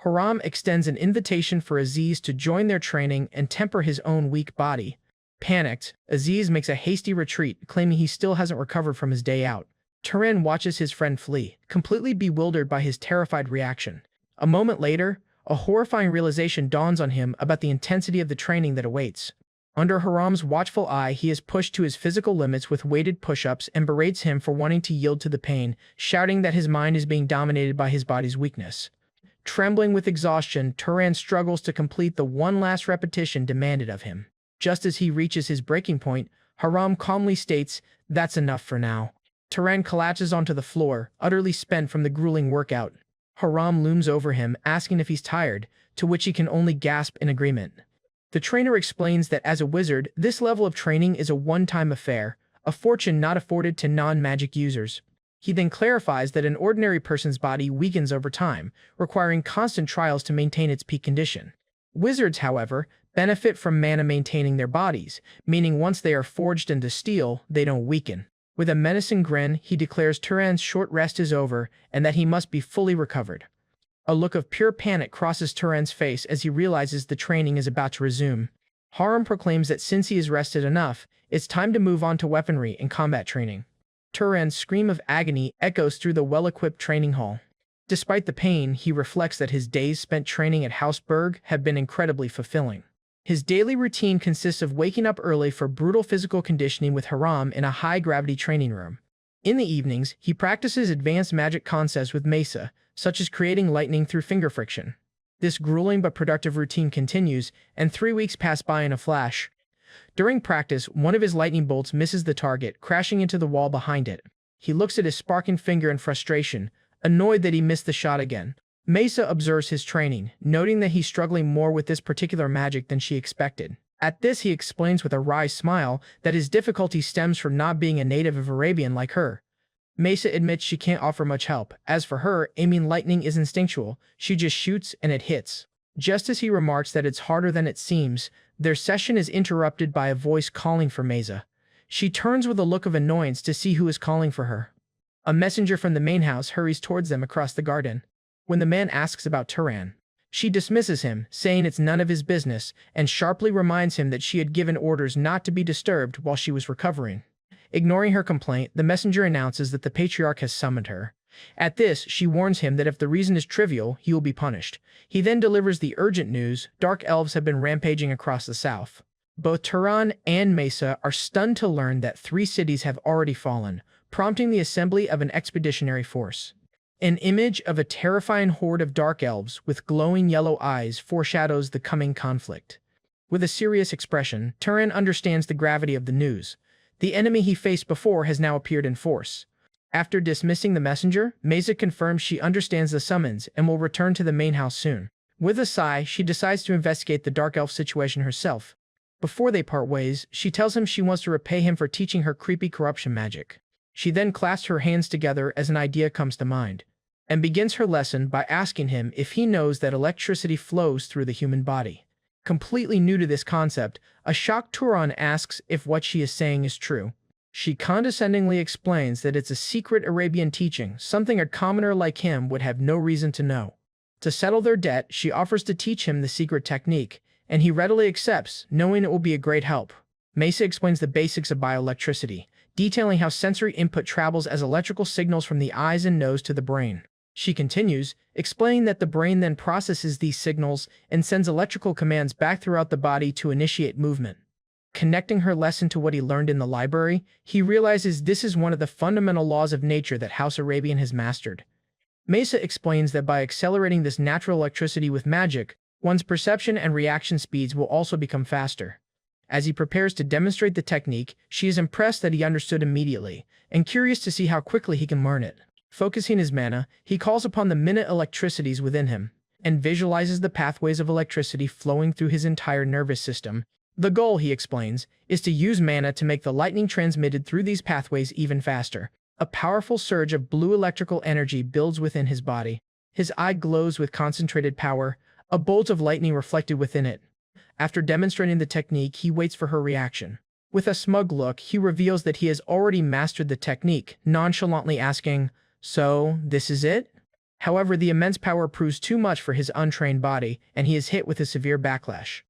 Haram extends an invitation for Aziz to join their training and temper his own weak body. Panicked, Aziz makes a hasty retreat, claiming he still hasn't recovered from his day out. Turan watches his friend flee, completely bewildered by his terrified reaction. A moment later, a horrifying realization dawns on him about the intensity of the training that awaits. Under Haram's watchful eye, he is pushed to his physical limits with weighted push-ups and berates him for wanting to yield to the pain, shouting that his mind is being dominated by his body's weakness. Trembling with exhaustion, Turan struggles to complete the one last repetition demanded of him. Just as he reaches his breaking point, Haram calmly states, "That's enough for now." Turan collapses onto the floor, utterly spent from the grueling workout. Haram looms over him, asking if he's tired, to which he can only gasp in agreement. The trainer explains that as a wizard, this level of training is a one-time affair, a fortune not afforded to non-magic users. He then clarifies that an ordinary person's body weakens over time, requiring constant trials to maintain its peak condition. Wizards, however, benefit from mana maintaining their bodies, meaning once they are forged into steel, they don't weaken. With a menacing grin, he declares Turan's short rest is over and that he must be fully recovered. A look of pure panic crosses Turan's face as he realizes the training is about to resume. Haram proclaims that since he has rested enough, it's time to move on to weaponry and combat training. Turan's scream of agony echoes through the well-equipped training hall. Despite the pain, he reflects that his days spent training at Hausberg have been incredibly fulfilling. His daily routine consists of waking up early for brutal physical conditioning with Haram in a high-gravity training room. In the evenings, he practices advanced magic concepts with Mesa, such as creating lightning through finger friction. This grueling but productive routine continues, and 3 weeks pass by in a flash. During practice, one of his lightning bolts misses the target, crashing into the wall behind it. He looks at his sparking finger in frustration, annoyed that he missed the shot again. Mesa observes his training, noting that he's struggling more with this particular magic than she expected. At this, he explains with a wry smile that his difficulty stems from not being a native of Arabian like her. Mesa admits she can't offer much help. As for her, aiming lightning is instinctual. She just shoots and it hits. Just as he remarks that it's harder than it seems, their session is interrupted by a voice calling for Mesa. She turns with a look of annoyance to see who is calling for her. A messenger from the main house hurries towards them across the garden. When the man asks about Turan, she dismisses him, saying it's none of his business, and sharply reminds him that she had given orders not to be disturbed while she was recovering. Ignoring her complaint, the messenger announces that the patriarch has summoned her. At this, she warns him that if the reason is trivial, he will be punished. He then delivers the urgent news: dark elves have been rampaging across the south. Both Turan and Mesa are stunned to learn that 3 cities have already fallen, prompting the assembly of an expeditionary force. An image of a terrifying horde of dark elves with glowing yellow eyes foreshadows the coming conflict. With a serious expression, Turan understands the gravity of the news. The enemy he faced before has now appeared in force. After dismissing the messenger, Mesa confirms she understands the summons and will return to the main house soon. With a sigh, she decides to investigate the dark elf situation herself. Before they part ways, she tells him she wants to repay him for teaching her creepy corruption magic. She then clasps her hands together as an idea comes to mind, and begins her lesson by asking him if he knows that electricity flows through the human body. Completely new to this concept, a shocked Turan asks if what she is saying is true. She condescendingly explains that it's a secret Arabian teaching, something a commoner like him would have no reason to know. To settle their debt, she offers to teach him the secret technique, and he readily accepts, knowing it will be a great help. Mesa explains the basics of bioelectricity, detailing how sensory input travels as electrical signals from the eyes and nose to the brain. She continues, explaining that the brain then processes these signals and sends electrical commands back throughout the body to initiate movement. Connecting her lesson to what he learned in the library, he realizes this is one of the fundamental laws of nature that House Arabian has mastered. Mesa explains that by accelerating this natural electricity with magic, one's perception and reaction speeds will also become faster. As he prepares to demonstrate the technique, she is impressed that he understood immediately, and curious to see how quickly he can learn it. Focusing his mana, he calls upon the minute electricities within him, and visualizes the pathways of electricity flowing through his entire nervous system. The goal, he explains, is to use mana to make the lightning transmitted through these pathways even faster. A powerful surge of blue electrical energy builds within his body. His eye glows with concentrated power, a bolt of lightning reflected within it. After demonstrating the technique, he waits for her reaction. With a smug look, he reveals that he has already mastered the technique, nonchalantly asking, "So, this is it?" However, the immense power proves too much for his untrained body, and he is hit with a severe backlash.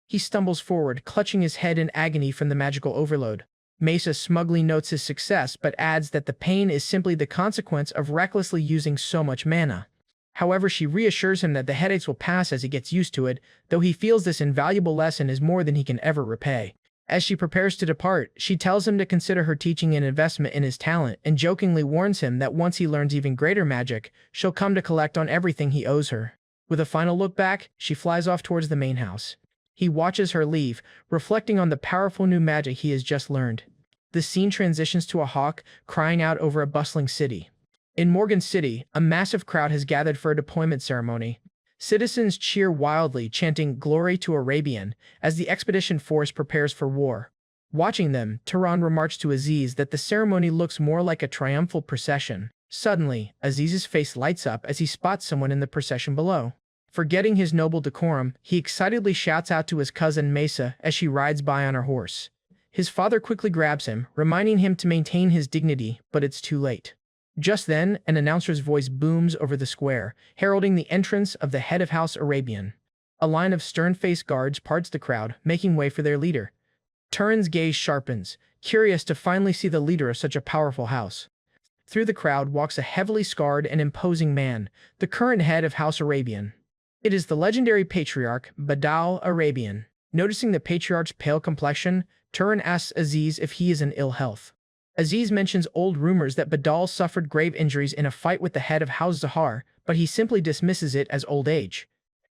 He stumbles forward, clutching his head in agony from the magical overload. Mesa smugly notes his success, but adds that the pain is simply the consequence of recklessly using so much mana. However, she reassures him that the headaches will pass as he gets used to it, though he feels this invaluable lesson is more than he can ever repay. As she prepares to depart, she tells him to consider her teaching an investment in his talent, and jokingly warns him that once he learns even greater magic, she'll come to collect on everything he owes her. With a final look back, she flies off towards the main house. He watches her leave, reflecting on the powerful new magic he has just learned. The scene transitions to a hawk crying out over a bustling city. In Morgan City, a massive crowd has gathered for a deployment ceremony. Citizens cheer wildly, chanting "Glory to Arabian," as the expedition force prepares for war. Watching them, Turan remarks to Aziz that the ceremony looks more like a triumphal procession. Suddenly, Aziz's face lights up as he spots someone in the procession below. Forgetting his noble decorum, he excitedly shouts out to his cousin Mesa as she rides by on her horse. His father quickly grabs him, reminding him to maintain his dignity, but it's too late. Just then, an announcer's voice booms over the square, heralding the entrance of the head of House Arabian. A line of stern-faced guards parts the crowd, making way for their leader. Turan's gaze sharpens, curious to finally see the leader of such a powerful house. Through the crowd walks a heavily scarred and imposing man, the current head of House Arabian. It is the legendary patriarch, Badal Arabian. Noticing the patriarch's pale complexion, Turan asks Aziz if he is in ill health. Aziz mentions old rumors that Badal suffered grave injuries in a fight with the head of House Zahar, but he simply dismisses it as old age.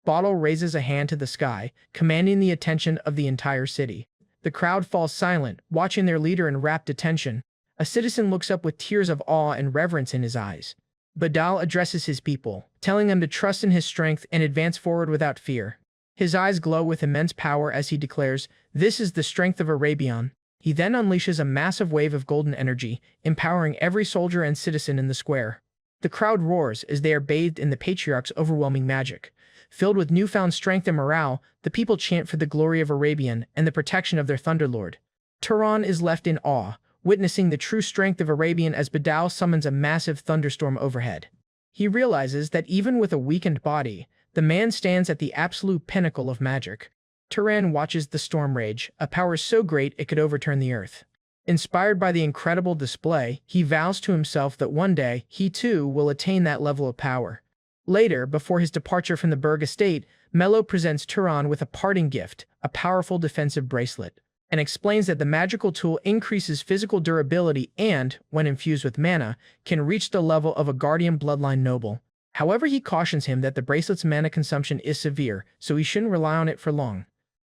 Badal raises a hand to the sky, commanding the attention of the entire city. The crowd falls silent, watching their leader in rapt attention. A citizen looks up with tears of awe and reverence in his eyes. Badal addresses his people, telling them to trust in his strength and advance forward without fear. His eyes glow with immense power as he declares, "This is the strength of Arabian." He then unleashes a massive wave of golden energy, empowering every soldier and citizen in the square. The crowd roars as they are bathed in the patriarch's overwhelming magic. Filled with newfound strength and morale, the people chant for the glory of Arabian and the protection of their Thunderlord. Turan is left in awe, witnessing the true strength of Arabian as Badal summons a massive thunderstorm overhead. He realizes that even with a weakened body, the man stands at the absolute pinnacle of magic. Turan watches the storm rage, a power so great it could overturn the earth. Inspired by the incredible display, he vows to himself that one day, he too will attain that level of power. Later, before his departure from the Berg estate, Mello presents Turan with a parting gift, a powerful defensive bracelet, and explains that the magical tool increases physical durability and, when infused with mana, can reach the level of a guardian bloodline noble. However, he cautions him that the bracelet's mana consumption is severe, so he shouldn't rely on it for long.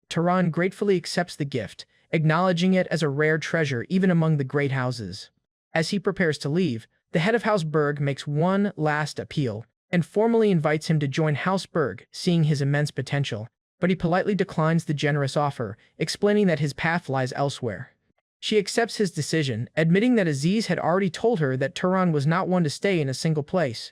Turan gratefully accepts the gift, acknowledging it as a rare treasure even among the great houses. As he prepares to leave, the head of House Berg makes one last appeal, and formally invites him to join House Berg, seeing his immense potential. But he politely declines the generous offer, explaining that his path lies elsewhere. She accepts his decision, admitting that Aziz had already told her that Turan was not one to stay in a single place.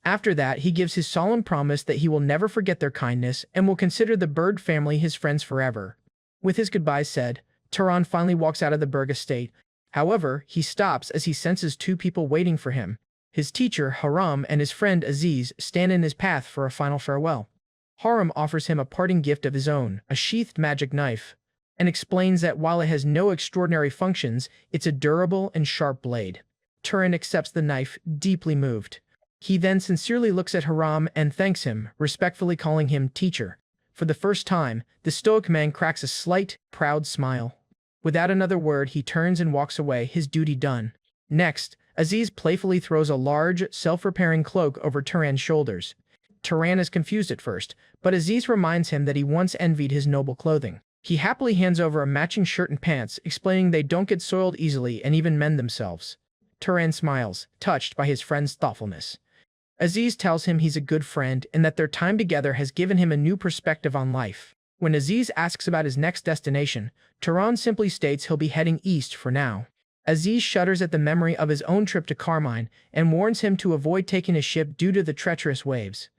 After that, he gives his solemn promise that he will never forget their kindness and will consider the bird family his friends forever. With his goodbyes said, Turan finally walks out of the Berg estate. However, he stops as he senses two people waiting for him. His teacher, Haram, and his friend Aziz stand in his path for a final farewell. Haram offers him a parting gift of his own, a sheathed magic knife, and explains that while it has no extraordinary functions, it's a durable and sharp blade. Turan accepts the knife, deeply moved. He then sincerely looks at Haram and thanks him, respectfully calling him teacher. For the first time, the stoic man cracks a slight, proud smile. Without another word, he turns and walks away, his duty done. Next, Aziz playfully throws a large, self-repairing cloak over Turan's shoulders. Turan is confused at first, but Aziz reminds him that he once envied his noble clothing. He happily hands over a matching shirt and pants, explaining they don't get soiled easily and even mend themselves. Turan smiles, touched by his friend's thoughtfulness. Aziz tells him he's a good friend and that their time together has given him a new perspective on life. When Aziz asks about his next destination, Turan simply states he'll be heading east for now. Aziz shudders at the memory of his own trip to Carmine and warns him to avoid taking a ship due to the treacherous waves.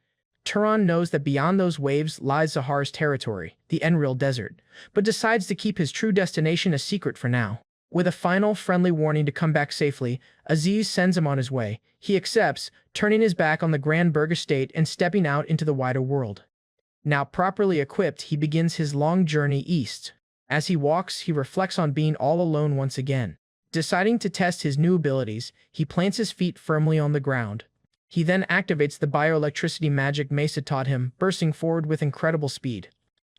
Turan knows that beyond those waves lies Zahar's territory, the Enril Desert, but decides to keep his true destination a secret for now. With a final friendly warning to come back safely, Aziz sends him on his way. He accepts, turning his back on the Grand Berg estate and stepping out into the wider world. Now properly equipped, he begins his long journey east. As he walks, he reflects on being all alone once again. Deciding to test his new abilities, he plants his feet firmly on the ground. He then activates the bioelectricity magic Mesa taught him, bursting forward with incredible speed.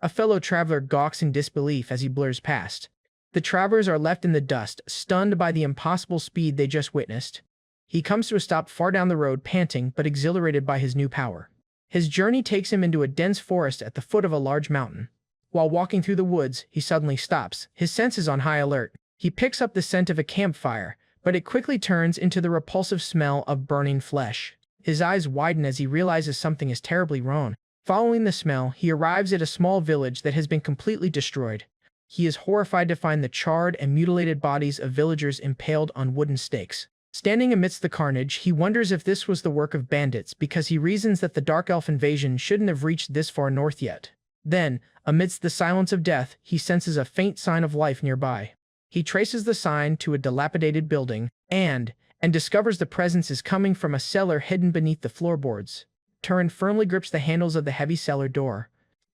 A fellow traveler gawks in disbelief as he blurs past. The travelers are left in the dust, stunned by the impossible speed they just witnessed. He comes to a stop far down the road, panting but exhilarated by his new power. His journey takes him into a dense forest at the foot of a large mountain. While walking through the woods, he suddenly stops, his senses on high alert. He picks up the scent of a campfire, but it quickly turns into the repulsive smell of burning flesh. His eyes widen as he realizes something is terribly wrong. Following the smell, he arrives at a small village that has been completely destroyed. He is horrified to find the charred and mutilated bodies of villagers impaled on wooden stakes. Standing amidst the carnage, he wonders if this was the work of bandits because he reasons that the Dark Elf invasion shouldn't have reached this far north yet. Then, amidst the silence of death, he senses a faint sign of life nearby. He traces the sign to a dilapidated building and discovers the presence is coming from a cellar hidden beneath the floorboards. Turan firmly grips the handles of the heavy cellar door.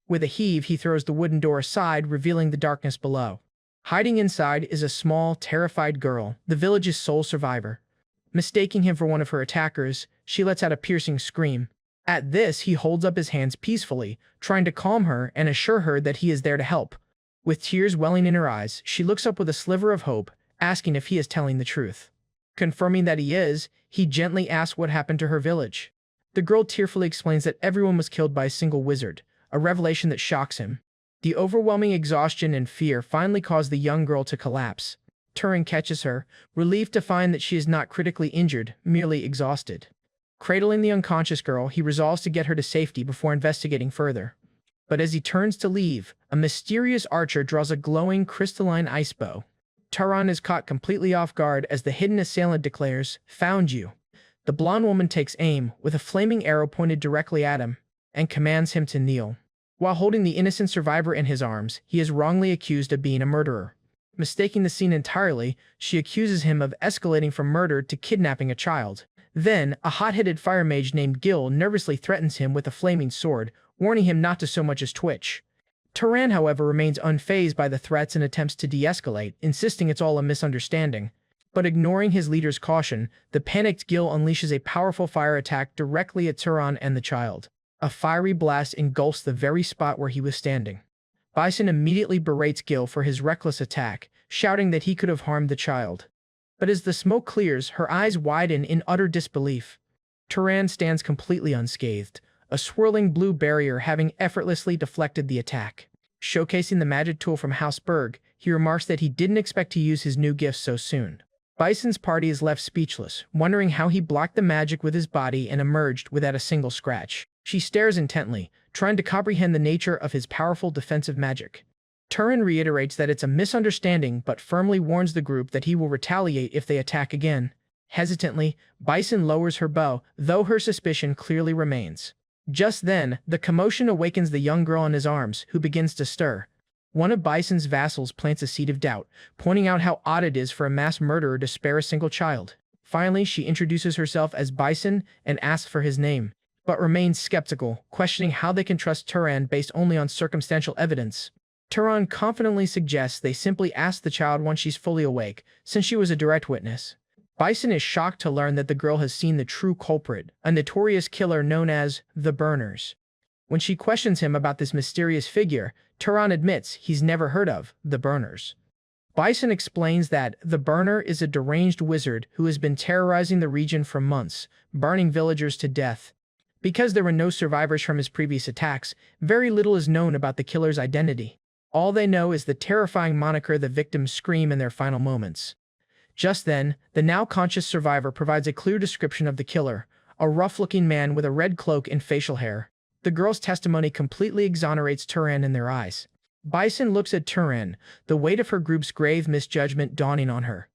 With a heave, he throws the wooden door aside, revealing the darkness below. Hiding inside is a small, terrified girl, the village's sole survivor. Mistaking him for one of her attackers, she lets out a piercing scream. At this, he holds up his hands peacefully, trying to calm her and assure her that he is there to help. With tears welling in her eyes, she looks up with a sliver of hope, asking if he is telling the truth. Confirming that he is, he gently asks what happened to her village. The girl tearfully explains that everyone was killed by a single wizard, a revelation that shocks him. The overwhelming exhaustion and fear finally cause the young girl to collapse. Turan catches her, relieved to find that she is not critically injured, merely exhausted. Cradling the unconscious girl, he resolves to get her to safety before investigating further. But as he turns to leave, a mysterious archer draws a glowing crystalline ice bow. Turan is caught completely off guard as the hidden assailant declares, "Found you." The blonde woman takes aim, with a flaming arrow pointed directly at him, and commands him to kneel. While holding the innocent survivor in his arms, he is wrongly accused of being a murderer. Mistaking the scene entirely, she accuses him of escalating from murder to kidnapping a child. Then, a hot-headed fire mage named Gil nervously threatens him with a flaming sword, warning him not to so much as twitch. Turan, however, remains unfazed by the threats and attempts to de-escalate, insisting it's all a misunderstanding. But ignoring his leader's caution, the panicked Gil unleashes a powerful fire attack directly at Turan and the child. A fiery blast engulfs the very spot where he was standing. Bison immediately berates Gil for his reckless attack, shouting that he could have harmed the child. But as the smoke clears, her eyes widen in utter disbelief. Turan stands completely unscathed, a swirling blue barrier having effortlessly deflected the attack. Showcasing the magic tool from House Berg, he remarks that he didn't expect to use his new gifts so soon. Bison's party is left speechless, wondering how he blocked the magic with his body and emerged without a single scratch. She stares intently, trying to comprehend the nature of his powerful defensive magic. Turan reiterates that it's a misunderstanding but firmly warns the group that he will retaliate if they attack again. Hesitantly, Bison lowers her bow, though her suspicion clearly remains. Just then, the commotion awakens the young girl in his arms, who begins to stir. One of Bison's vassals plants a seed of doubt, pointing out how odd it is for a mass murderer to spare a single child. Finally, she introduces herself as Bison and asks for his name, but remains skeptical, questioning how they can trust Turan based only on circumstantial evidence. Turan confidently suggests they simply ask the child once she's fully awake, since she was a direct witness. Bison is shocked to learn that the girl has seen the true culprit, a notorious killer known as the Burners. When she questions him about this mysterious figure, Turan admits he's never heard of the Burners. Bison explains that the Burner is a deranged wizard who has been terrorizing the region for months, burning villagers to death. Because there were no survivors from his previous attacks, very little is known about the killer's identity. All they know is the terrifying moniker the victims scream in their final moments. Just then, the now-conscious survivor provides a clear description of the killer, a rough-looking man with a red cloak and facial hair. The girl's testimony completely exonerates Turan in their eyes. Bison looks at Turan, the weight of her group's grave misjudgment dawning on her.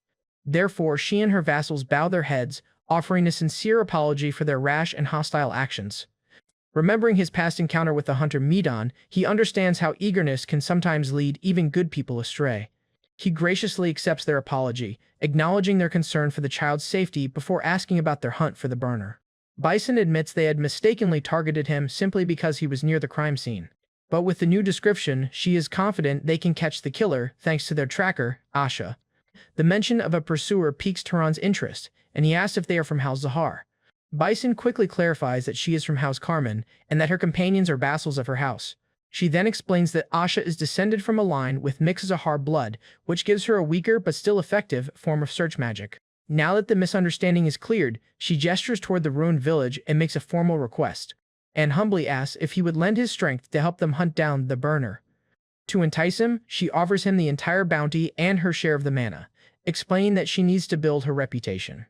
Therefore, she and her vassals bow their heads, offering a sincere apology for their rash and hostile actions. Remembering his past encounter with the hunter Medon, he understands how eagerness can sometimes lead even good people astray. He graciously accepts their apology, acknowledging their concern for the child's safety before asking about their hunt for the Burner. Bison admits they had mistakenly targeted him simply because he was near the crime scene. But with the new description, she is confident they can catch the killer thanks to their tracker, Asha. The mention of a pursuer piques Turan's interest, and he asks if they are from House Zahar. Bison quickly clarifies that she is from House Carmen, and that her companions are vassals of her house. She then explains that Asha is descended from a line with mixed Zahar blood, which gives her a weaker but still effective form of search magic. Now that the misunderstanding is cleared, she gestures toward the ruined village and makes a formal request, and humbly asks if he would lend his strength to help them hunt down the Burner. To entice him, she offers him the entire bounty and her share of the mana, explaining that she needs to build her reputation.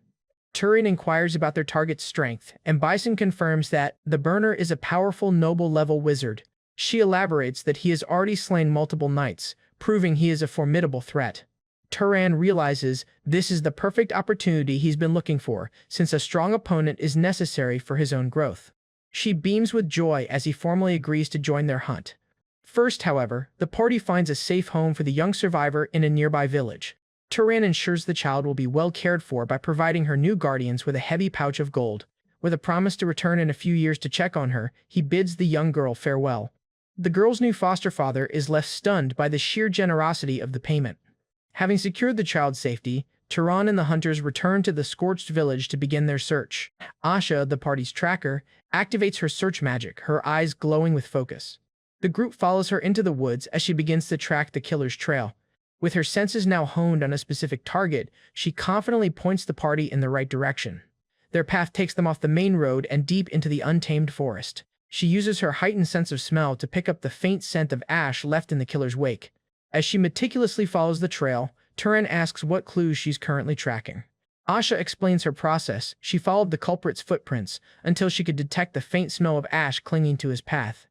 Turan inquires about their target's strength, and Bison confirms that the Burner is a powerful noble-level wizard. She elaborates that he has already slain multiple knights, proving he is a formidable threat. Turan realizes this is the perfect opportunity he's been looking for, since a strong opponent is necessary for his own growth. She beams with joy as he formally agrees to join their hunt. First, however, the party finds a safe home for the young survivor in a nearby village. Turan ensures the child will be well cared for by providing her new guardians with a heavy pouch of gold. With a promise to return in a few years to check on her, he bids the young girl farewell. The girl's new foster father is left stunned by the sheer generosity of the payment. Having secured the child's safety, Turan and the hunters return to the scorched village to begin their search. Asha, the party's tracker, activates her search magic, her eyes glowing with focus. The group follows her into the woods as she begins to track the killer's trail. With her senses now honed on a specific target, she confidently points the party in the right direction. Their path takes them off the main road and deep into the untamed forest. She uses her heightened sense of smell to pick up the faint scent of ash left in the killer's wake. As she meticulously follows the trail, Turan asks what clues she's currently tracking. Asha explains her process. She followed the culprit's footprints until she could detect the faint smell of ash clinging to his path.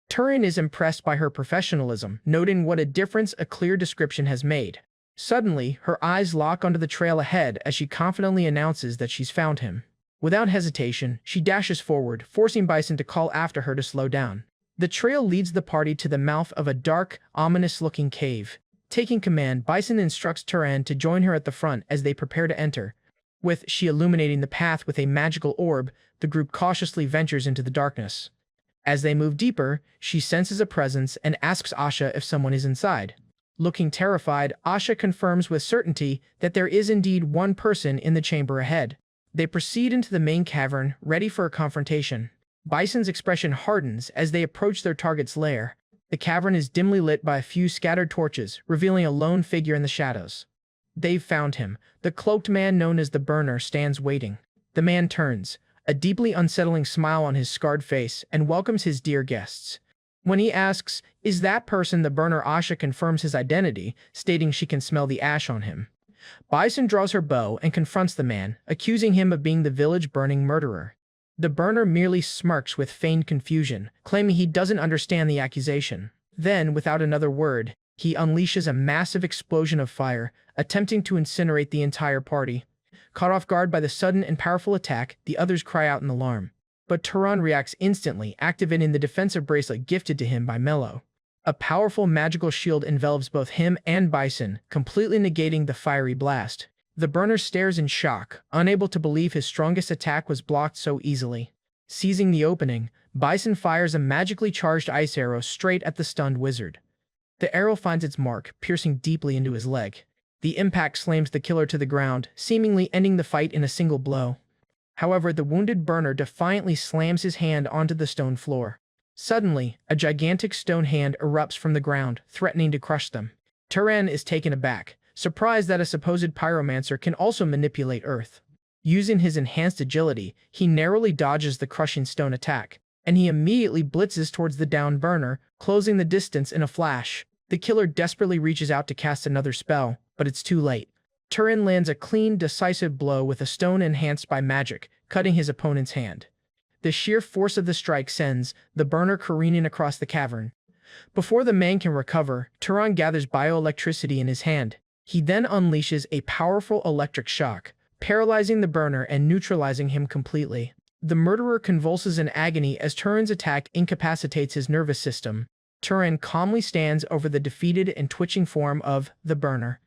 Turan is impressed by her professionalism, noting what a difference a clear description has made. Suddenly, her eyes lock onto the trail ahead as she confidently announces that she's found him. Without hesitation, she dashes forward, forcing Bison to call after her to slow down. The trail leads the party to the mouth of a dark, ominous-looking cave. Taking command, Bison instructs Turan to join her at the front as they prepare to enter. With she illuminating the path with a magical orb, the group cautiously ventures into the darkness. As they move deeper, she senses a presence and asks Asha if someone is inside. Looking terrified, Asha confirms with certainty that there is indeed one person in the chamber ahead. They proceed into the main cavern, ready for a confrontation. Bison's expression hardens as they approach their target's lair. The cavern is dimly lit by a few scattered torches, revealing a lone figure in the shadows. They've found him. The cloaked man known as the Burner stands waiting. The man turns, a deeply unsettling smile on his scarred face, and welcomes his dear guests. When he asks, "Is that person the Burner?" Asha confirms his identity, stating she can smell the ash on him. Bison draws her bow and confronts the man, accusing him of being the village-burning murderer. The Burner merely smirks with feigned confusion, claiming he doesn't understand the accusation. Then, without another word, he unleashes a massive explosion of fire, attempting to incinerate the entire party. Caught off guard by the sudden and powerful attack, the others cry out in alarm. But Turan reacts instantly, activating the defensive bracelet gifted to him by Mello. A powerful magical shield envelops both him and Bison, completely negating the fiery blast. The burner stares in shock, unable to believe his strongest attack was blocked so easily. Seizing the opening, Bison fires a magically charged ice arrow straight at the stunned wizard. The arrow finds its mark, piercing deeply into his leg. The impact slams the killer to the ground, seemingly ending the fight in a single blow. However, the wounded burner defiantly slams his hand onto the stone floor. Suddenly, a gigantic stone hand erupts from the ground, threatening to crush them. Turan is taken aback, surprised that a supposed pyromancer can also manipulate earth. Using his enhanced agility, he narrowly dodges the crushing stone attack, and he immediately blitzes towards the downed burner, closing the distance in a flash. The killer desperately reaches out to cast another spell, but it's too late. Turan lands a clean, decisive blow with a stone enhanced by magic, cutting his opponent's hand. The sheer force of the strike sends the burner careening across the cavern. Before the man can recover, Turan gathers bioelectricity in his hand. He then unleashes a powerful electric shock, paralyzing the burner and neutralizing him completely. The murderer convulses in agony as Turan's attack incapacitates his nervous system. Turan calmly stands over the defeated and twitching form of the burner.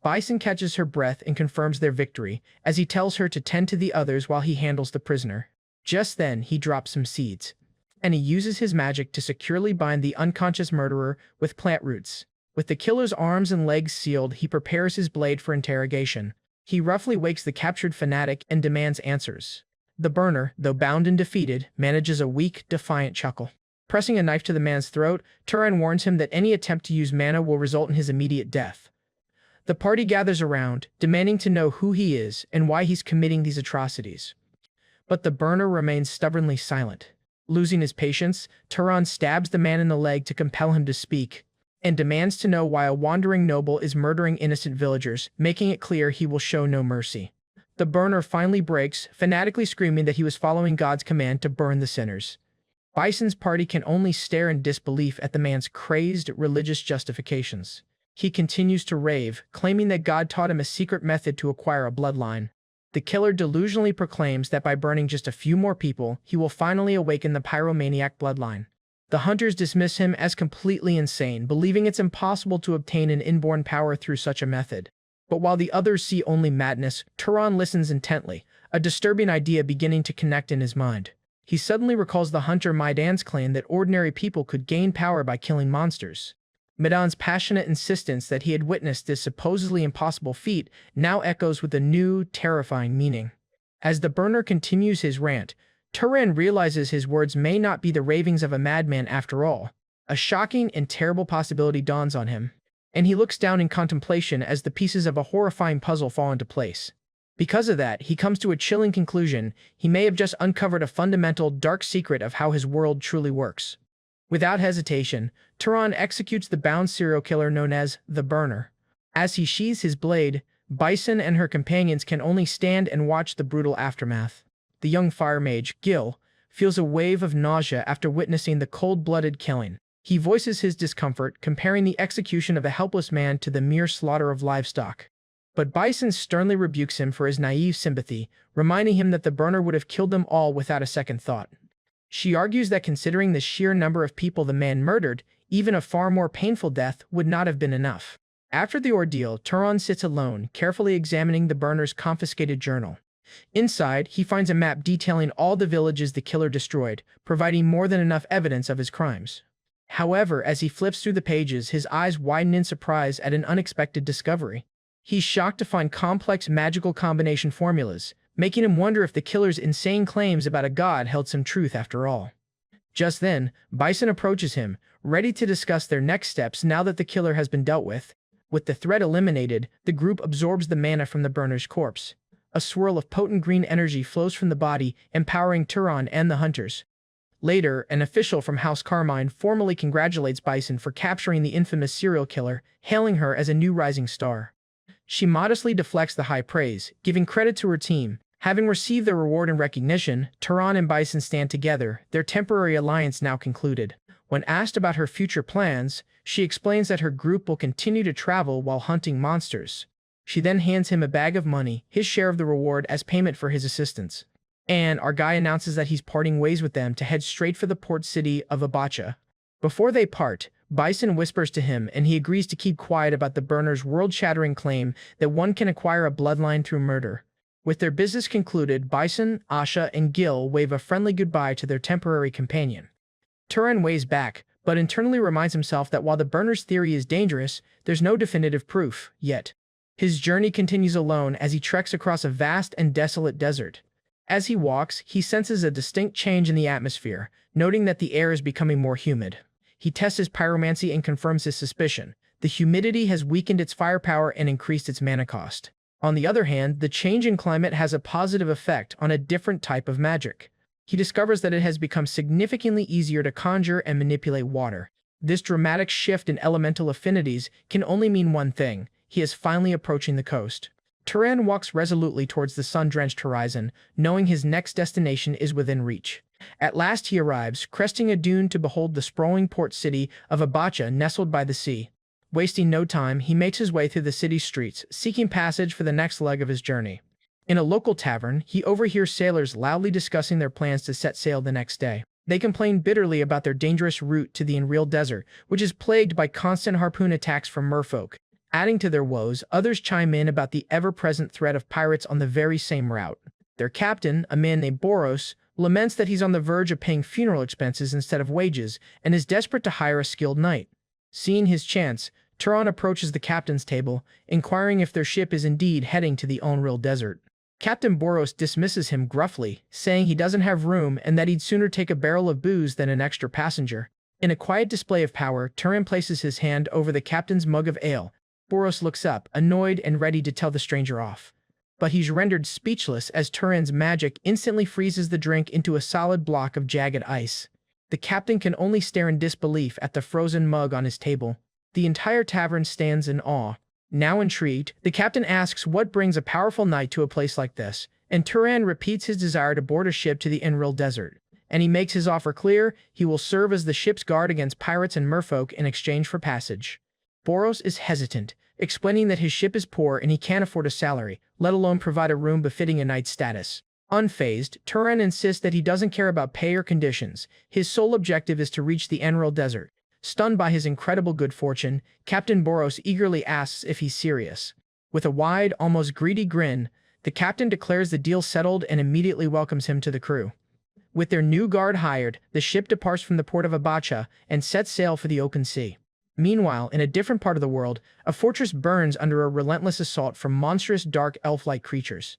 Bison catches her breath and confirms their victory, as he tells her to tend to the others while he handles the prisoner. Just then, he drops some seeds, and he uses his magic to securely bind the unconscious murderer with plant roots. With the killer's arms and legs sealed, he prepares his blade for interrogation. He roughly wakes the captured fanatic and demands answers. The burner, though bound and defeated, manages a weak, defiant chuckle. Pressing a knife to the man's throat, Turan warns him that any attempt to use mana will result in his immediate death. The party gathers around, demanding to know who he is and why he's committing these atrocities. But the burner remains stubbornly silent. Losing his patience, Turan stabs the man in the leg to compel him to speak, and demands to know why a wandering noble is murdering innocent villagers, making it clear he will show no mercy. The burner finally breaks, fanatically screaming that he was following God's command to burn the sinners. Bison's party can only stare in disbelief at the man's crazed religious justifications. He continues to rave, claiming that God taught him a secret method to acquire a bloodline. The killer delusionally proclaims that by burning just a few more people, he will finally awaken the pyromaniac bloodline. The hunters dismiss him as completely insane, believing it's impossible to obtain an inborn power through such a method. But while the others see only madness, Turan listens intently, a disturbing idea beginning to connect in his mind. He suddenly recalls the hunter Maidan's claim that ordinary people could gain power by killing monsters. Maidan's passionate insistence that he had witnessed this supposedly impossible feat now echoes with a new, terrifying meaning. As the burner continues his rant, Turan realizes his words may not be the ravings of a madman after all. A shocking and terrible possibility dawns on him, and he looks down in contemplation as the pieces of a horrifying puzzle fall into place. Because of that, he comes to a chilling conclusion: he may have just uncovered a fundamental, dark secret of how his world truly works. Without hesitation, Turan executes the bound serial killer known as the Burner. As he sheathes his blade, Bison and her companions can only stand and watch the brutal aftermath. The young fire mage, Gil, feels a wave of nausea after witnessing the cold-blooded killing. He voices his discomfort, comparing the execution of a helpless man to the mere slaughter of livestock. But Bison sternly rebukes him for his naive sympathy, reminding him that the Burner would have killed them all without a second thought. She argues that considering the sheer number of people the man murdered, even a far more painful death would not have been enough. After the ordeal, Turan sits alone, carefully examining the Burner's confiscated journal. Inside, he finds a map detailing all the villages the killer destroyed, providing more than enough evidence of his crimes. However, as he flips through the pages, his eyes widen in surprise at an unexpected discovery. He's shocked to find complex magical combination formulas, making him wonder if the killer's insane claims about a god held some truth after all. Just then, Bison approaches him, ready to discuss their next steps now that the killer has been dealt with. With the threat eliminated, the group absorbs the mana from the Burner's corpse. A swirl of potent green energy flows from the body, empowering Turan and the hunters. Later, an official from House Carmine formally congratulates Bison for capturing the infamous serial killer, hailing her as a new rising star. She modestly deflects the high praise, giving credit to her team. Having received their reward and recognition, Turan and Bison stand together, their temporary alliance now concluded. When asked about her future plans, she explains that her group will continue to travel while hunting monsters. She then hands him a bag of money, his share of the reward as payment for his assistance. And our guy announces that he's parting ways with them to head straight for the port city of Abacha. Before they part, Bison whispers to him and he agrees to keep quiet about the burner's world-shattering claim that one can acquire a bloodline through murder. With their business concluded, Bison, Asha, and Gil wave a friendly goodbye to their temporary companion. Turan weighs back, but internally reminds himself that while the burner's theory is dangerous, there's no definitive proof, yet. His journey continues alone as he treks across a vast and desolate desert. As he walks, he senses a distinct change in the atmosphere, noting that the air is becoming more humid. He tests his pyromancy and confirms his suspicion. The humidity has weakened its firepower and increased its mana cost. On the other hand, the change in climate has a positive effect on a different type of magic. He discovers that it has become significantly easier to conjure and manipulate water. This dramatic shift in elemental affinities can only mean one thing: he is finally approaching the coast. Turan walks resolutely towards the sun-drenched horizon, knowing his next destination is within reach. At last he arrives, cresting a dune to behold the sprawling port city of Abacha nestled by the sea. Wasting no time, he makes his way through the city's streets, seeking passage for the next leg of his journey. In a local tavern, he overhears sailors loudly discussing their plans to set sail the next day. They complain bitterly about their dangerous route to the Enreal Desert, which is plagued by constant harpoon attacks from merfolk. Adding to their woes, others chime in about the ever-present threat of pirates on the very same route. Their captain, a man named Boros, laments that he's on the verge of paying funeral expenses instead of wages, and is desperate to hire a skilled knight. Seeing his chance, Turan approaches the captain's table, inquiring if their ship is indeed heading to the Enreal Desert. Captain Boros dismisses him gruffly, saying he doesn't have room and that he'd sooner take a barrel of booze than an extra passenger. In a quiet display of power, Turan places his hand over the captain's mug of ale. Boros looks up, annoyed and ready to tell the stranger off. But he's rendered speechless as Turan's magic instantly freezes the drink into a solid block of jagged ice. The captain can only stare in disbelief at the frozen mug on his table. The entire tavern stands in awe. Now intrigued, the captain asks what brings a powerful knight to a place like this, and Turan repeats his desire to board a ship to the Enreal Desert. And he makes his offer clear: he will serve as the ship's guard against pirates and merfolk in exchange for passage. Boros is hesitant, explaining that his ship is poor and he can't afford a salary, let alone provide a room befitting a knight's status. Unfazed, Turan insists that he doesn't care about pay or conditions. His sole objective is to reach the Enreal Desert. Stunned by his incredible good fortune, Captain Boros eagerly asks if he's serious. With a wide, almost greedy grin, the captain declares the deal settled and immediately welcomes him to the crew. With their new guard hired, the ship departs from the port of Abacha and sets sail for the open sea. Meanwhile, in a different part of the world, a fortress burns under a relentless assault from monstrous dark elf-like creatures.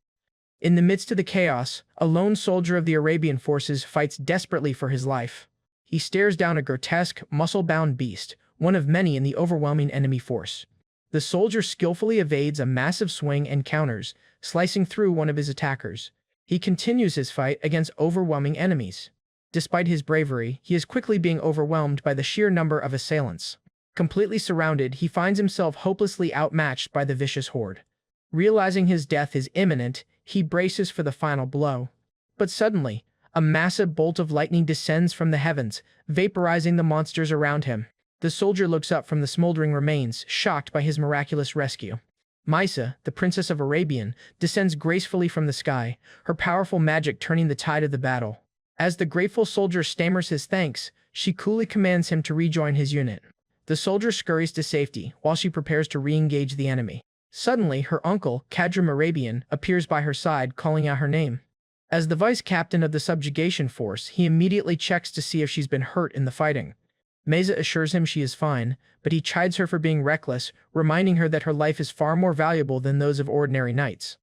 In the midst of the chaos, a lone soldier of the Arabian forces fights desperately for his life. He stares down a grotesque, muscle-bound beast, one of many in the overwhelming enemy force. The soldier skillfully evades a massive swing and counters, slicing through one of his attackers. He continues his fight against overwhelming enemies. Despite his bravery, he is quickly being overwhelmed by the sheer number of assailants. Completely surrounded, he finds himself hopelessly outmatched by the vicious horde. Realizing his death is imminent, he braces for the final blow. But suddenly, a massive bolt of lightning descends from the heavens, vaporizing the monsters around him. The soldier looks up from the smoldering remains, shocked by his miraculous rescue. Maisa, the Princess of Arabian, descends gracefully from the sky, her powerful magic turning the tide of the battle. As the grateful soldier stammers his thanks, she coolly commands him to rejoin his unit. The soldier scurries to safety, while she prepares to re-engage the enemy. Suddenly, her uncle, Kadram Arabian, appears by her side, calling out her name. As the vice-captain of the subjugation force, he immediately checks to see if she's been hurt in the fighting. Meza assures him she is fine, but he chides her for being reckless, reminding her that her life is far more valuable than those of ordinary knights.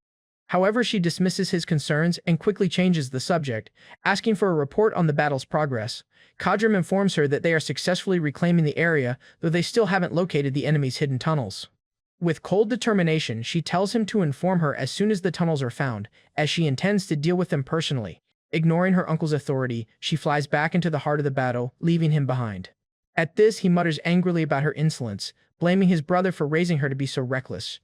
However, she dismisses his concerns and quickly changes the subject, asking for a report on the battle's progress. Kadram informs her that they are successfully reclaiming the area, though they still haven't located the enemy's hidden tunnels. With cold determination, she tells him to inform her as soon as the tunnels are found, as she intends to deal with them personally. Ignoring her uncle's authority, she flies back into the heart of the battle, leaving him behind. At this, he mutters angrily about her insolence, blaming his brother for raising her to be so reckless.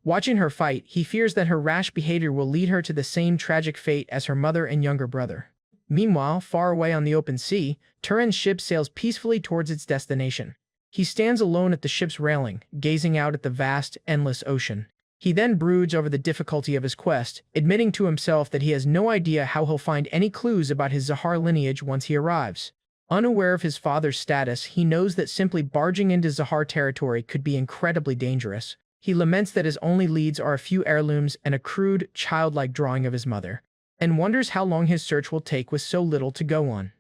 Watching her fight, he fears that her rash behavior will lead her to the same tragic fate as her mother and younger brother. Meanwhile, far away on the open sea, Turan's ship sails peacefully towards its destination. He stands alone at the ship's railing, gazing out at the vast, endless ocean. He then broods over the difficulty of his quest, admitting to himself that he has no idea how he'll find any clues about his Zahar lineage once he arrives. Unaware of his father's status, he knows that simply barging into Zahar territory could be incredibly dangerous. He laments that his only leads are a few heirlooms and a crude, childlike drawing of his mother, and wonders how long his search will take with so little to go on.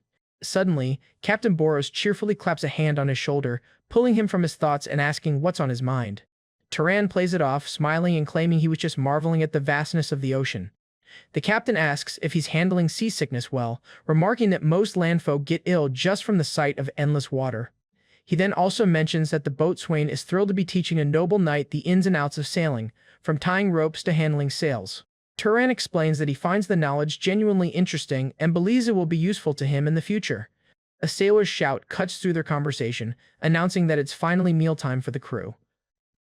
Suddenly, Captain Boros cheerfully claps a hand on his shoulder, pulling him from his thoughts and asking what's on his mind. Turan plays it off, smiling and claiming he was just marveling at the vastness of the ocean. The captain asks if he's handling seasickness well, remarking that most landfolk get ill just from the sight of endless water. He then also mentions that the boatswain is thrilled to be teaching a noble knight the ins and outs of sailing, from tying ropes to handling sails. Turan explains that he finds the knowledge genuinely interesting and believes it will be useful to him in the future. A sailor's shout cuts through their conversation, announcing that it's finally mealtime for the crew.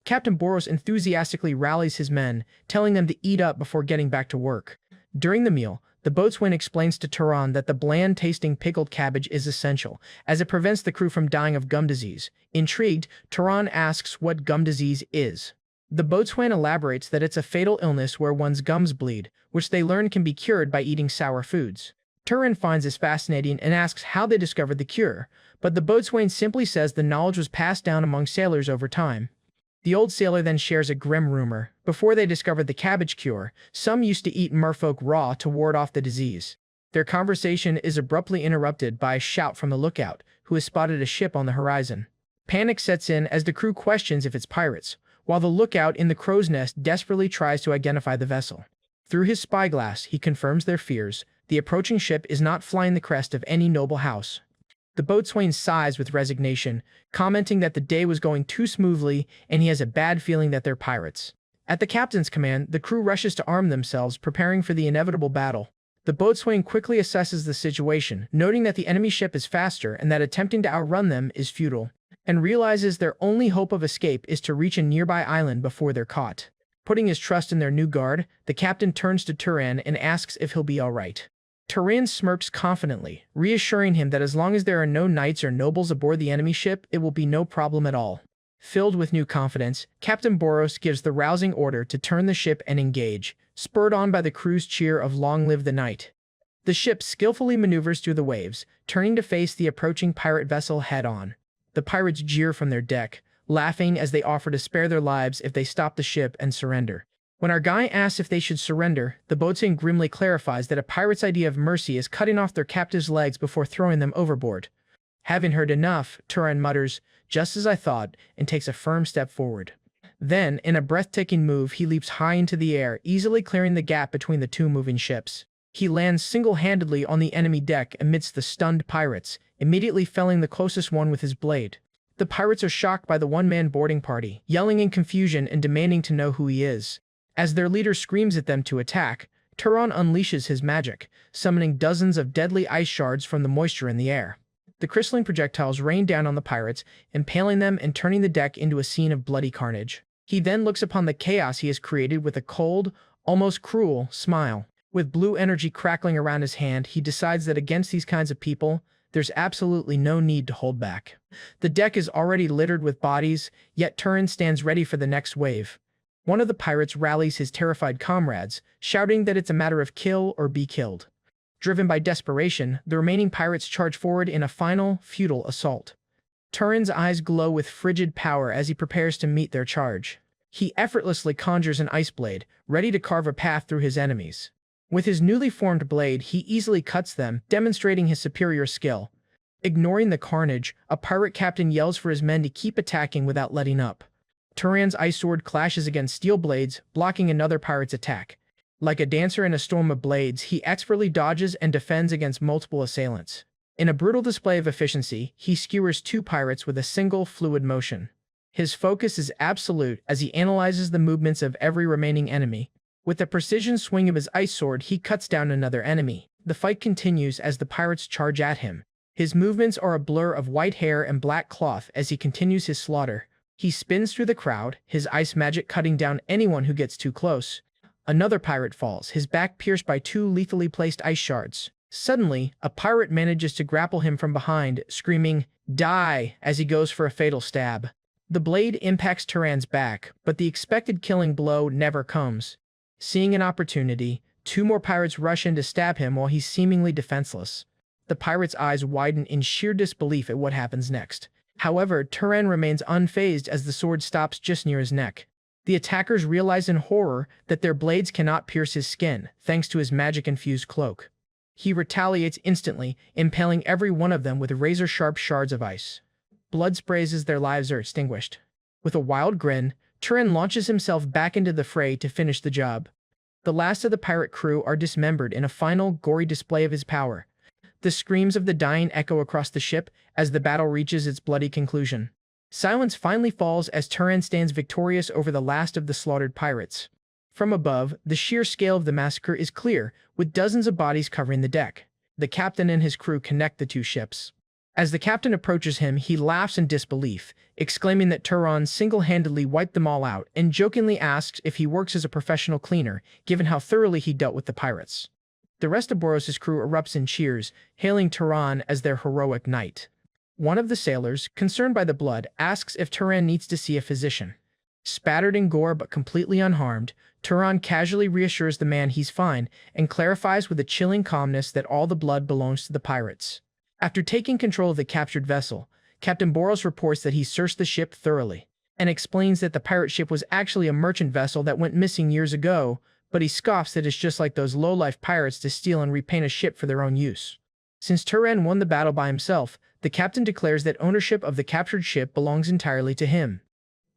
Captain Boros enthusiastically rallies his men, telling them to eat up before getting back to work. During the meal, the boatswain explains to Turan that the bland-tasting pickled cabbage is essential, as it prevents the crew from dying of gum disease. Intrigued, Turan asks what gum disease is. The boatswain elaborates that it's a fatal illness where one's gums bleed, which they learn can be cured by eating sour foods. Turan finds this fascinating and asks how they discovered the cure, but the boatswain simply says the knowledge was passed down among sailors over time. The old sailor then shares a grim rumor. Before they discovered the cabbage cure, some used to eat merfolk raw to ward off the disease. Their conversation is abruptly interrupted by a shout from the lookout, who has spotted a ship on the horizon. Panic sets in as the crew questions if it's pirates, while the lookout in the crow's nest desperately tries to identify the vessel. Through his spyglass, he confirms their fears. The approaching ship is not flying the crest of any noble house. The boatswain sighs with resignation, commenting that the day was going too smoothly and he has a bad feeling that they're pirates. At the captain's command, the crew rushes to arm themselves, preparing for the inevitable battle. The boatswain quickly assesses the situation, noting that the enemy ship is faster and that attempting to outrun them is futile, and realizes their only hope of escape is to reach a nearby island before they're caught. Putting his trust in their new guard, the captain turns to Turan and asks if he'll be all right. Turan smirks confidently, reassuring him that as long as there are no knights or nobles aboard the enemy ship, it will be no problem at all. Filled with new confidence, Captain Boros gives the rousing order to turn the ship and engage, spurred on by the crew's cheer of "Long live the knight." The ship skillfully maneuvers through the waves, turning to face the approaching pirate vessel head-on. The pirates jeer from their deck, laughing as they offer to spare their lives if they stop the ship and surrender. When our guy asks if they should surrender, the boatswain grimly clarifies that a pirate's idea of mercy is cutting off their captive's legs before throwing them overboard. Having heard enough, Turan mutters, "Just as I thought," and takes a firm step forward. Then, in a breathtaking move, he leaps high into the air, easily clearing the gap between the two moving ships. He lands single-handedly on the enemy deck amidst the stunned pirates, immediately felling the closest one with his blade. The pirates are shocked by the one-man boarding party, yelling in confusion and demanding to know who he is. As their leader screams at them to attack, Turan unleashes his magic, summoning dozens of deadly ice shards from the moisture in the air. The crystalline projectiles rain down on the pirates, impaling them and turning the deck into a scene of bloody carnage. He then looks upon the chaos he has created with a cold, almost cruel, smile. With blue energy crackling around his hand, he decides that against these kinds of people, there's absolutely no need to hold back. The deck is already littered with bodies, yet Turan stands ready for the next wave. One of the pirates rallies his terrified comrades, shouting that it's a matter of kill or be killed. Driven by desperation, the remaining pirates charge forward in a final, futile assault. Turan's eyes glow with frigid power as he prepares to meet their charge. He effortlessly conjures an ice blade, ready to carve a path through his enemies. With his newly formed blade, he easily cuts them, demonstrating his superior skill. Ignoring the carnage, a pirate captain yells for his men to keep attacking without letting up. Turan's ice sword clashes against steel blades, blocking another pirate's attack. Like a dancer in a storm of blades, he expertly dodges and defends against multiple assailants. In a brutal display of efficiency, he skewers two pirates with a single, fluid motion. His focus is absolute as he analyzes the movements of every remaining enemy. With the precision swing of his ice sword, he cuts down another enemy. The fight continues as the pirates charge at him. His movements are a blur of white hair and black cloth as he continues his slaughter. He spins through the crowd, his ice magic cutting down anyone who gets too close. Another pirate falls, his back pierced by two lethally placed ice shards. Suddenly, a pirate manages to grapple him from behind, screaming, "Die!" as he goes for a fatal stab. The blade impacts Turan's back, but the expected killing blow never comes. Seeing an opportunity, two more pirates rush in to stab him while he's seemingly defenseless. The pirate's eyes widen in sheer disbelief at what happens next. However, Turan remains unfazed as the sword stops just near his neck. The attackers realize in horror that their blades cannot pierce his skin, thanks to his magic-infused cloak. He retaliates instantly, impaling every one of them with razor-sharp shards of ice. Blood sprays as their lives are extinguished. With a wild grin, Turan launches himself back into the fray to finish the job. The last of the pirate crew are dismembered in a final, gory display of his power. The screams of the dying echo across the ship as the battle reaches its bloody conclusion. Silence finally falls as Turan stands victorious over the last of the slaughtered pirates. From above, the sheer scale of the massacre is clear, with dozens of bodies covering the deck. The captain and his crew connect the two ships. As the captain approaches him, he laughs in disbelief, exclaiming that Turan single-handedly wiped them all out, and jokingly asks if he works as a professional cleaner, given how thoroughly he dealt with the pirates. The rest of Boros' crew erupts in cheers, hailing Turan as their heroic knight. One of the sailors, concerned by the blood, asks if Turan needs to see a physician. Spattered in gore but completely unharmed, Turan casually reassures the man he's fine and clarifies with a chilling calmness that all the blood belongs to the pirates. After taking control of the captured vessel, Captain Boros reports that he searched the ship thoroughly, and explains that the pirate ship was actually a merchant vessel that went missing years ago, but he scoffs that it's just like those low-life pirates to steal and repaint a ship for their own use. Since Turan won the battle by himself, the captain declares that ownership of the captured ship belongs entirely to him.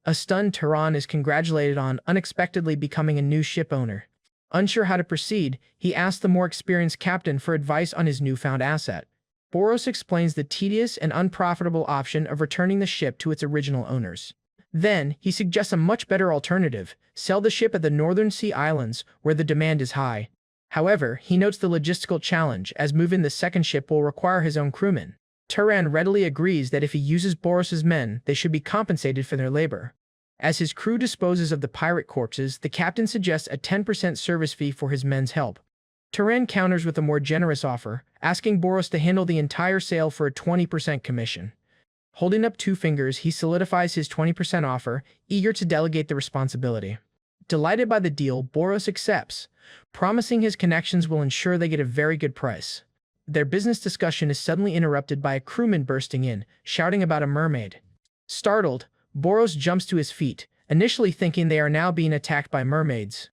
A stunned Turan is congratulated on unexpectedly becoming a new ship owner. Unsure how to proceed, he asks the more experienced captain for advice on his newfound asset. Boros explains the tedious and unprofitable option of returning the ship to its original owners. Then, he suggests a much better alternative: sell the ship at the Northern Sea Islands, where the demand is high. However, he notes the logistical challenge, as moving the second ship will require his own crewmen. Turan readily agrees that if he uses Boros' men, they should be compensated for their labor. As his crew disposes of the pirate corpses, the captain suggests a 10% service fee for his men's help. Turan counters with a more generous offer, asking Boros to handle the entire sale for a 20% commission. Holding up two fingers, he solidifies his 20% offer, eager to delegate the responsibility. Delighted by the deal, Boros accepts, promising his connections will ensure they get a very good price. Their business discussion is suddenly interrupted by a crewman bursting in, shouting about a mermaid. Startled, Boros jumps to his feet, initially thinking they are now being attacked by mermaids.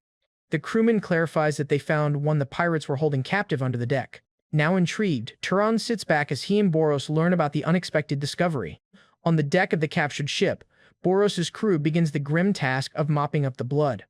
The crewman clarifies that they found one the pirates were holding captive under the deck. Now intrigued, Turan sits back as he and Boros learn about the unexpected discovery. On the deck of the captured ship, Boros' crew begins the grim task of mopping up the blood.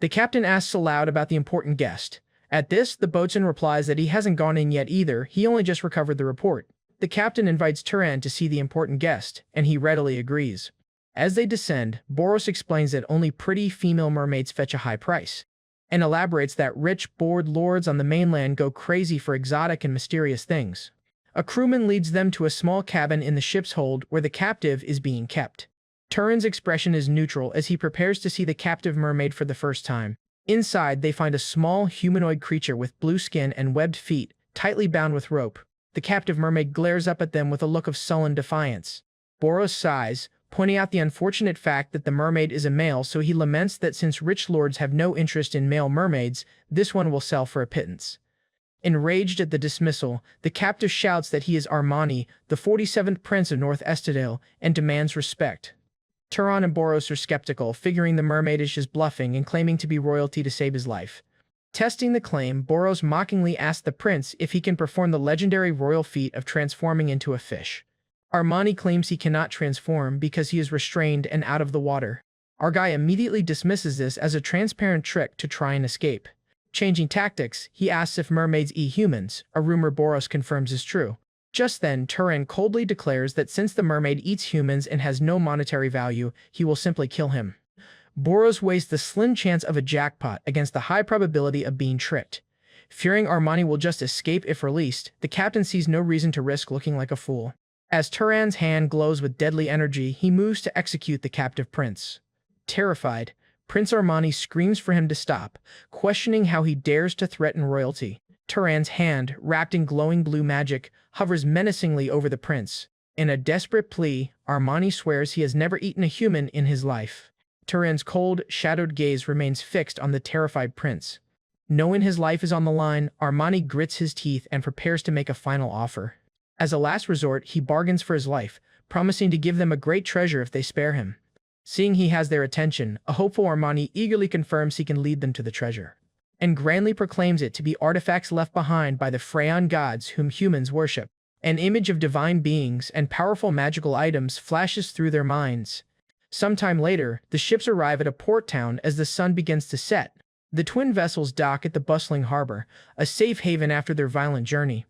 The captain asks aloud about the important guest. At this, the boatswain replies that he hasn't gone in yet either, he only just recovered the report. The captain invites Turan to see the important guest, and he readily agrees. As they descend, Boros explains that only pretty female mermaids fetch a high price, and elaborates that rich, bored lords on the mainland go crazy for exotic and mysterious things. A crewman leads them to a small cabin in the ship's hold where the captive is being kept. Turan's expression is neutral as he prepares to see the captive mermaid for the first time. Inside, they find a small humanoid creature with blue skin and webbed feet, tightly bound with rope. The captive mermaid glares up at them with a look of sullen defiance. Boros sighs, pointing out the unfortunate fact that the mermaid is a male, so he laments that since rich lords have no interest in male mermaids, this one will sell for a pittance. Enraged at the dismissal, the captive shouts that he is Armani, the 47th Prince of North Estadale, and demands respect. Turan and Boros are skeptical, figuring the mermaid is just bluffing and claiming to be royalty to save his life. Testing the claim, Boros mockingly asks the prince if he can perform the legendary royal feat of transforming into a fish. Armani claims he cannot transform because he is restrained and out of the water. Argai immediately dismisses this as a transparent trick to try and escape. Changing tactics, he asks if mermaids eat humans, a rumor Boros confirms is true. Just then, Turan coldly declares that since the mermaid eats humans and has no monetary value, he will simply kill him. Boros weighs the slim chance of a jackpot against the high probability of being tricked. Fearing Armani will just escape if released, the captain sees no reason to risk looking like a fool. As Turan's hand glows with deadly energy, he moves to execute the captive prince. Terrified, Prince Armani screams for him to stop, questioning how he dares to threaten royalty. Turan's hand, wrapped in glowing blue magic, hovers menacingly over the prince. In a desperate plea, Armani swears he has never eaten a human in his life. Turan's cold, shadowed gaze remains fixed on the terrified prince. Knowing his life is on the line, Armani grits his teeth and prepares to make a final offer. As a last resort, he bargains for his life, promising to give them a great treasure if they spare him. Seeing he has their attention, a hopeful Armani eagerly confirms he can lead them to the treasure, and grandly proclaims it to be artifacts left behind by the Freon gods whom humans worship. An image of divine beings and powerful magical items flashes through their minds. Sometime later, the ships arrive at a port town as the sun begins to set. The twin vessels dock at the bustling harbor, a safe haven after their violent journey.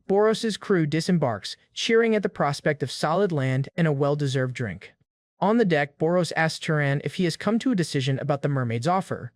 Boros's crew disembarks, cheering at the prospect of solid land and a well-deserved drink. On the deck, Boros asks Turan if he has come to a decision about the mermaid's offer.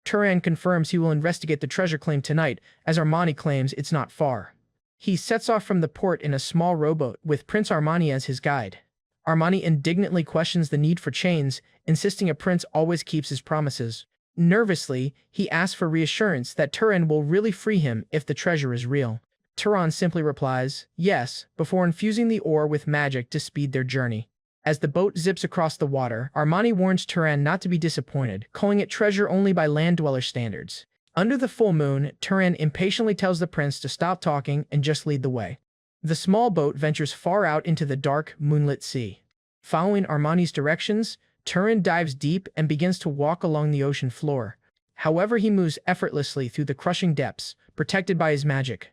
Turan confirms he will investigate the treasure claim tonight, as Armani claims it's not far. He sets off from the port in a small rowboat with Prince Armani as his guide. Armani indignantly questions the need for chains, insisting a prince always keeps his promises. Nervously, he asks for reassurance that Turan will really free him if the treasure is real. Turan simply replies, yes, before infusing the ore with magic to speed their journey. As the boat zips across the water, Armani warns Turan not to be disappointed, calling it treasure only by land-dweller standards. Under the full moon, Turan impatiently tells the prince to stop talking and just lead the way. The small boat ventures far out into the dark, moonlit sea. Following Armani's directions, Turan dives deep and begins to walk along the ocean floor. However, he moves effortlessly through the crushing depths, protected by his magic.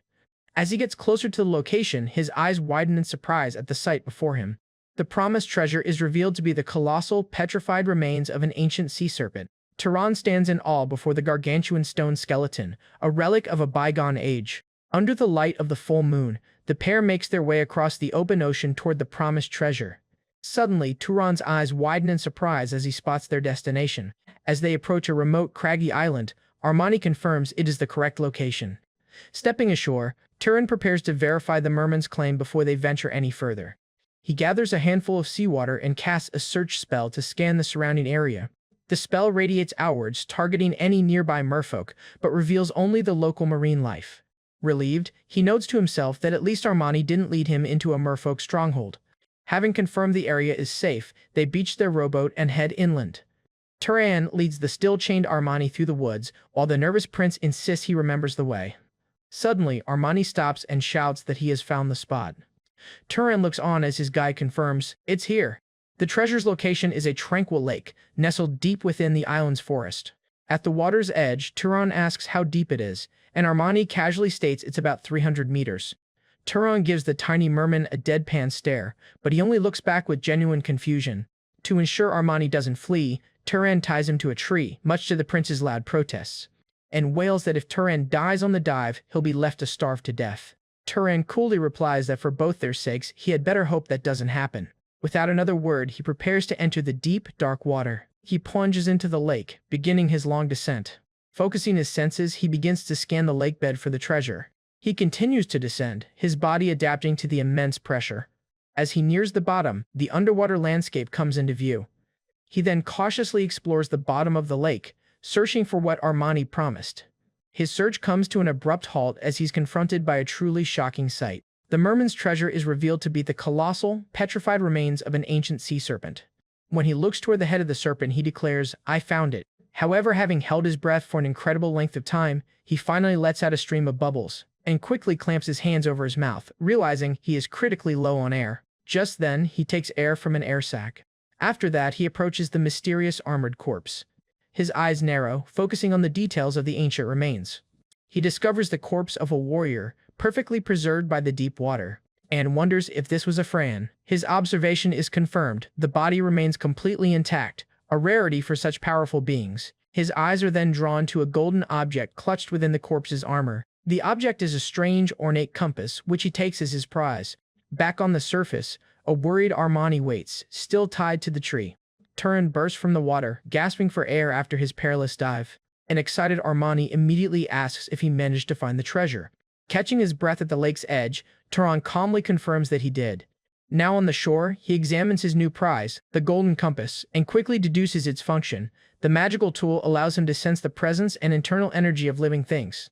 As he gets closer to the location, his eyes widen in surprise at the sight before him. The promised treasure is revealed to be the colossal, petrified remains of an ancient sea serpent. Turan stands in awe before the gargantuan stone skeleton, a relic of a bygone age. Under the light of the full moon, the pair makes their way across the open ocean toward the promised treasure. Suddenly, Turan's eyes widen in surprise as he spots their destination. As they approach a remote, craggy island, Armani confirms it is the correct location. Stepping ashore, Turan prepares to verify the merman's claim before they venture any further. He gathers a handful of seawater and casts a search spell to scan the surrounding area. The spell radiates outwards, targeting any nearby merfolk, but reveals only the local marine life. Relieved, he notes to himself that at least Armani didn't lead him into a merfolk stronghold. Having confirmed the area is safe, they beach their rowboat and head inland. Turan leads the still-chained Armani through the woods, while the nervous prince insists he remembers the way. Suddenly, Armani stops and shouts that he has found the spot. Turan looks on as his guide confirms, it's here. The treasure's location is a tranquil lake, nestled deep within the island's forest. At the water's edge, Turan asks how deep it is, and Armani casually states it's about 300 meters. Turan gives the tiny merman a deadpan stare, but he only looks back with genuine confusion. To ensure Armani doesn't flee, Turan ties him to a tree, much to the prince's loud protests, and wails that if Turan dies on the dive, he'll be left to starve to death. Turan coolly replies that for both their sakes, he had better hope that doesn't happen. Without another word, he prepares to enter the deep, dark water. He plunges into the lake, beginning his long descent. Focusing his senses, he begins to scan the lakebed for the treasure. He continues to descend, his body adapting to the immense pressure. As he nears the bottom, the underwater landscape comes into view. He then cautiously explores the bottom of the lake, searching for what Armani promised. His search comes to an abrupt halt as he's confronted by a truly shocking sight. The merman's treasure is revealed to be the colossal, petrified remains of an ancient sea serpent. When he looks toward the head of the serpent, he declares, I found it. However, having held his breath for an incredible length of time, he finally lets out a stream of bubbles, and quickly clamps his hands over his mouth, realizing he is critically low on air. Just then, he takes air from an air sac. After that, he approaches the mysterious armored corpse. His eyes narrow, focusing on the details of the ancient remains. He discovers the corpse of a warrior, perfectly preserved by the deep water, and wonders if this was a Fran. His observation is confirmed. The body remains completely intact, a rarity for such powerful beings. His eyes are then drawn to a golden object clutched within the corpse's armor. The object is a strange, ornate compass, which he takes as his prize. Back on the surface, a worried Armani waits, still tied to the tree. Turan bursts from the water, gasping for air after his perilous dive. An excited Armani immediately asks if he managed to find the treasure. Catching his breath at the lake's edge, Turan calmly confirms that he did. Now on the shore, he examines his new prize, the golden compass, and quickly deduces its function. The magical tool allows him to sense the presence and internal energy of living things.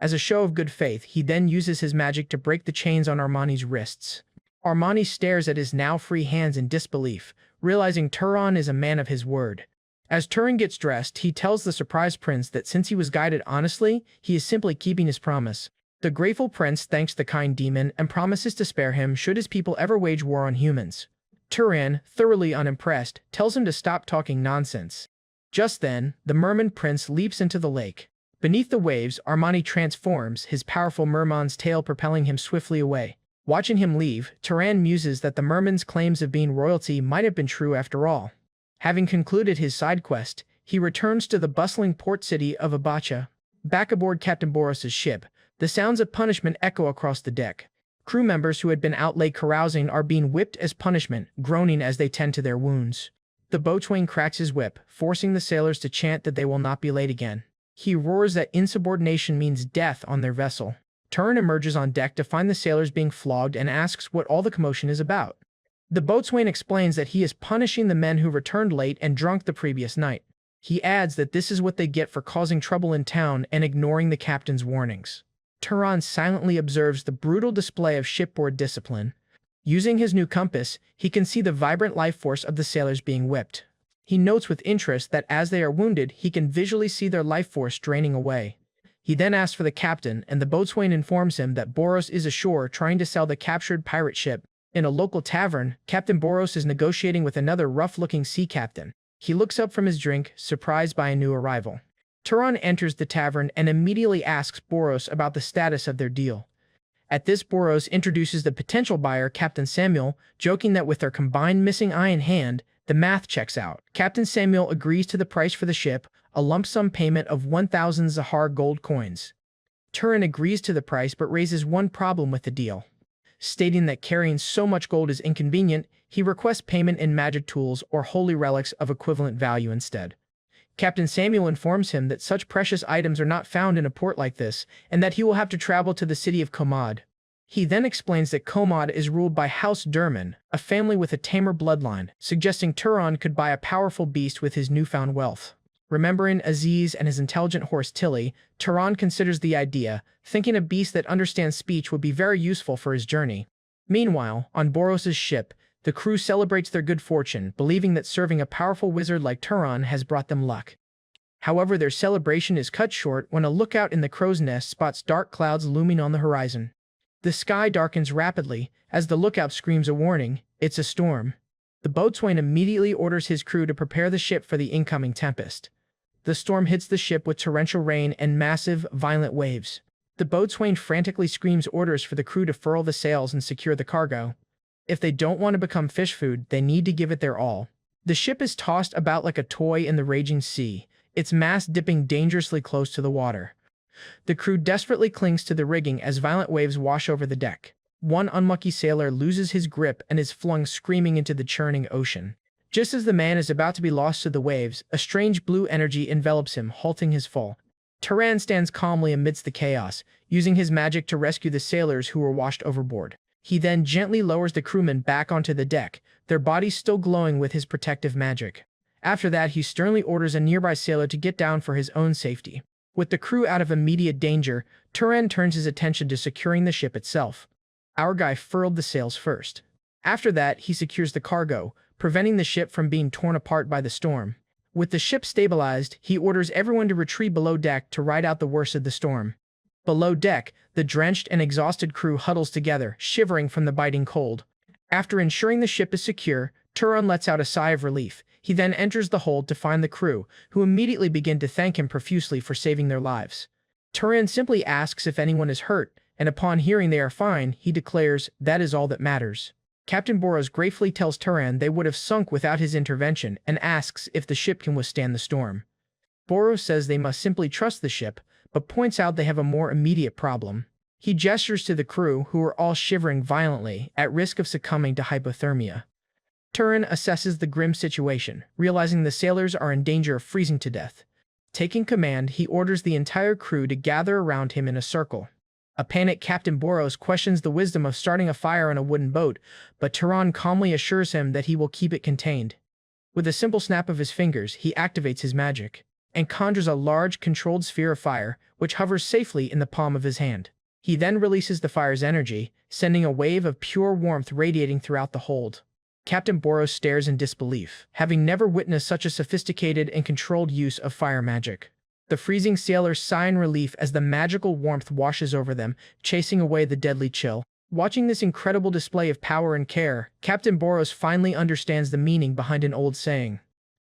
As a show of good faith, he then uses his magic to break the chains on Armani's wrists. Armani stares at his now free hands in disbelief, realizing Turan is a man of his word. As Turan gets dressed, he tells the surprised prince that since he was guided honestly, he is simply keeping his promise. The grateful prince thanks the kind demon and promises to spare him should his people ever wage war on humans. Turan, thoroughly unimpressed, tells him to stop talking nonsense. Just then, the merman prince leaps into the lake. Beneath the waves, Armani transforms, his powerful merman's tail propelling him swiftly away. Watching him leave, Turan muses that the merman's claims of being royalty might have been true after all. Having concluded his side quest, he returns to the bustling port city of Abacha. Back aboard Captain Boros's ship, the sounds of punishment echo across the deck. Crew members who had been out late carousing are being whipped as punishment, groaning as they tend to their wounds. The boatswain cracks his whip, forcing the sailors to chant that they will not be late again. He roars that insubordination means death on their vessel. Turan emerges on deck to find the sailors being flogged and asks what all the commotion is about. The boatswain explains that he is punishing the men who returned late and drunk the previous night. He adds that this is what they get for causing trouble in town and ignoring the captain's warnings. Turan silently observes the brutal display of shipboard discipline. Using his new compass, he can see the vibrant life force of the sailors being whipped. He notes with interest that as they are wounded, he can visually see their life force draining away. He then asks for the captain, and the boatswain informs him that Boros is ashore trying to sell the captured pirate ship. In a local tavern, Captain Boros is negotiating with another rough-looking sea captain. He looks up from his drink, surprised by a new arrival. Turan enters the tavern and immediately asks Boros about the status of their deal. At this, Boros introduces the potential buyer, Captain Samuel, joking that with their combined missing eye in hand, the math checks out. Captain Samuel agrees to the price for the ship, a lump sum payment of 1,000 Zahar gold coins. Turan agrees to the price but raises one problem with the deal. Stating that carrying so much gold is inconvenient, he requests payment in magic tools or holy relics of equivalent value instead. Captain Samuel informs him that such precious items are not found in a port like this, and that he will have to travel to the city of Komad. He then explains that Komad is ruled by House Durman, a family with a tamer bloodline, suggesting Turan could buy a powerful beast with his newfound wealth. Remembering Aziz and his intelligent horse Tilly, Turan considers the idea, thinking a beast that understands speech would be very useful for his journey. Meanwhile, on Boros's ship, the crew celebrates their good fortune, believing that serving a powerful wizard like Turan has brought them luck. However, their celebration is cut short when a lookout in the crow's nest spots dark clouds looming on the horizon. The sky darkens rapidly, as the lookout screams a warning, "It's a storm." The boatswain immediately orders his crew to prepare the ship for the incoming tempest. The storm hits the ship with torrential rain and massive, violent waves. The boatswain frantically screams orders for the crew to furl the sails and secure the cargo. If they don't want to become fish food, they need to give it their all. The ship is tossed about like a toy in the raging sea, its mast dipping dangerously close to the water. The crew desperately clings to the rigging as violent waves wash over the deck. One unlucky sailor loses his grip and is flung screaming into the churning ocean. Just as the man is about to be lost to the waves, a strange blue energy envelops him, halting his fall. Turan stands calmly amidst the chaos, using his magic to rescue the sailors who were washed overboard. He then gently lowers the crewmen back onto the deck, their bodies still glowing with his protective magic. After that, he sternly orders a nearby sailor to get down for his own safety. With the crew out of immediate danger, Turan turns his attention to securing the ship itself. Our guy furled the sails first. After that, he secures the cargo, preventing the ship from being torn apart by the storm. With the ship stabilized, he orders everyone to retreat below deck to ride out the worst of the storm. Below deck, the drenched and exhausted crew huddles together, shivering from the biting cold. After ensuring the ship is secure, Turan lets out a sigh of relief. He then enters the hold to find the crew, who immediately begin to thank him profusely for saving their lives. Turan simply asks if anyone is hurt, and upon hearing they are fine, he declares, "That is all that matters." Captain Boros gratefully tells Turan they would have sunk without his intervention and asks if the ship can withstand the storm. Boros says they must simply trust the ship, but points out they have a more immediate problem. He gestures to the crew, who are all shivering violently, at risk of succumbing to hypothermia. Turan assesses the grim situation, realizing the sailors are in danger of freezing to death. Taking command, he orders the entire crew to gather around him in a circle. A panicked Captain Boros questions the wisdom of starting a fire on a wooden boat, but Turan calmly assures him that he will keep it contained. With a simple snap of his fingers, he activates his magic and conjures a large, controlled sphere of fire, which hovers safely in the palm of his hand. He then releases the fire's energy, sending a wave of pure warmth radiating throughout the hold. Captain Boros stares in disbelief, having never witnessed such a sophisticated and controlled use of fire magic. The freezing sailors sigh in relief as the magical warmth washes over them, chasing away the deadly chill. Watching this incredible display of power and care, Captain Boros finally understands the meaning behind an old saying.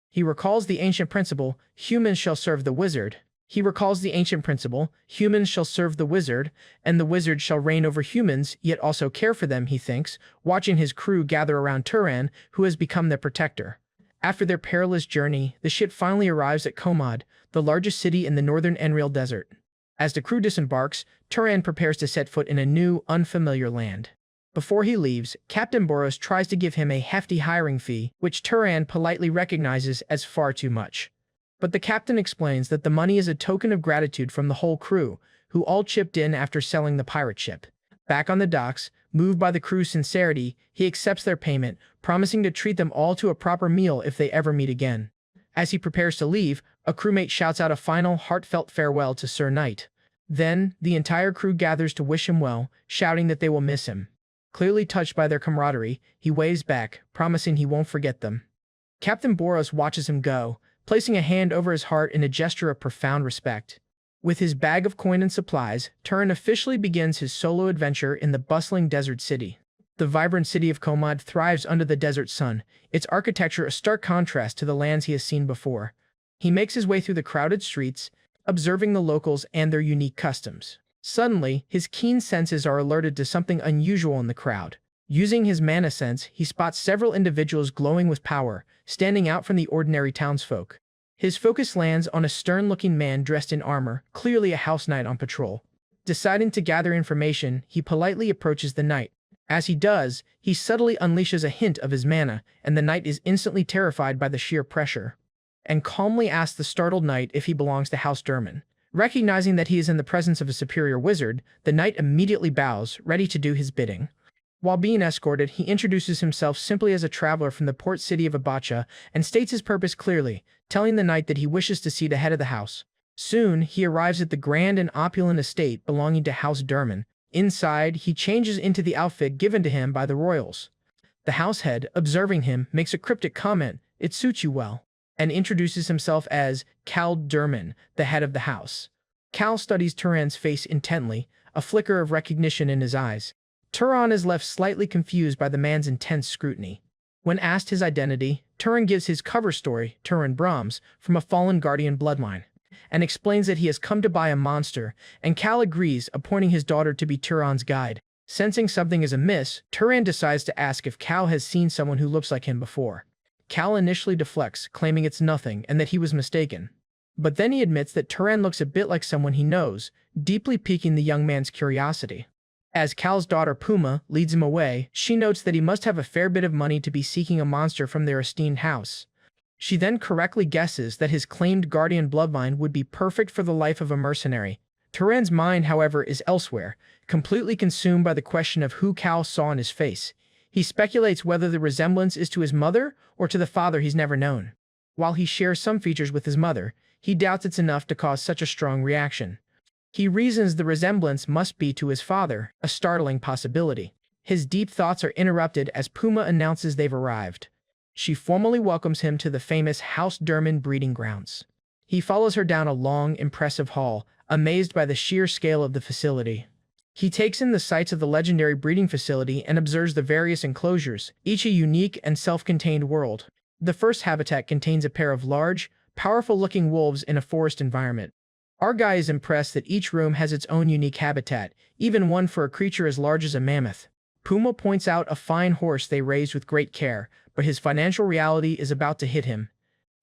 He recalls the ancient principle, humans shall serve the wizard, and the wizard shall reign over humans, yet also care for them, he thinks, watching his crew gather around Turan, who has become their protector. After their perilous journey, the ship finally arrives at Komad, the largest city in the northern Enreal Desert. As the crew disembarks, Turan prepares to set foot in a new, unfamiliar land. Before he leaves, Captain Boros tries to give him a hefty hiring fee, which Turan politely recognizes as far too much. But the captain explains that the money is a token of gratitude from the whole crew, who all chipped in after selling the pirate ship. Back on the docks, moved by the crew's sincerity, he accepts their payment, promising to treat them all to a proper meal if they ever meet again. As he prepares to leave, a crewmate shouts out a final, heartfelt farewell to Sir Knight. Then, the entire crew gathers to wish him well, shouting that they will miss him. Clearly touched by their camaraderie, he waves back, promising he won't forget them. Captain Boros watches him go, placing a hand over his heart in a gesture of profound respect. With his bag of coin and supplies, Turan officially begins his solo adventure in the bustling desert city. The vibrant city of Komad thrives under the desert sun, its architecture a stark contrast to the lands he has seen before. He makes his way through the crowded streets, observing the locals and their unique customs. Suddenly, his keen senses are alerted to something unusual in the crowd. Using his mana sense, he spots several individuals glowing with power, standing out from the ordinary townsfolk. His focus lands on a stern-looking man dressed in armor, clearly a house knight on patrol. Deciding to gather information, he politely approaches the knight. As he does, he subtly unleashes a hint of his mana, and the knight is instantly terrified by the sheer pressure, and calmly asks the startled knight if he belongs to House Durman. Recognizing that he is in the presence of a superior wizard, the knight immediately bows, ready to do his bidding. While being escorted, he introduces himself simply as a traveler from the port city of Abacha and states his purpose clearly, telling the knight that he wishes to see the head of the house. Soon, he arrives at the grand and opulent estate belonging to House Durman. Inside, he changes into the outfit given to him by the royals. The househead, observing him, makes a cryptic comment, "It suits you well," and introduces himself as Cal Durman, the head of the house. Cal studies Turan's face intently, a flicker of recognition in his eyes. Turan is left slightly confused by the man's intense scrutiny. When asked his identity, Turan gives his cover story, Turan Brahms, from a fallen guardian bloodline, and explains that he has come to buy a monster, and Cal agrees, appointing his daughter to be Turan's guide. Sensing something is amiss, Turan decides to ask if Cal has seen someone who looks like him before. Cal initially deflects, claiming it's nothing and that he was mistaken. But then he admits that Turan looks a bit like someone he knows, deeply piquing the young man's curiosity. As Cal's daughter Puma leads him away, she notes that he must have a fair bit of money to be seeking a monster from their esteemed house. She then correctly guesses that his claimed guardian bloodline would be perfect for the life of a mercenary. Turan's mind, however, is elsewhere, completely consumed by the question of who Cal saw in his face. He speculates whether the resemblance is to his mother or to the father he's never known. While he shares some features with his mother, he doubts it's enough to cause such a strong reaction. He reasons the resemblance must be to his father, a startling possibility. His deep thoughts are interrupted as Puma announces they've arrived. She formally welcomes him to the famous House Durman breeding grounds. He follows her down a long, impressive hall, amazed by the sheer scale of the facility. He takes in the sights of the legendary breeding facility and observes the various enclosures, each a unique and self-contained world. The first habitat contains a pair of large, powerful-looking wolves in a forest environment. Our guy is impressed that each room has its own unique habitat, even one for a creature as large as a mammoth. Puma points out a fine horse they raised with great care, but his financial reality is about to hit him.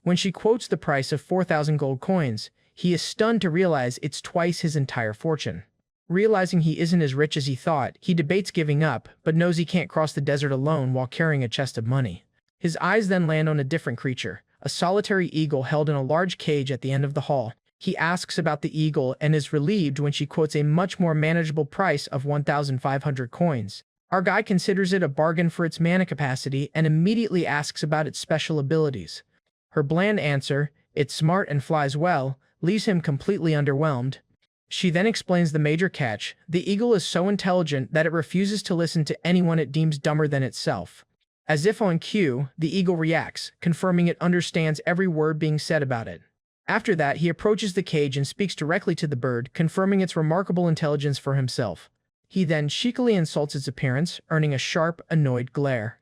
When she quotes the price of 4,000 gold coins, he is stunned to realize it's twice his entire fortune. Realizing he isn't as rich as he thought, he debates giving up, but knows he can't cross the desert alone while carrying a chest of money. His eyes then land on a different creature, a solitary eagle held in a large cage at the end of the hall. He asks about the eagle and is relieved when she quotes a much more manageable price of 1,500 coins. Our guy considers it a bargain for its mana capacity and immediately asks about its special abilities. Her bland answer, "It's smart and flies well," leaves him completely underwhelmed. She then explains the major catch: the eagle is so intelligent that it refuses to listen to anyone it deems dumber than itself. As if on cue, the eagle reacts, confirming it understands every word being said about it. After that, he approaches the cage and speaks directly to the bird, confirming its remarkable intelligence for himself. He then cheekily insults its appearance, earning a sharp, annoyed glare.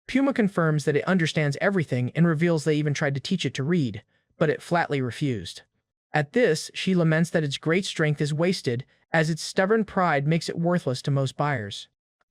Puma confirms that it understands everything and reveals they even tried to teach it to read, but it flatly refused. At this, she laments that its great strength is wasted, as its stubborn pride makes it worthless to most buyers.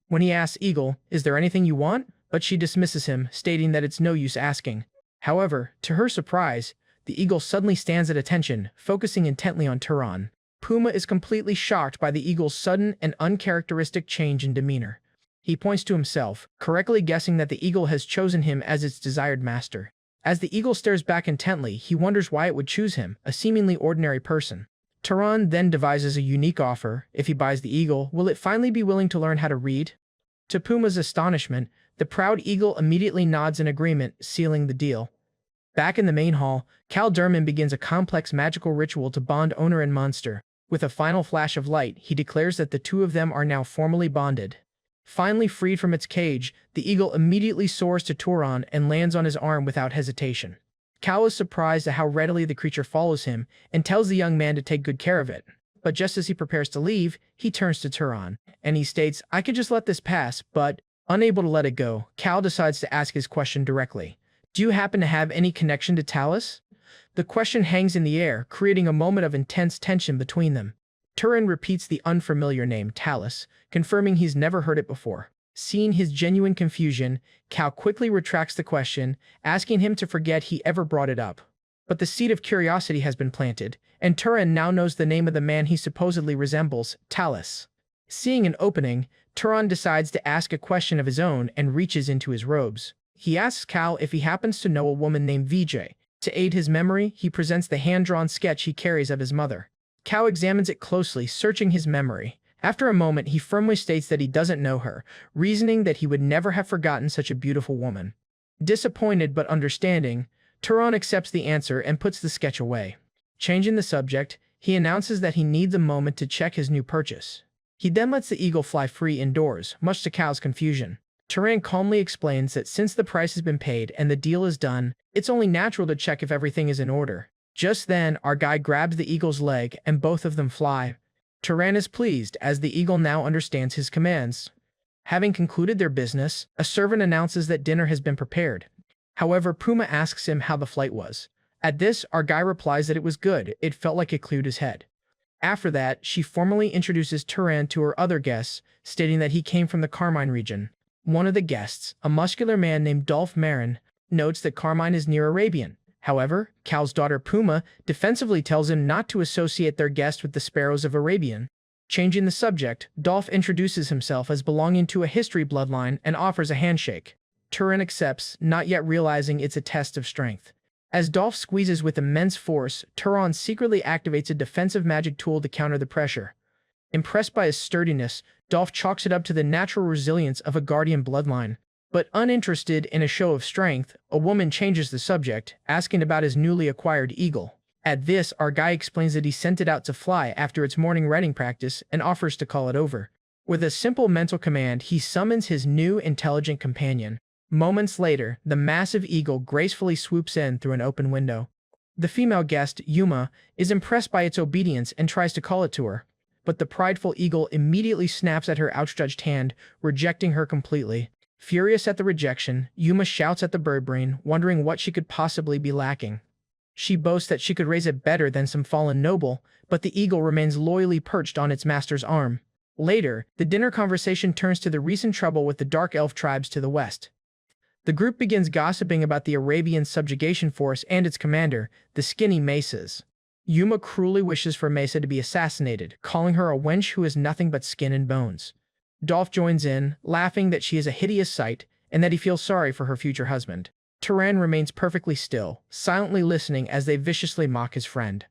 When he asks Eagle, "Is there anything you want?" but she dismisses him, stating that it's no use asking. However, to her surprise, the eagle suddenly stands at attention, focusing intently on Turan. Puma is completely shocked by the eagle's sudden and uncharacteristic change in demeanor. He points to himself, correctly guessing that the eagle has chosen him as its desired master. As the eagle stares back intently, he wonders why it would choose him, a seemingly ordinary person. Turan then devises a unique offer: if he buys the eagle, will it finally be willing to learn how to read? To Puma's astonishment, the proud eagle immediately nods in agreement, sealing the deal. Back in the main hall, Cal Durman begins a complex magical ritual to bond owner and monster. With a final flash of light, he declares that the two of them are now formally bonded. Finally freed from its cage, the eagle immediately soars to Turan and lands on his arm without hesitation. Cal is surprised at how readily the creature follows him and tells the young man to take good care of it. But just as he prepares to leave, he turns to Turan, and he states, "I could just let this pass," but unable to let it go, Cal decides to ask his question directly. "Do you happen to have any connection to Talus?" The question hangs in the air, creating a moment of intense tension between them. Turan repeats the unfamiliar name, Talus, confirming he's never heard it before. Seeing his genuine confusion, Cal quickly retracts the question, asking him to forget he ever brought it up. But the seed of curiosity has been planted, and Turan now knows the name of the man he supposedly resembles, Talus. Seeing an opening, Turan decides to ask a question of his own and reaches into his robes. He asks Cal if he happens to know a woman named VJ. To aid his memory, he presents the hand-drawn sketch he carries of his mother. Cal examines it closely, searching his memory. After a moment, he firmly states that he doesn't know her, reasoning that he would never have forgotten such a beautiful woman. Disappointed but understanding, Turan accepts the answer and puts the sketch away. Changing the subject, he announces that he needs a moment to check his new purchase. He then lets the eagle fly free indoors, much to Cal's confusion. Turan calmly explains that since the price has been paid and the deal is done, it's only natural to check if everything is in order. Just then, our guy grabs the eagle's leg and both of them fly. Turan is pleased, as the eagle now understands his commands. Having concluded their business, a servant announces that dinner has been prepared. However, Puma asks him how the flight was. At this, our guy replies that it was good, it felt like it cleared his head. After that, she formally introduces Turan to her other guests, stating that he came from the Carmine region. One of the guests, a muscular man named Dolph Marin, notes that Carmine is near Arabian. However, Cal's daughter Puma defensively tells him not to associate their guest with the sparrows of Arabian. Changing the subject, Dolph introduces himself as belonging to a history bloodline and offers a handshake. Turan accepts, not yet realizing it's a test of strength. As Dolph squeezes with immense force, Turan secretly activates a defensive magic tool to counter the pressure. Impressed by his sturdiness, Dolph chalks it up to the natural resilience of a guardian bloodline. But uninterested in a show of strength, a woman changes the subject, asking about his newly acquired eagle. At this, our guy explains that he sent it out to fly after its morning riding practice and offers to call it over. With a simple mental command, he summons his new intelligent companion. Moments later, the massive eagle gracefully swoops in through an open window. The female guest, Yuma, is impressed by its obedience and tries to call it to her. But the prideful eagle immediately snaps at her outstretched hand, rejecting her completely. Furious at the rejection, Yuma shouts at the bird brain, wondering what she could possibly be lacking. She boasts that she could raise it better than some fallen noble, but the eagle remains loyally perched on its master's arm. Later, the dinner conversation turns to the recent trouble with the Dark Elf tribes to the west. The group begins gossiping about the Arabian subjugation force and its commander, the skinny Mesas. Yuma cruelly wishes for Mesa to be assassinated, calling her a wench who is nothing but skin and bones. Dolph joins in, laughing that she is a hideous sight and that he feels sorry for her future husband. Turan remains perfectly still, silently listening as they viciously mock his friend.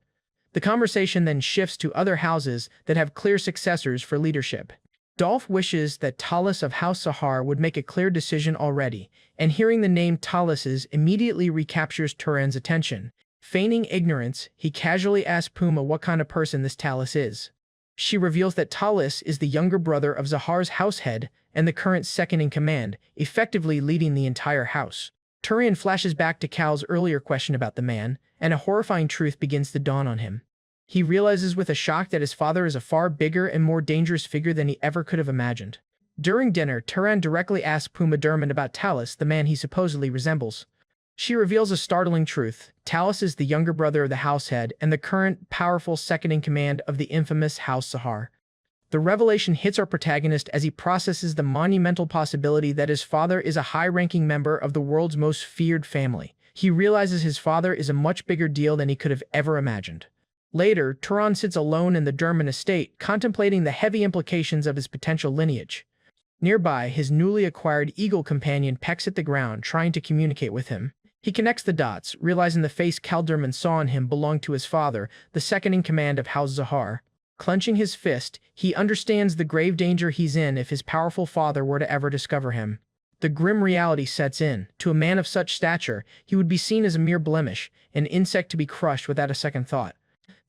The conversation then shifts to other houses that have clear successors for leadership. Dolph wishes that Talus of House Sahar would make a clear decision already, and hearing the name Talus's immediately recaptures Turan's attention. Feigning ignorance, he casually asks Puma what kind of person this Talus is. She reveals that Talis is the younger brother of Zahar's househead and the current second-in-command, effectively leading the entire house. Turian flashes back to Cal's earlier question about the man, and a horrifying truth begins to dawn on him. He realizes with a shock that his father is a far bigger and more dangerous figure than he ever could have imagined. During dinner, Turan directly asks Puma Durman about Talis, the man he supposedly resembles. She reveals a startling truth. Talis is the younger brother of the househead and the current powerful second-in-command of the infamous House Zahar. The revelation hits our protagonist as he processes the monumental possibility that his father is a high-ranking member of the world's most feared family. He realizes his father is a much bigger deal than he could have ever imagined. Later, Turan sits alone in the Durman estate, contemplating the heavy implications of his potential lineage. Nearby, his newly acquired eagle companion pecks at the ground, trying to communicate with him. He connects the dots, realizing the face Cal Durman saw in him belonged to his father, the second-in-command of House Zahar. Clenching his fist, he understands the grave danger he's in if his powerful father were to ever discover him. The grim reality sets in. To a man of such stature, he would be seen as a mere blemish, an insect to be crushed without a second thought.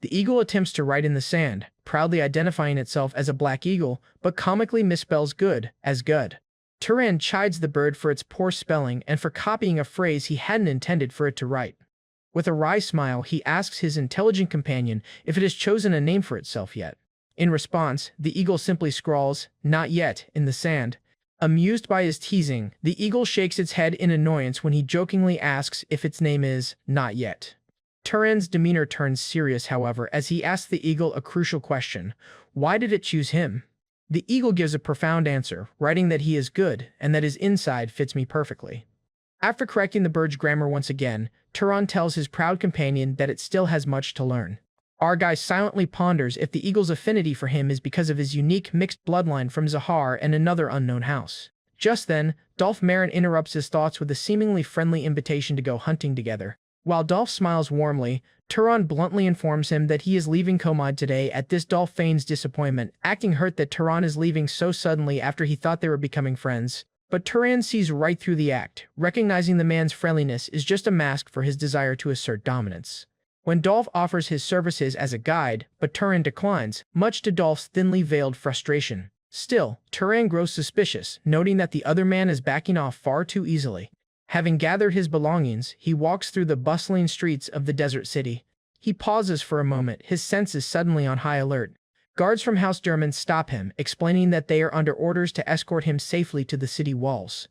The eagle attempts to write in the sand, proudly identifying itself as a black eagle, but comically misspells good as good. Turan chides the bird for its poor spelling and for copying a phrase he hadn't intended for it to write. With a wry smile, he asks his intelligent companion if it has chosen a name for itself yet. In response, the eagle simply scrawls, "Not yet," in the sand. Amused by his teasing, the eagle shakes its head in annoyance when he jokingly asks if its name is "Not yet." Turan's demeanor turns serious, however, as he asks the eagle a crucial question. Why did it choose him? The eagle gives a profound answer, writing that he is good and that his inside fits me perfectly. After correcting the bird's grammar once again, Turan tells his proud companion that it still has much to learn. Argai silently ponders if the eagle's affinity for him is because of his unique mixed bloodline from Zahar and another unknown house. Just then, Dolph Marin interrupts his thoughts with a seemingly friendly invitation to go hunting together. While Dolph smiles warmly, Turan bluntly informs him that he is leaving Komad today. At this, Dolph feigns disappointment, acting hurt that Turan is leaving so suddenly after he thought they were becoming friends. But Turan sees right through the act, recognizing the man's friendliness is just a mask for his desire to assert dominance. When Dolph offers his services as a guide, but Turan declines, much to Dolph's thinly veiled frustration. Still, Turan grows suspicious, noting that the other man is backing off far too easily. Having gathered his belongings, he walks through the bustling streets of the desert city. He pauses for a moment, his senses suddenly on high alert. Guards from House Durman stop him, explaining that they are under orders to escort him safely to the city walls.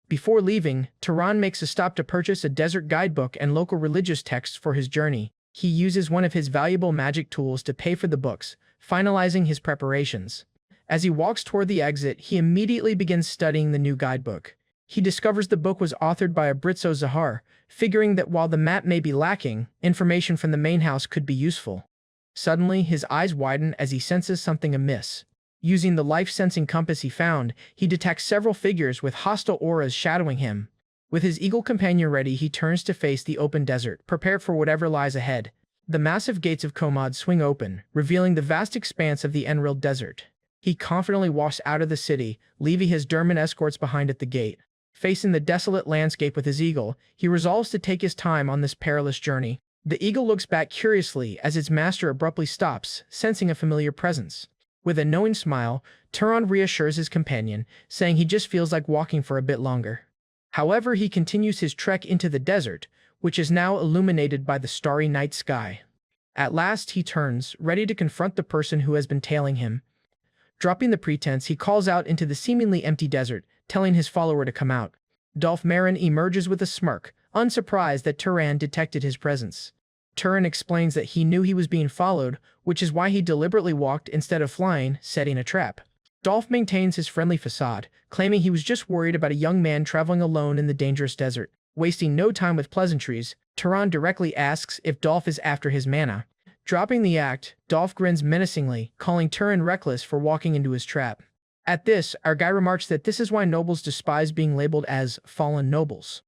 Before leaving, Turan makes a stop to purchase a desert guidebook and local religious texts for his journey. He uses one of his valuable magic tools to pay for the books, finalizing his preparations. As he walks toward the exit, he immediately begins studying the new guidebook. He discovers the book was authored by a Britso Zahar, figuring that while the map may be lacking, information from the main house could be useful. Suddenly, his eyes widen as he senses something amiss. Using the life-sensing compass he found, he detects several figures with hostile auras shadowing him. With his eagle companion ready, he turns to face the open desert, prepared for whatever lies ahead. The massive gates of Komad swing open, revealing the vast expanse of the Enrilled Desert. He confidently walks out of the city, leaving his Durman escorts behind at the gate. Facing the desolate landscape with his eagle, he resolves to take his time on this perilous journey. The eagle looks back curiously as its master abruptly stops, sensing a familiar presence. With a knowing smile, Turan reassures his companion, saying he just feels like walking for a bit longer. However, he continues his trek into the desert, which is now illuminated by the starry night sky. At last, he turns, ready to confront the person who has been tailing him. Dropping the pretense, he calls out into the seemingly empty desert, telling his follower to come out. Dolph Marin emerges with a smirk, unsurprised that Turan detected his presence. Turan explains that he knew he was being followed, which is why he deliberately walked instead of flying, setting a trap. Dolph maintains his friendly facade, claiming he was just worried about a young man traveling alone in the dangerous desert. Wasting no time with pleasantries, Turan directly asks if Dolph is after his mana. Dropping the act, Dolph grins menacingly, calling Turan reckless for walking into his trap. At this, our guy remarks that this is why nobles despise being labeled as fallen nobles.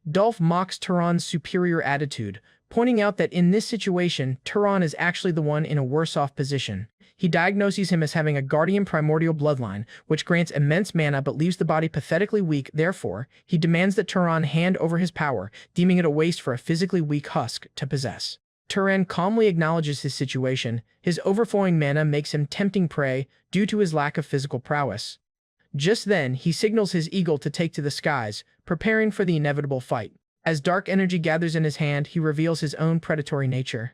Dolph mocks Turan's superior attitude, pointing out that in this situation, Turan is actually the one in a worse-off position. He diagnoses him as having a guardian primordial bloodline, which grants immense mana but leaves the body pathetically weak. Therefore, he demands that Turan hand over his power, deeming it a waste for a physically weak husk to possess. Turan calmly acknowledges his situation. His overflowing mana makes him tempting prey due to his lack of physical prowess. Just then, he signals his eagle to take to the skies, preparing for the inevitable fight. As dark energy gathers in his hand, he reveals his own predatory nature.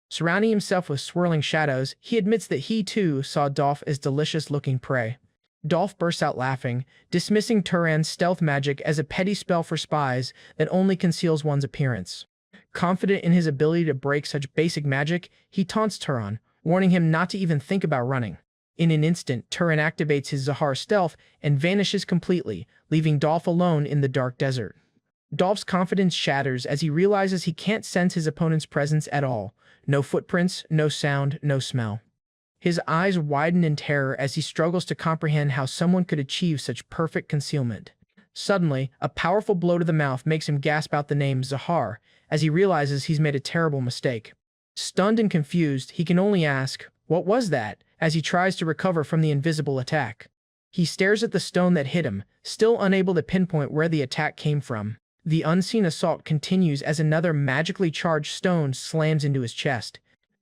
Surrounding himself with swirling shadows, he admits that he too saw Dolph as delicious-looking prey. Dolph bursts out laughing, dismissing Turan's stealth magic as a petty spell for spies that only conceals one's appearance. Confident in his ability to break such basic magic, he taunts Turan, warning him not to even think about running. In an instant, Turan activates his Zahar stealth and vanishes completely, leaving Dolph alone in the dark desert. Dolph's confidence shatters as he realizes he can't sense his opponent's presence at all. No footprints, no sound, no smell. His eyes widen in terror as he struggles to comprehend how someone could achieve such perfect concealment. Suddenly, a powerful blow to the mouth makes him gasp out the name Zahar as he realizes he's made a terrible mistake. Stunned and confused, he can only ask, "What was that?" as he tries to recover from the invisible attack. He stares at the stone that hit him, still unable to pinpoint where the attack came from. The unseen assault continues as another magically charged stone slams into his chest.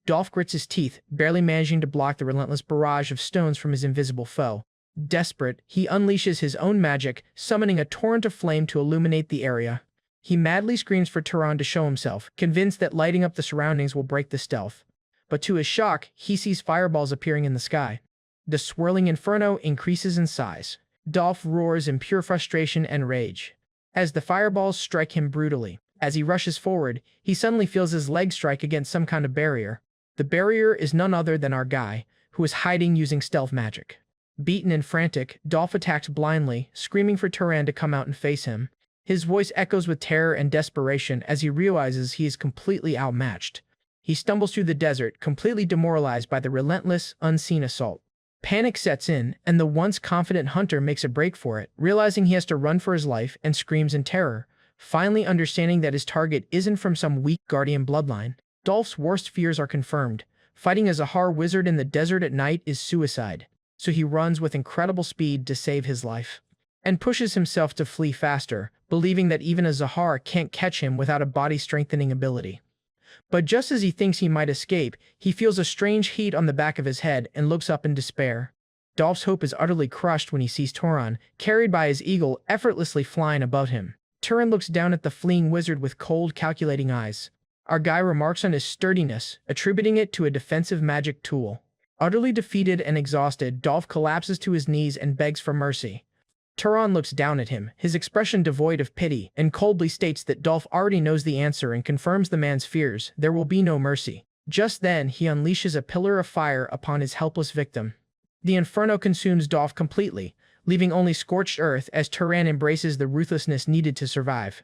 Dolph grits his teeth, barely managing to block the relentless barrage of stones from his invisible foe. Desperate, he unleashes his own magic, summoning a torrent of flame to illuminate the area. He madly screams for Turan to show himself, convinced that lighting up the surroundings will break the stealth. But to his shock, he sees fireballs appearing in the sky. The swirling inferno increases in size. Dolph roars in pure frustration and rage as the fireballs strike him brutally. As he rushes forward, he suddenly feels his leg strike against some kind of barrier. The barrier is none other than our guy, who is hiding using stealth magic. Beaten and frantic, Dolph attacks blindly, screaming for Turan to come out and face him. His voice echoes with terror and desperation as he realizes he is completely outmatched. He stumbles through the desert, completely demoralized by the relentless, unseen assault. Panic sets in, and the once confident hunter makes a break for it, realizing he has to run for his life and screams in terror, finally understanding that his target isn't from some weak guardian bloodline. Dolph's worst fears are confirmed. Fighting a Zahar wizard in the desert at night is suicide, so he runs with incredible speed to save his life, and pushes himself to flee faster, believing that even a Zahar can't catch him without a body-strengthening ability. But just as he thinks he might escape, he feels a strange heat on the back of his head and looks up in despair. Dolph's hope is utterly crushed when he sees Turan, carried by his eagle, effortlessly flying above him. Turan looks down at the fleeing wizard with cold, calculating eyes. Our guy remarks on his sturdiness, attributing it to a defensive magic tool. Utterly defeated and exhausted, Dolph collapses to his knees and begs for mercy. Turan looks down at him, his expression devoid of pity, and coldly states that Dolph already knows the answer and confirms the man's fears. There will be no mercy. Just then, he unleashes a pillar of fire upon his helpless victim. The inferno consumes Dolph completely, leaving only scorched earth as Turan embraces the ruthlessness needed to survive.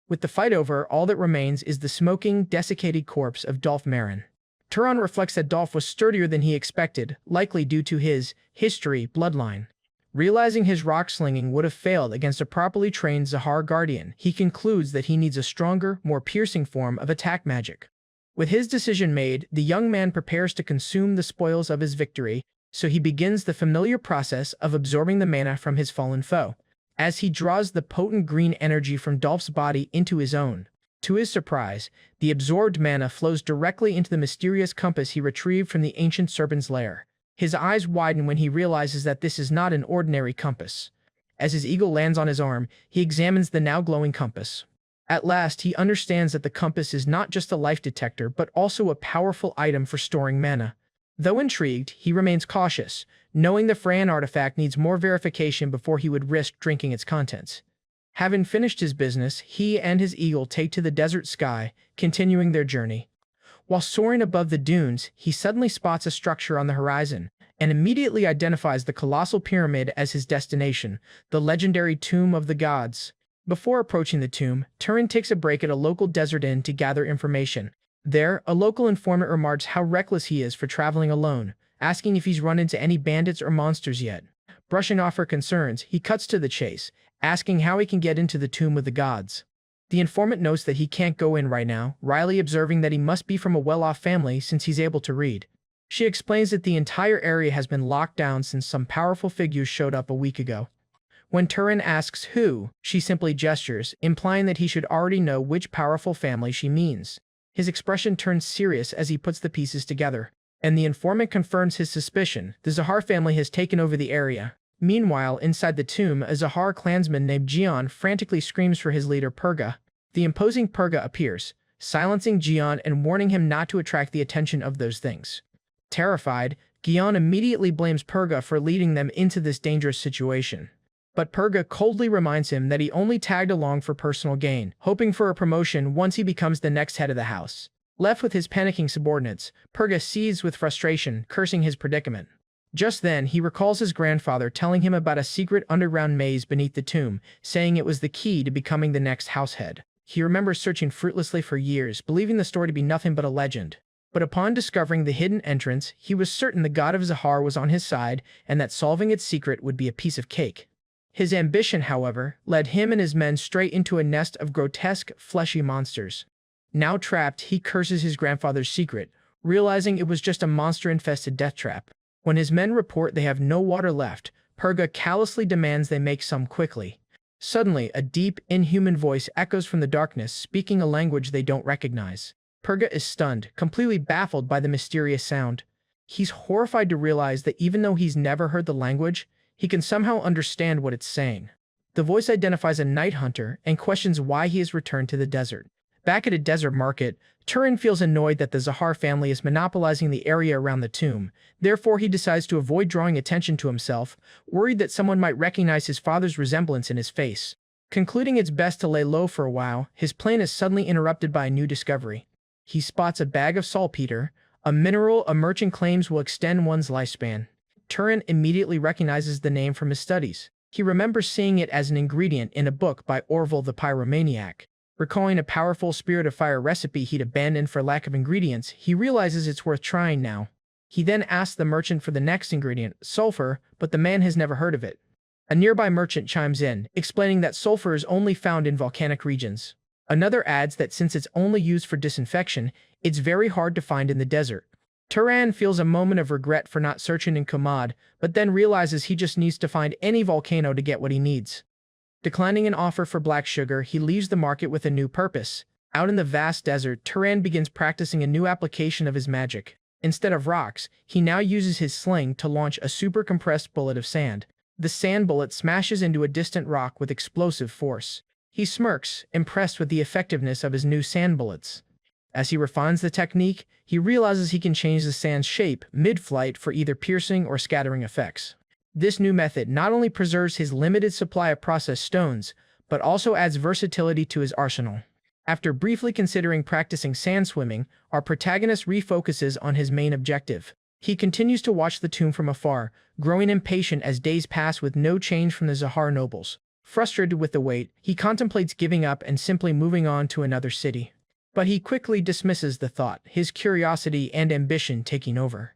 With the fight over, all that remains is the smoking, desiccated corpse of Dolph Marin. Turan reflects that Dolph was sturdier than he expected, likely due to his bloodline. Realizing his rock-slinging would have failed against a properly trained Zahar guardian, he concludes that he needs a stronger, more piercing form of attack magic. With his decision made, the young man prepares to consume the spoils of his victory, so he begins the familiar process of absorbing the mana from his fallen foe. As he draws the potent green energy from Dolph's body into his own, to his surprise, the absorbed mana flows directly into the mysterious compass he retrieved from the ancient serpent's lair. His eyes widen when he realizes that this is not an ordinary compass. As his eagle lands on his arm, he examines the now glowing compass. At last, he understands that the compass is not just a life detector, but also a powerful item for storing mana. Though intrigued, he remains cautious, knowing the Freyan artifact needs more verification before he would risk drinking its contents. Having finished his business, he and his eagle take to the desert sky, continuing their journey. While soaring above the dunes, he suddenly spots a structure on the horizon, and immediately identifies the colossal pyramid as his destination, the legendary Tomb of the Gods. Before approaching the tomb, Turan takes a break at a local desert inn to gather information. There, a local informant remarks how reckless he is for traveling alone, asking if he's run into any bandits or monsters yet. Brushing off her concerns, he cuts to the chase, asking how he can get into the Tomb of the Gods. The informant notes that he can't go in right now, wryly observing that he must be from a well-off family since he's able to read. She explains that the entire area has been locked down since some powerful figures showed up a week ago. When Turan asks who, she simply gestures, implying that he should already know which powerful family she means. His expression turns serious as he puts the pieces together, and the informant confirms his suspicion. The Zahar family has taken over the area. Meanwhile, inside the tomb, a Zahar clansman named Jian frantically screams for his leader Purga. The imposing Purga appears, silencing Jian and warning him not to attract the attention of those things. Terrified, Gian immediately blames Purga for leading them into this dangerous situation. But Purga coldly reminds him that he only tagged along for personal gain, hoping for a promotion once he becomes the next head of the house. Left with his panicking subordinates, Purga seethes with frustration, cursing his predicament. Just then, he recalls his grandfather telling him about a secret underground maze beneath the tomb, saying it was the key to becoming the next househead. He remembers searching fruitlessly for years, believing the story to be nothing but a legend. But upon discovering the hidden entrance, he was certain the god of Zahar was on his side and that solving its secret would be a piece of cake. His ambition, however, led him and his men straight into a nest of grotesque, fleshy monsters. Now trapped, he curses his grandfather's secret, realizing it was just a monster-infested death trap. When his men report they have no water left, Purga callously demands they make some quickly. Suddenly, a deep, inhuman voice echoes from the darkness, speaking a language they don't recognize. Purga is stunned, completely baffled by the mysterious sound. He's horrified to realize that even though he's never heard the language, he can somehow understand what it's saying. The voice identifies a night hunter and questions why he has returned to the desert. Back at a desert market, Turin feels annoyed that the Zahar family is monopolizing the area around the tomb. Therefore, he decides to avoid drawing attention to himself, worried that someone might recognize his father's resemblance in his face. Concluding it's best to lay low for a while, his plan is suddenly interrupted by a new discovery. He spots a bag of saltpeter, a mineral a merchant claims will extend one's lifespan. Turin immediately recognizes the name from his studies. He remembers seeing it as an ingredient in a book by Orville the Pyromaniac. Recalling a powerful spirit of fire recipe he'd abandoned for lack of ingredients, he realizes it's worth trying now. He then asks the merchant for the next ingredient, sulfur, but the man has never heard of it. A nearby merchant chimes in, explaining that sulfur is only found in volcanic regions. Another adds that since it's only used for disinfection, it's very hard to find in the desert. Turan feels a moment of regret for not searching in Kamad, but then realizes he just needs to find any volcano to get what he needs. Declining an offer for black sugar, he leaves the market with a new purpose. Out in the vast desert, Turan begins practicing a new application of his magic. Instead of rocks, he now uses his sling to launch a super compressed bullet of sand. The sand bullet smashes into a distant rock with explosive force. He smirks, impressed with the effectiveness of his new sand bullets. As he refines the technique, he realizes he can change the sand's shape mid-flight for either piercing or scattering effects. This new method not only preserves his limited supply of processed stones, but also adds versatility to his arsenal. After briefly considering practicing sand swimming, our protagonist refocuses on his main objective. He continues to watch the tomb from afar, growing impatient as days pass with no change from the Zahar nobles. Frustrated with the wait, he contemplates giving up and simply moving on to another city. But he quickly dismisses the thought, his curiosity and ambition taking over.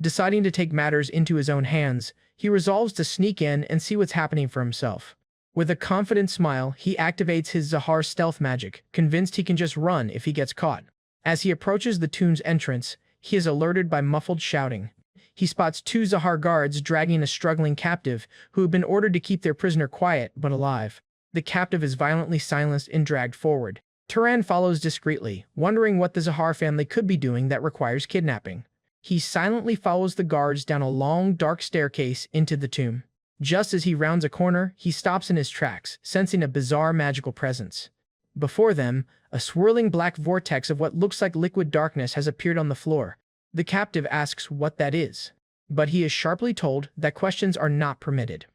Deciding to take matters into his own hands, he resolves to sneak in and see what's happening for himself. With a confident smile, he activates his Zahar stealth magic, convinced he can just run if he gets caught. As he approaches the tomb's entrance, he is alerted by muffled shouting. He spots two Zahar guards dragging a struggling captive, who have been ordered to keep their prisoner quiet but alive. The captive is violently silenced and dragged forward. Turan follows discreetly, wondering what the Zahar family could be doing that requires kidnapping. He silently follows the guards down a long, dark staircase into the tomb. Just as he rounds a corner, he stops in his tracks, sensing a bizarre magical presence. Before them, a swirling black vortex of what looks like liquid darkness has appeared on the floor. The captive asks what that is, but he is sharply told that questions are not permitted.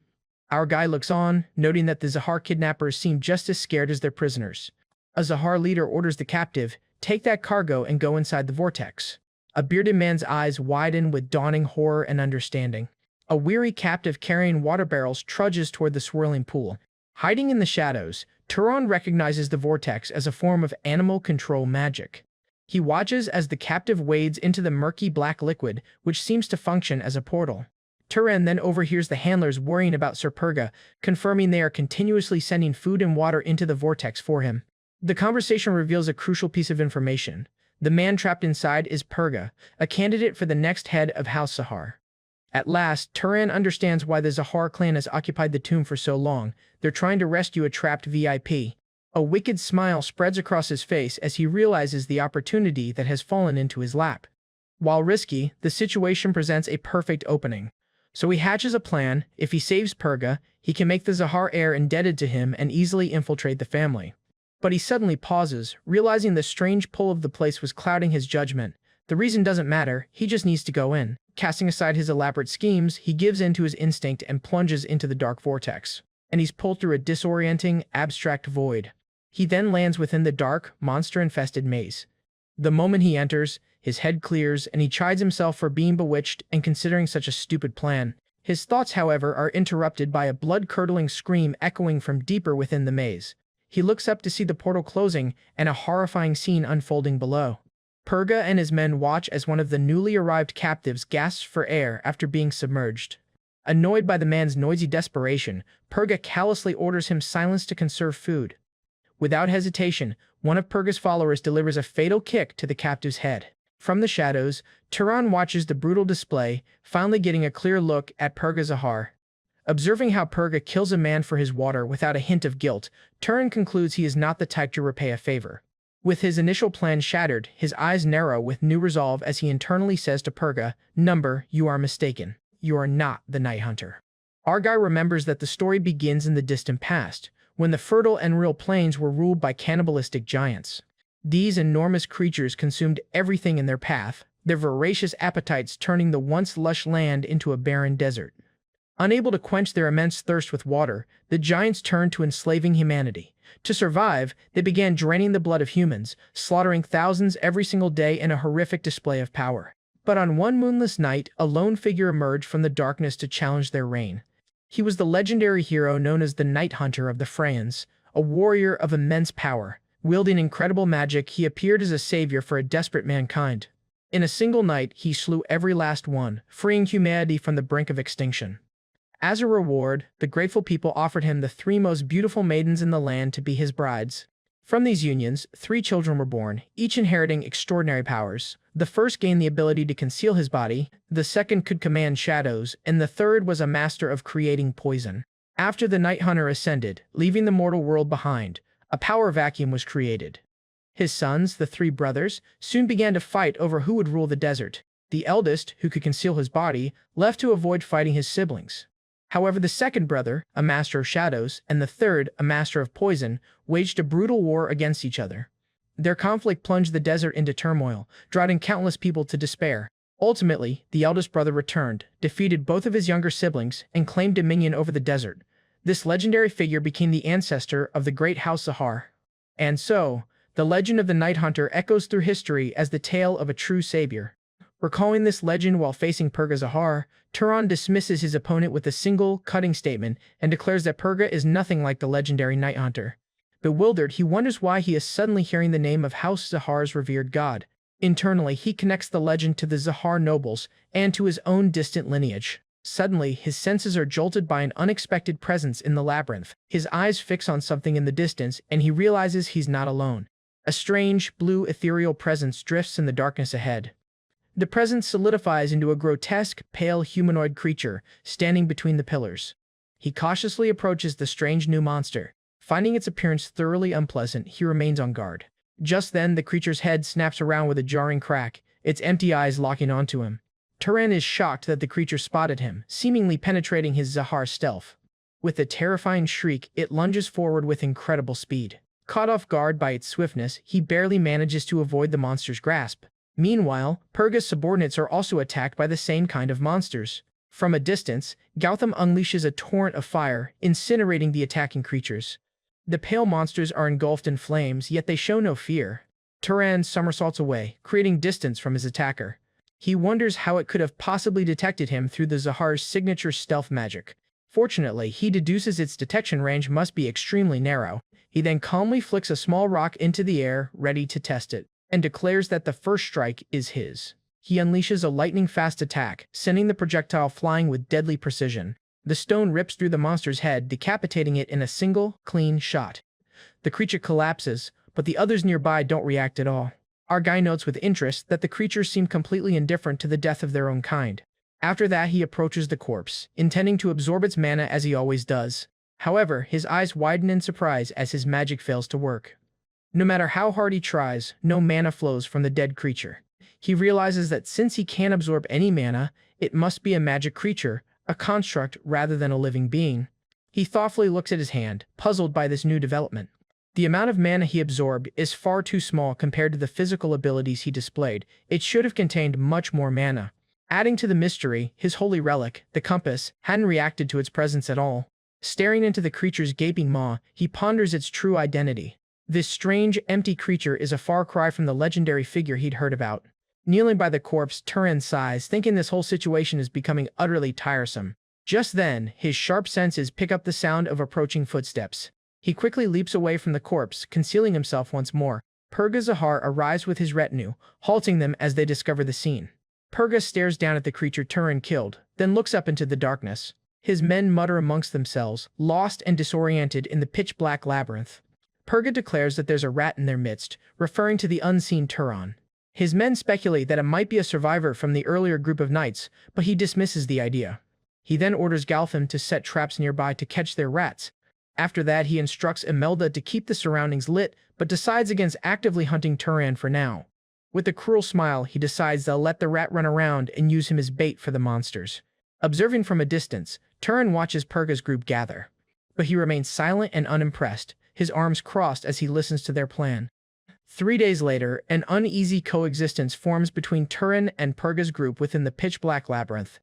Our guy looks on, noting that the Zahar kidnappers seem just as scared as their prisoners. A Zahar leader orders the captive, "Take that cargo and go inside the vortex." A bearded man's eyes widen with dawning horror and understanding. A weary captive carrying water barrels trudges toward the swirling pool. Hiding in the shadows, Turan recognizes the vortex as a form of animal control magic. He watches as the captive wades into the murky black liquid, which seems to function as a portal. Turan then overhears the handlers worrying about Sir Purga, confirming they are continuously sending food and water into the vortex for him. The conversation reveals a crucial piece of information. The man trapped inside is Purga, a candidate for the next head of House Zahar. At last, Turan understands why the Zahar clan has occupied the tomb for so long. They're trying to rescue a trapped VIP. A wicked smile spreads across his face as he realizes the opportunity that has fallen into his lap. While risky, the situation presents a perfect opening. So he hatches a plan. If he saves Purga, he can make the Zahar heir indebted to him and easily infiltrate the family. But he suddenly pauses, realizing the strange pull of the place was clouding his judgment. The reason doesn't matter, he just needs to go in. Casting aside his elaborate schemes, he gives in to his instinct and plunges into the dark vortex. And he's pulled through a disorienting, abstract void. He then lands within the dark, monster-infested maze. The moment he enters, his head clears and he chides himself for being bewitched and considering such a stupid plan. His thoughts, however, are interrupted by a blood-curdling scream echoing from deeper within the maze. He looks up to see the portal closing and a horrifying scene unfolding below. Purga and his men watch as one of the newly arrived captives gasps for air after being submerged. Annoyed by the man's noisy desperation, Purga callously orders him silence to conserve food. Without hesitation, one of Purga's followers delivers a fatal kick to the captive's head. From the shadows, Turan watches the brutal display, finally getting a clear look at Purga Zahar. Observing how Purga kills a man for his water without a hint of guilt, Turan concludes he is not the type to repay a favor. With his initial plan shattered, his eyes narrow with new resolve as he internally says to Purga, "Number, you are mistaken. You are not the Night Hunter." Argai remembers that the story begins in the distant past, when the fertile and real plains were ruled by cannibalistic giants. These enormous creatures consumed everything in their path, their voracious appetites turning the once lush land into a barren desert. Unable to quench their immense thirst with water, the giants turned to enslaving humanity. To survive, they began draining the blood of humans, slaughtering thousands every single day in a horrific display of power. But on one moonless night, a lone figure emerged from the darkness to challenge their reign. He was the legendary hero known as the Night Hunter of the Freyans, a warrior of immense power. Wielding incredible magic, he appeared as a savior for a desperate mankind. In a single night, he slew every last one, freeing humanity from the brink of extinction. As a reward, the grateful people offered him the 3 most beautiful maidens in the land to be his brides. From these unions, 3 children were born, each inheriting extraordinary powers. The first gained the ability to conceal his body, the second could command shadows, and the third was a master of creating poison. After the Night Hunter ascended, leaving the mortal world behind, a power vacuum was created. His sons, the 3 brothers, soon began to fight over who would rule the desert. The eldest, who could conceal his body, left to avoid fighting his siblings. However, the second brother, a master of shadows, and the third, a master of poison, waged a brutal war against each other. Their conflict plunged the desert into turmoil, driving countless people to despair. Ultimately, the eldest brother returned, defeated both of his younger siblings, and claimed dominion over the desert. This legendary figure became the ancestor of the great House Zahar. And so, the legend of the Night Hunter echoes through history as the tale of a true savior. Recalling this legend while facing Purga Zahar, Turan dismisses his opponent with a single, cutting statement and declares that Purga is nothing like the legendary Night Hunter. Bewildered, he wonders why he is suddenly hearing the name of House Zahar's revered god. Internally, he connects the legend to the Zahar nobles and to his own distant lineage. Suddenly, his senses are jolted by an unexpected presence in the labyrinth. His eyes fix on something in the distance, and he realizes he's not alone. A strange, blue, ethereal presence drifts in the darkness ahead. The presence solidifies into a grotesque, pale humanoid creature standing between the pillars. He cautiously approaches the strange new monster. Finding its appearance thoroughly unpleasant, he remains on guard. Just then, the creature's head snaps around with a jarring crack, its empty eyes locking onto him. Turan is shocked that the creature spotted him, seemingly penetrating his Zahar stealth. With a terrifying shriek, it lunges forward with incredible speed. Caught off guard by its swiftness, he barely manages to avoid the monster's grasp. Meanwhile, Purga's subordinates are also attacked by the same kind of monsters. From a distance, Gautam unleashes a torrent of fire, incinerating the attacking creatures. The pale monsters are engulfed in flames, yet they show no fear. Turan somersaults away, creating distance from his attacker. He wonders how it could have possibly detected him through the Zahar's signature stealth magic. Fortunately, he deduces its detection range must be extremely narrow. He then calmly flicks a small rock into the air, ready to test it, and declares that the first strike is his. He unleashes a lightning-fast attack, sending the projectile flying with deadly precision. The stone rips through the monster's head, decapitating it in a single, clean shot. The creature collapses, but the others nearby don't react at all. Argai notes with interest that the creatures seem completely indifferent to the death of their own kind. After that, he approaches the corpse, intending to absorb its mana as he always does. However, his eyes widen in surprise as his magic fails to work. No matter how hard he tries, no mana flows from the dead creature. He realizes that since he can't absorb any mana, it must be a magic creature, a construct rather than a living being. He thoughtfully looks at his hand, puzzled by this new development. The amount of mana he absorbed is far too small compared to the physical abilities he displayed. It should have contained much more mana. Adding to the mystery, his holy relic, the compass, hadn't reacted to its presence at all. Staring into the creature's gaping maw, he ponders its true identity. This strange, empty creature is a far cry from the legendary figure he'd heard about. Kneeling by the corpse, Turin sighs, thinking this whole situation is becoming utterly tiresome. Just then, his sharp senses pick up the sound of approaching footsteps. He quickly leaps away from the corpse, concealing himself once more. Purga Zahar arrives with his retinue, halting them as they discover the scene. Purga stares down at the creature Turin killed, then looks up into the darkness. His men mutter amongst themselves, lost and disoriented in the pitch-black labyrinth. Purga declares that there's a rat in their midst, referring to the unseen Turon. His men speculate that it might be a survivor from the earlier group of knights, but he dismisses the idea. He then orders Galtham to set traps nearby to catch their rats. After that, he instructs Imelda to keep the surroundings lit, but decides against actively hunting Turan for now. With a cruel smile, he decides they'll let the rat run around and use him as bait for the monsters. Observing from a distance, Turan watches Purga's group gather. But he remains silent and unimpressed, his arms crossed as he listens to their plan. 3 days later, an uneasy coexistence forms between Turan and Purga's group within the pitch-black labyrinth.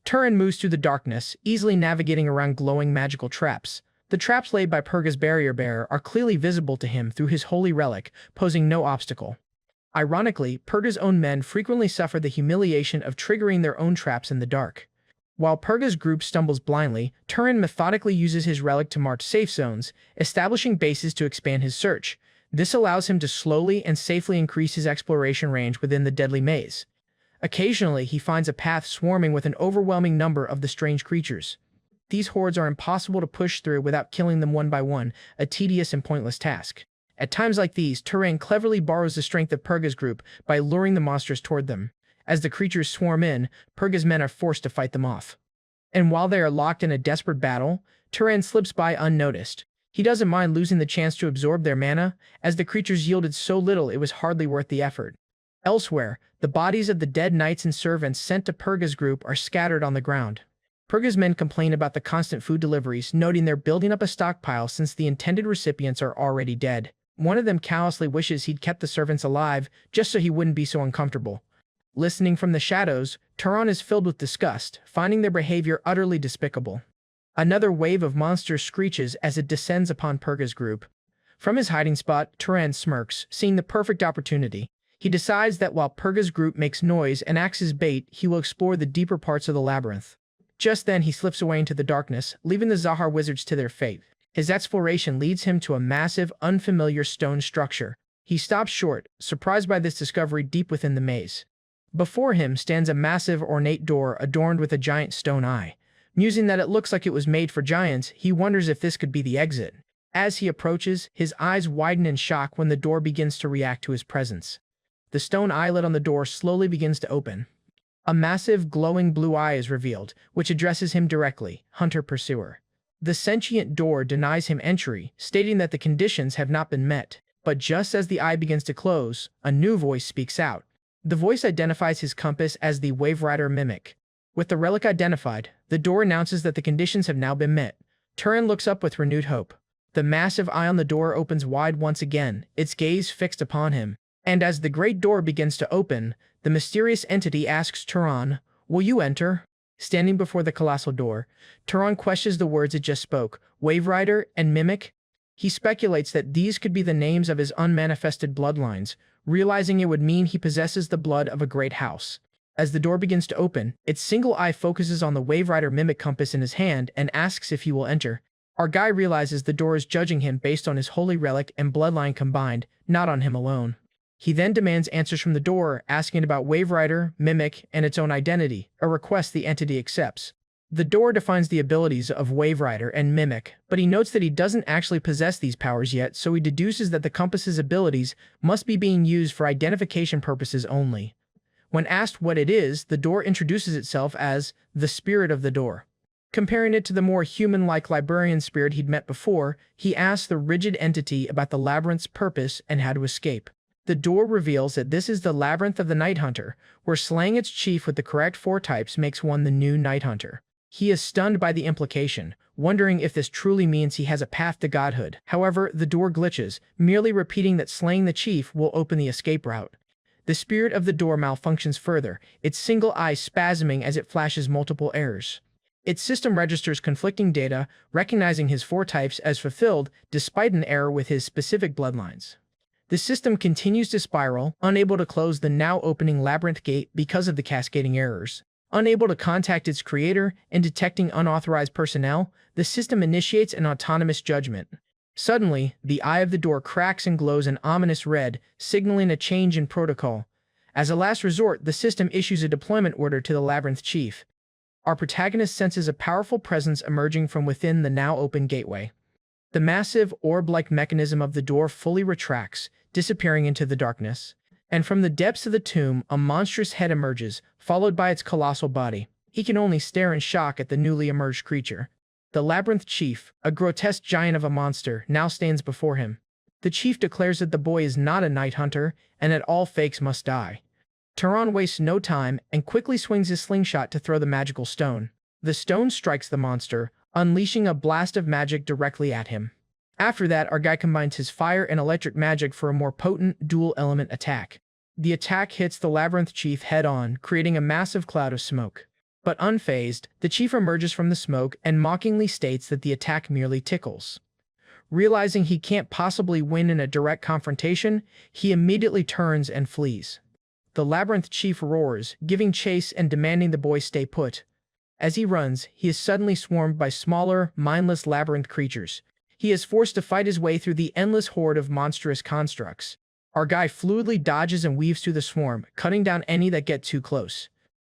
Turan moves through the darkness, easily navigating around glowing magical traps. The traps laid by Purga's barrier bearer are clearly visible to him through his holy relic, posing no obstacle. Ironically, Purga's own men frequently suffer the humiliation of triggering their own traps in the dark. While Purga's group stumbles blindly, Turan methodically uses his relic to mark safe zones, establishing bases to expand his search. This allows him to slowly and safely increase his exploration range within the deadly maze. Occasionally, he finds a path swarming with an overwhelming number of the strange creatures. These hordes are impossible to push through without killing them one by one, a tedious and pointless task. At times like these, Turan cleverly borrows the strength of Purga's group by luring the monsters toward them. As the creatures swarm in, Purga's men are forced to fight them off. And while they are locked in a desperate battle, Turan slips by unnoticed. He doesn't mind losing the chance to absorb their mana, as the creatures yielded so little it was hardly worth the effort. Elsewhere, the bodies of the dead knights and servants sent to Purga's group are scattered on the ground. Purga's men complain about the constant food deliveries, noting they're building up a stockpile since the intended recipients are already dead. One of them callously wishes he'd kept the servants alive, just so he wouldn't be so uncomfortable. Listening from the shadows, Turan is filled with disgust, finding their behavior utterly despicable. Another wave of monsters screeches as it descends upon Purga's group. From his hiding spot, Turan smirks, seeing the perfect opportunity. He decides that while Purga's group makes noise and acts as bait, he will explore the deeper parts of the labyrinth. Just then, he slips away into the darkness, leaving the Zahar wizards to their fate. His exploration leads him to a massive, unfamiliar stone structure. He stops short, surprised by this discovery deep within the maze. Before him stands a massive, ornate door adorned with a giant stone eye. Musing that it looks like it was made for giants, he wonders if this could be the exit. As he approaches, his eyes widen in shock when the door begins to react to his presence. The stone eyelet on the door slowly begins to open. A massive, glowing blue eye is revealed, which addresses him directly, Hunter-Pursuer. The sentient door denies him entry, stating that the conditions have not been met. But just as the eye begins to close, a new voice speaks out. The voice identifies his compass as the Wave Rider Mimic. With the relic identified, the door announces that the conditions have now been met. Turan looks up with renewed hope. The massive eye on the door opens wide once again, its gaze fixed upon him. And as the great door begins to open, the mysterious entity asks Turan, "Will you enter?" Standing before the colossal door, Turan questions the words it just spoke, Wave Rider and Mimic. He speculates that these could be the names of his unmanifested bloodlines, realizing it would mean he possesses the blood of a great house. As the door begins to open, its single eye focuses on the Wave Rider Mimic compass in his hand and asks if he will enter. Our guy realizes the door is judging him based on his holy relic and bloodline combined, not on him alone. He then demands answers from the door, asking about Wave Rider, Mimic, and its own identity, a request the entity accepts. The door defines the abilities of Wave Rider and Mimic, but he notes that he doesn't actually possess these powers yet, so he deduces that the compass's abilities must be being used for identification purposes only. When asked what it is, the door introduces itself as the Spirit of the Door. Comparing it to the more human-like librarian spirit he'd met before, he asks the rigid entity about the labyrinth's purpose and how to escape. The door reveals that this is the Labyrinth of the Night Hunter, where slaying its chief with the correct 4 types makes one the new Night Hunter. He is stunned by the implication, wondering if this truly means he has a path to godhood. However, the door glitches, merely repeating that slaying the chief will open the escape route. The spirit of the door malfunctions further, its single eye spasming as it flashes multiple errors. Its system registers conflicting data, recognizing his 4 types as fulfilled despite an error with his specific bloodlines. The system continues to spiral, unable to close the now opening labyrinth gate because of the cascading errors. Unable to contact its creator and detecting unauthorized personnel, the system initiates an autonomous judgment. Suddenly, the eye of the door cracks and glows an ominous red, signaling a change in protocol. As a last resort, the system issues a deployment order to the labyrinth chief. Our protagonist senses a powerful presence emerging from within the now open gateway. The massive, orb-like mechanism of the door fully retracts, disappearing into the darkness. And from the depths of the tomb, a monstrous head emerges, followed by its colossal body. He can only stare in shock at the newly emerged creature. The labyrinth chief, a grotesque giant of a monster, now stands before him. The chief declares that the boy is not a night hunter, and that all fakes must die. Turan wastes no time and quickly swings his slingshot to throw the magical stone. The stone strikes the monster, unleashing a blast of magic directly at him. After that, our guy combines his fire and electric magic for a more potent, dual-element attack. The attack hits the labyrinth chief head-on, creating a massive cloud of smoke. But unfazed, the chief emerges from the smoke and mockingly states that the attack merely tickles. Realizing he can't possibly win in a direct confrontation, he immediately turns and flees. The labyrinth chief roars, giving chase and demanding the boy stay put. As he runs, he is suddenly swarmed by smaller, mindless labyrinth creatures. He is forced to fight his way through the endless horde of monstrous constructs. Our guy fluidly dodges and weaves through the swarm, cutting down any that get too close.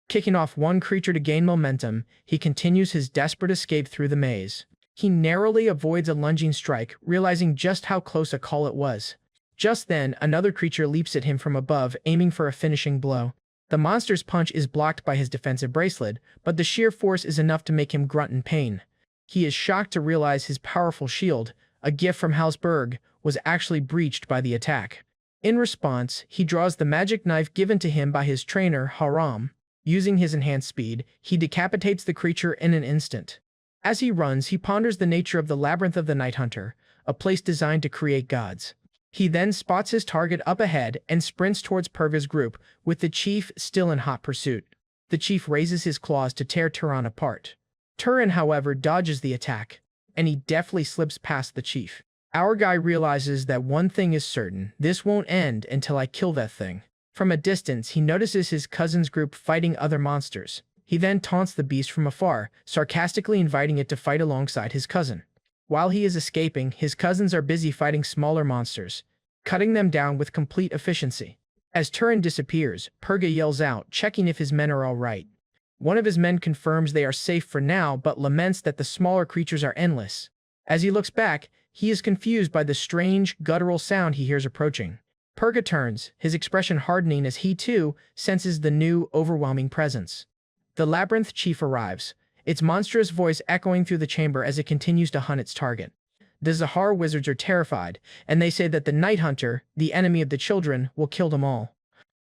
Kicking off one creature to gain momentum, he continues his desperate escape through the maze. He narrowly avoids a lunging strike, realizing just how close a call it was. Just then, another creature leaps at him from above, aiming for a finishing blow. The monster's punch is blocked by his defensive bracelet, but the sheer force is enough to make him grunt in pain. He is shocked to realize his powerful shield, a gift from Halsberg, was actually breached by the attack. In response, he draws the magic knife given to him by his trainer, Haram. Using his enhanced speed, he decapitates the creature in an instant. As he runs, he ponders the nature of the Labyrinth of the Night Hunter, a place designed to create gods. He then spots his target up ahead and sprints towards Purga's group, with the chief still in hot pursuit. The chief raises his claws to tear Turan apart. Turan, however, dodges the attack, and he deftly slips past the chief. Our guy realizes that one thing is certain: this won't end until I kill that thing. From a distance, he notices his cousin's group fighting other monsters. He then taunts the beast from afar, sarcastically inviting it to fight alongside his cousin. While he is escaping, his cousins are busy fighting smaller monsters, cutting them down with complete efficiency. As Turan disappears, Purga yells out, checking if his men are all right. One of his men confirms they are safe for now, but laments that the smaller creatures are endless. As he looks back, he is confused by the strange, guttural sound he hears approaching. Purga turns, his expression hardening as he too senses the new, overwhelming presence. The labyrinth chief arrives, its monstrous voice echoing through the chamber as it continues to hunt its target. The Zahar wizards are terrified, and they say that the Night Hunter, the enemy of the children, will kill them all.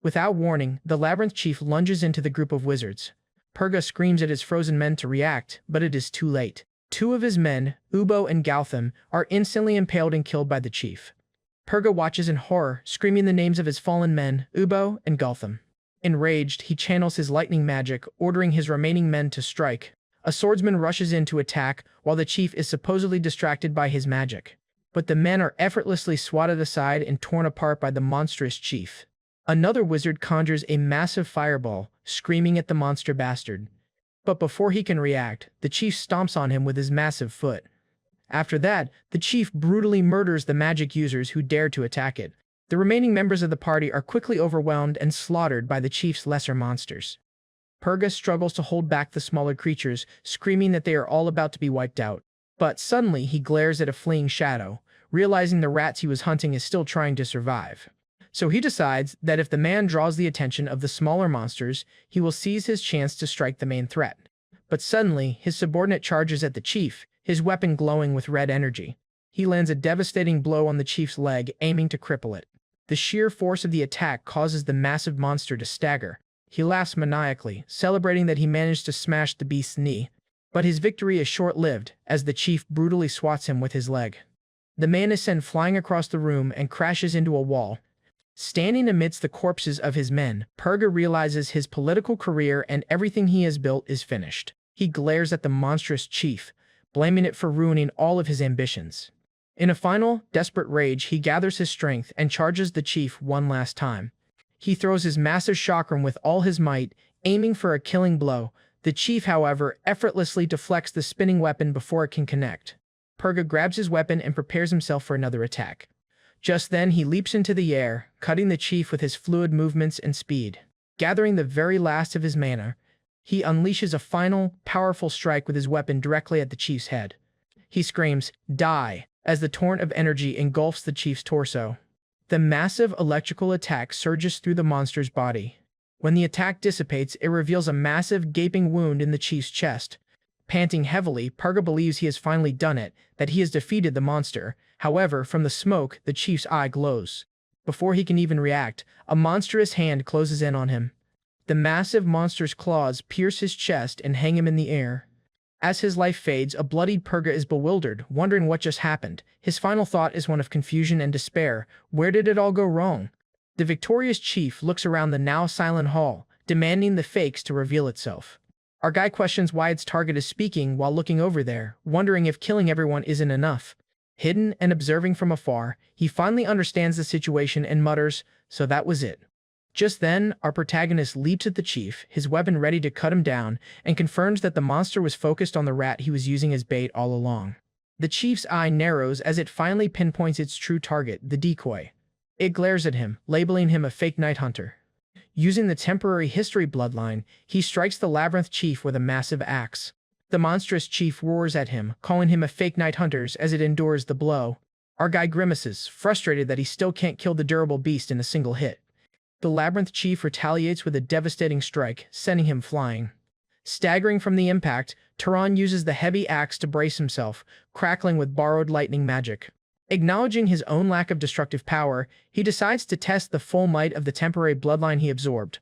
Without warning, the labyrinth chief lunges into the group of wizards. Purga screams at his frozen men to react, but it is too late. 2 of his men, Ubo and Gautham, are instantly impaled and killed by the chief. Purga watches in horror, screaming the names of his fallen men, Ubo and Gautham. Enraged, he channels his lightning magic, ordering his remaining men to strike. A swordsman rushes in to attack, while the chief is supposedly distracted by his magic. But the men are effortlessly swatted aside and torn apart by the monstrous chief. Another wizard conjures a massive fireball, screaming at the monster bastard. But before he can react, the chief stomps on him with his massive foot. After that, the chief brutally murders the magic users who dare to attack it. The remaining members of the party are quickly overwhelmed and slaughtered by the chief's lesser monsters. Purga struggles to hold back the smaller creatures, screaming that they are all about to be wiped out. But suddenly he glares at a fleeing shadow, realizing the rats he was hunting is still trying to survive. So he decides that if the man draws the attention of the smaller monsters, he will seize his chance to strike the main threat. But suddenly, his subordinate charges at the chief, his weapon glowing with red energy. He lands a devastating blow on the chief's leg, aiming to cripple it. The sheer force of the attack causes the massive monster to stagger. He laughs maniacally, celebrating that he managed to smash the beast's knee. But his victory is short-lived, as the chief brutally swats him with his leg. The man is sent flying across the room and crashes into a wall. Standing amidst the corpses of his men, Purga realizes his political career and everything he has built is finished. He glares at the monstrous chief, blaming it for ruining all of his ambitions. In a final, desperate rage, he gathers his strength and charges the chief one last time. He throws his massive chakram with all his might, aiming for a killing blow. The chief, however, effortlessly deflects the spinning weapon before it can connect. Purga grabs his weapon and prepares himself for another attack. Just then, he leaps into the air, cutting the chief with his fluid movements and speed. Gathering the very last of his mana, he unleashes a final, powerful strike with his weapon directly at the chief's head. He screams, "Die!" as the torrent of energy engulfs the chief's torso. The massive electrical attack surges through the monster's body. When the attack dissipates, it reveals a massive, gaping wound in the chief's chest. Panting heavily, Purga believes he has finally done it, that he has defeated the monster. However, from the smoke, the chief's eye glows. Before he can even react, a monstrous hand closes in on him. The massive monster's claws pierce his chest and hang him in the air. As his life fades, a bloodied Purga is bewildered, wondering what just happened. His final thought is one of confusion and despair. Where did it all go wrong? The victorious chief looks around the now silent hall, demanding the fakes to reveal itself. Our guy questions why its target is speaking while looking over there, wondering if killing everyone isn't enough. Hidden and observing from afar, he finally understands the situation and mutters, "So that was it." Just then, our protagonist leaps at the chief, his weapon ready to cut him down, and confirms that the monster was focused on the rat he was using as bait all along. The chief's eye narrows as it finally pinpoints its true target, the decoy. It glares at him, labeling him a fake night hunter. Using the temporary history bloodline, he strikes the labyrinth chief with a massive axe. The monstrous chief roars at him, calling him a fake night hunter as it endures the blow. Our guy grimaces, frustrated that he still can't kill the durable beast in a single hit. The labyrinth chief retaliates with a devastating strike, sending him flying. Staggering from the impact, Turan uses the heavy axe to brace himself, crackling with borrowed lightning magic. Acknowledging his own lack of destructive power, he decides to test the full might of the temporary bloodline he absorbed.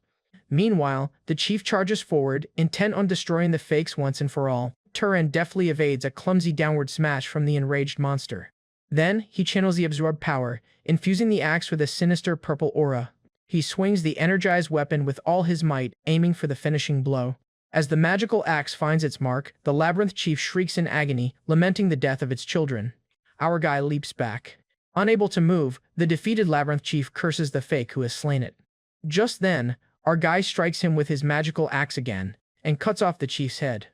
Meanwhile, the chief charges forward, intent on destroying the fakes once and for all. Turan deftly evades a clumsy downward smash from the enraged monster. Then, he channels the absorbed power, infusing the axe with a sinister purple aura. He swings the energized weapon with all his might, aiming for the finishing blow. As the magical axe finds its mark, the labyrinth chief shrieks in agony, lamenting the death of its children. Our guy leaps back. Unable to move, the defeated labyrinth chief curses the fake who has slain it. Just then, our guy strikes him with his magical axe again, and cuts off the chief's head.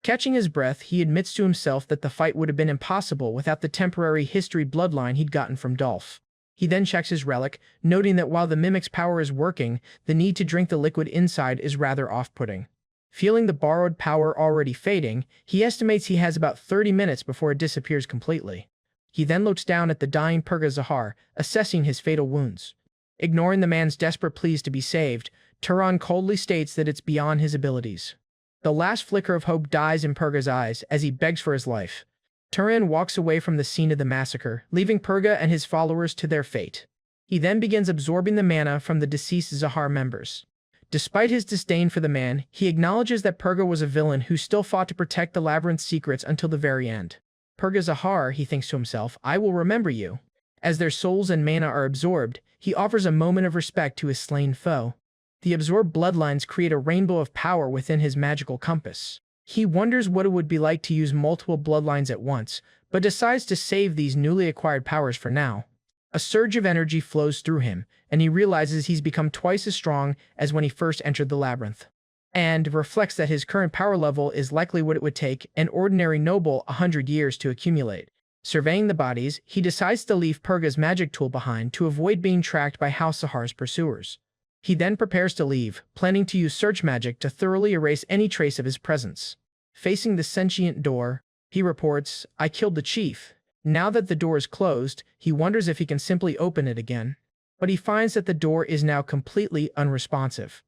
Catching his breath, he admits to himself that the fight would have been impossible without the temporary history bloodline he'd gotten from Dolph. He then checks his relic, noting that while the mimic's power is working, the need to drink the liquid inside is rather off-putting. Feeling the borrowed power already fading, he estimates he has about 30 minutes before it disappears completely. He then looks down at the dying Purga Zahar, assessing his fatal wounds. Ignoring the man's desperate pleas to be saved, Turan coldly states that it's beyond his abilities. The last flicker of hope dies in Purga's eyes as he begs for his life. Turan walks away from the scene of the massacre, leaving Purga and his followers to their fate. He then begins absorbing the mana from the deceased Zahar members. Despite his disdain for the man, he acknowledges that Purga was a villain who still fought to protect the labyrinth's secrets until the very end. Purga Zahar, he thinks to himself, I will remember you. As their souls and mana are absorbed, he offers a moment of respect to his slain foe. The absorbed bloodlines create a rainbow of power within his magical compass. He wonders what it would be like to use multiple bloodlines at once, but decides to save these newly acquired powers for now. A surge of energy flows through him, and he realizes he's become twice as strong as when he first entered the labyrinth. And reflects that his current power level is likely what it would take an ordinary noble 100 years to accumulate. Surveying the bodies, he decides to leave Purga's magic tool behind to avoid being tracked by House Zahar's pursuers. He then prepares to leave, planning to use search magic to thoroughly erase any trace of his presence. Facing the sentient door, he reports, I killed the chief. Now that the door is closed, he wonders if he can simply open it again. But he finds that the door is now completely unresponsive.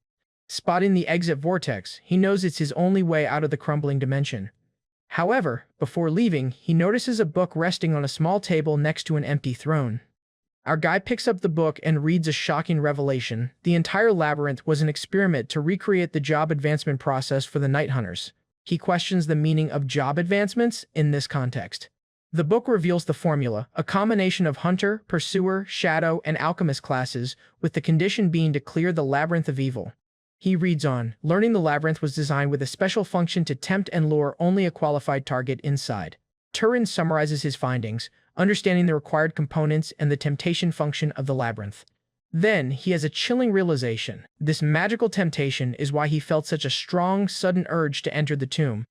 Spotting the exit vortex, he knows it's his only way out of the crumbling dimension. However, before leaving, he notices a book resting on a small table next to an empty throne. Our guy picks up the book and reads a shocking revelation. The entire labyrinth was an experiment to recreate the job advancement process for the Night Hunters. He questions the meaning of job advancements in this context. The book reveals the formula, a combination of hunter, pursuer, shadow, and alchemist classes, with the condition being to clear the labyrinth of evil. He reads on, learning the labyrinth was designed with a special function to tempt and lure only a qualified target inside. Turin summarizes his findings, understanding the required components and the temptation function of the labyrinth. Then, he has a chilling realization. This magical temptation is why he felt such a strong, sudden urge to enter the tomb.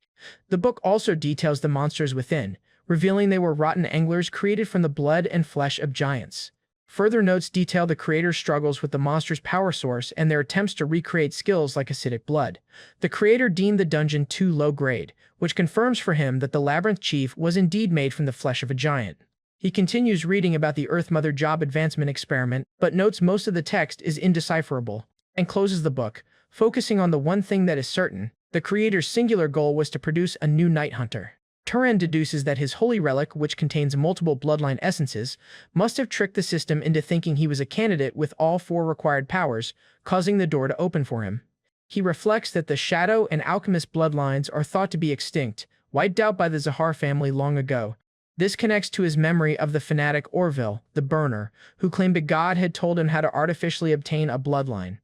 The book also details the monsters within, revealing they were rotten anglers created from the blood and flesh of giants. Further notes detail the creator's struggles with the monster's power source and their attempts to recreate skills like acidic blood. The creator deemed the dungeon too low grade, which confirms for him that the Labyrinth Chief was indeed made from the flesh of a giant. He continues reading about the Earth Mother job advancement experiment, but notes most of the text is indecipherable, and closes the book, focusing on the one thing that is certain: the creator's singular goal was to produce a new Night Hunter. Turan deduces that his holy relic, which contains multiple bloodline essences, must have tricked the system into thinking he was a candidate with all 4 required powers, causing the door to open for him. He reflects that the Shadow and Alchemist bloodlines are thought to be extinct, wiped out by the Zahar family long ago. This connects to his memory of the fanatic Orville, the Burner, who claimed a god had told him how to artificially obtain a bloodline.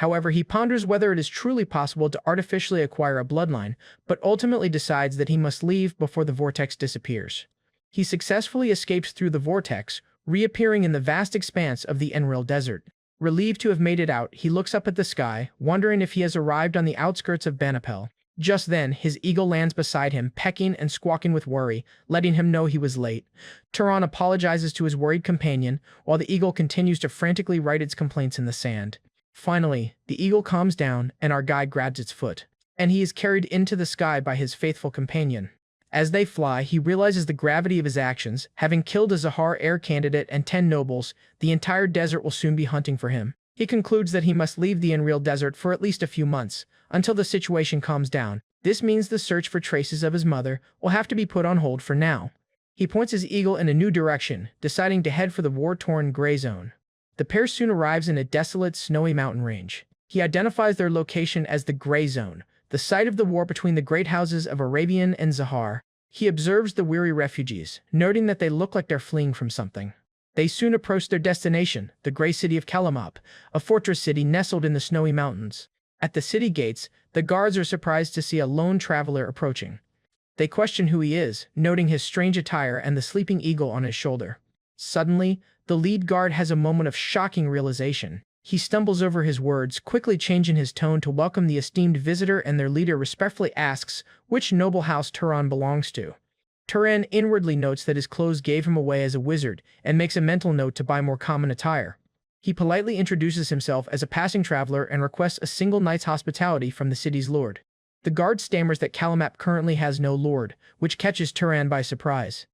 However, he ponders whether it is truly possible to artificially acquire a bloodline, but ultimately decides that he must leave before the vortex disappears. He successfully escapes through the vortex, reappearing in the vast expanse of the Enril Desert. Relieved to have made it out, he looks up at the sky, wondering if he has arrived on the outskirts of Banapel. Just then, his eagle lands beside him, pecking and squawking with worry, letting him know he was late. Turan apologizes to his worried companion, while the eagle continues to frantically write its complaints in the sand. Finally, the eagle calms down, and our guy grabs its foot, and he is carried into the sky by his faithful companion. As they fly, he realizes the gravity of his actions. Having killed a Zahar heir candidate and 10 nobles, the entire desert will soon be hunting for him. He concludes that he must leave the Enril Desert for at least a few months, until the situation calms down. This means the search for traces of his mother will have to be put on hold for now. He points his eagle in a new direction, deciding to head for the war-torn Gray Zone. The pair soon arrives in a desolate, snowy mountain range. He identifies their location as the Gray Zone, the site of the war between the great houses of Arabian and Zahar. He observes the weary refugees, noting that they look like they're fleeing from something. They soon approach their destination, the Gray City of Kalamop, a fortress city nestled in the snowy mountains. At the city gates, the guards are surprised to see a lone traveler approaching. They question who he is, noting his strange attire and the sleeping eagle on his shoulder. Suddenly, the lead guard has a moment of shocking realization. He stumbles over his words, quickly changing his tone to welcome the esteemed visitor, and their leader respectfully asks which noble house Turan belongs to. Turan inwardly notes that his clothes gave him away as a wizard, and makes a mental note to buy more common attire. He politely introduces himself as a passing traveler and requests a single night's hospitality from the city's lord. The guard stammers that Kalamap currently has no lord, which catches Turan by surprise.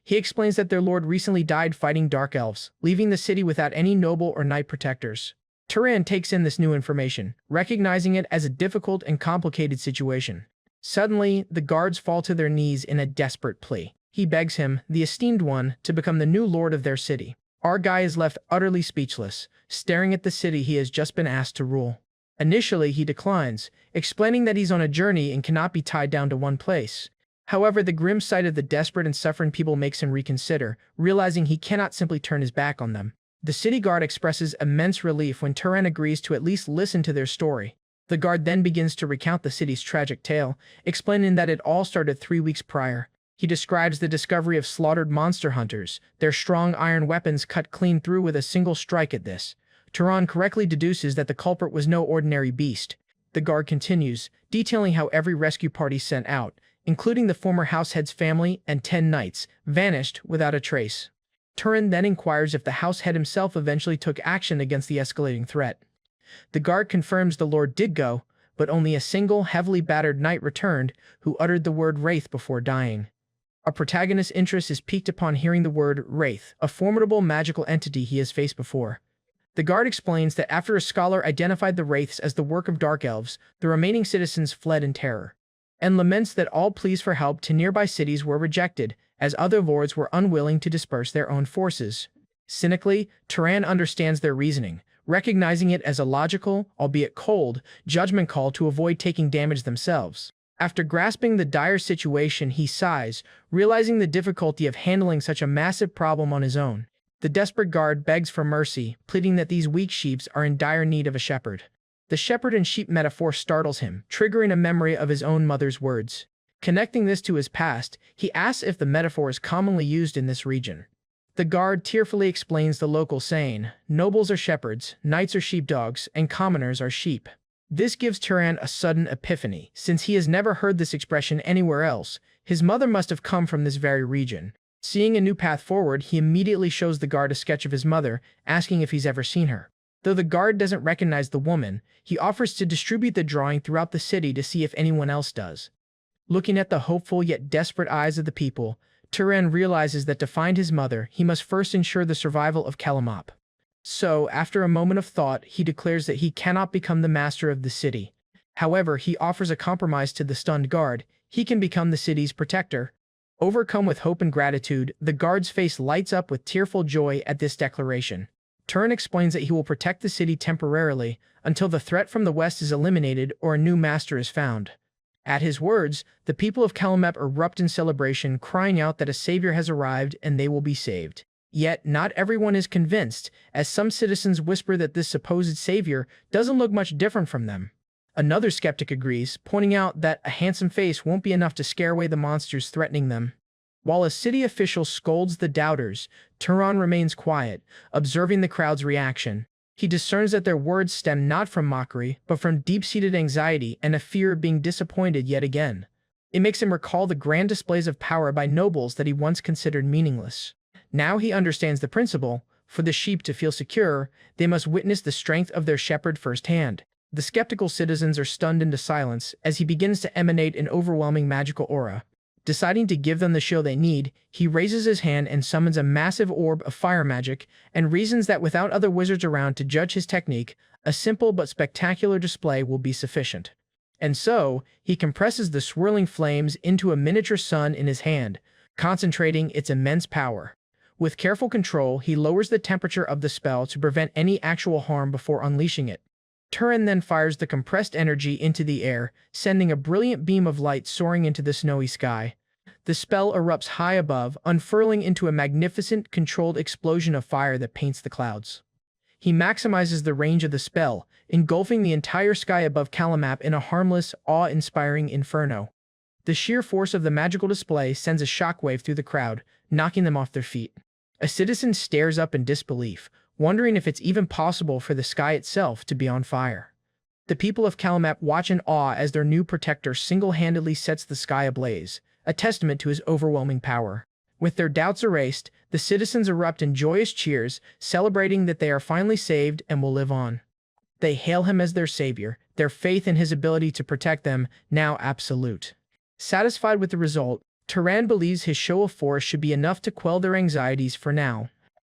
He explains that their lord recently died fighting dark elves, leaving the city without any noble or knight protectors. Turan takes in this new information, recognizing it as a difficult and complicated situation. Suddenly, the guards fall to their knees in a desperate plea. He begs him, the esteemed one, to become the new lord of their city. Our guy is left utterly speechless, staring at the city he has just been asked to rule. Initially, he declines, explaining that he's on a journey and cannot be tied down to one place. However, the grim sight of the desperate and suffering people makes him reconsider, realizing he cannot simply turn his back on them. The city guard expresses immense relief when Turan agrees to at least listen to their story. The guard then begins to recount the city's tragic tale, explaining that it all started 3 weeks prior. He describes the discovery of slaughtered monster hunters, their strong iron weapons cut clean through with a single strike. At this, Turan correctly deduces that the culprit was no ordinary beast. The guard continues, detailing how every rescue party sent out, including the former househead's family and 10 knights, vanished without a trace. Turan then inquires if the househead himself eventually took action against the escalating threat. The guard confirms the lord did go, but only a single heavily battered knight returned, who uttered the word wraith before dying. Our protagonist's interest is piqued upon hearing the word wraith, a formidable magical entity he has faced before. The guard explains that after a scholar identified the wraiths as the work of dark elves, the remaining citizens fled in terror, and laments that all pleas for help to nearby cities were rejected, as other lords were unwilling to disperse their own forces. Cynically, Turan understands their reasoning, recognizing it as a logical, albeit cold, judgment call to avoid taking damage themselves. After grasping the dire situation, he sighs, realizing the difficulty of handling such a massive problem on his own. The desperate guard begs for mercy, pleading that these weak sheep are in dire need of a shepherd. The shepherd and sheep metaphor startles him, triggering a memory of his own mother's words. Connecting this to his past, he asks if the metaphor is commonly used in this region. The guard tearfully explains the local saying, "Nobles are shepherds, knights are sheepdogs, and commoners are sheep." This gives Turan a sudden epiphany. Since he has never heard this expression anywhere else, his mother must have come from this very region. Seeing a new path forward, he immediately shows the guard a sketch of his mother, asking if he's ever seen her. Though the guard doesn't recognize the woman, he offers to distribute the drawing throughout the city to see if anyone else does. Looking at the hopeful yet desperate eyes of the people, Turan realizes that to find his mother, he must first ensure the survival of Kalamop. So, after a moment of thought, he declares that he cannot become the master of the city. However, he offers a compromise to the stunned guard. He can become the city's protector. Overcome with hope and gratitude, the guard's face lights up with tearful joy at this declaration. Turan explains that he will protect the city temporarily until the threat from the west is eliminated or a new master is found. At his words, the people of Kalamep erupt in celebration, crying out that a savior has arrived and they will be saved. Yet, not everyone is convinced, as some citizens whisper that this supposed savior doesn't look much different from them. Another skeptic agrees, pointing out that a handsome face won't be enough to scare away the monsters threatening them. While a city official scolds the doubters, Turan remains quiet, observing the crowd's reaction. He discerns that their words stem not from mockery, but from deep-seated anxiety and a fear of being disappointed yet again. It makes him recall the grand displays of power by nobles that he once considered meaningless. Now he understands the principle: for the sheep to feel secure, they must witness the strength of their shepherd firsthand. The skeptical citizens are stunned into silence as he begins to emanate an overwhelming magical aura. Deciding to give them the show they need, he raises his hand and summons a massive orb of fire magic, and reasons that without other wizards around to judge his technique, a simple but spectacular display will be sufficient. And so, he compresses the swirling flames into a miniature sun in his hand, concentrating its immense power. With careful control, he lowers the temperature of the spell to prevent any actual harm before unleashing it. Turan then fires the compressed energy into the air, sending a brilliant beam of light soaring into the snowy sky. The spell erupts high above, unfurling into a magnificent, controlled explosion of fire that paints the clouds. He maximizes the range of the spell, engulfing the entire sky above Kalamap in a harmless, awe-inspiring inferno. The sheer force of the magical display sends a shockwave through the crowd, knocking them off their feet. A citizen stares up in disbelief, wondering if it's even possible for the sky itself to be on fire. The people of Kalamap watch in awe as their new protector single-handedly sets the sky ablaze, a testament to his overwhelming power. With their doubts erased, the citizens erupt in joyous cheers, celebrating that they are finally saved and will live on. They hail him as their savior, their faith in his ability to protect them now absolute. Satisfied with the result, Turan believes his show of force should be enough to quell their anxieties for now.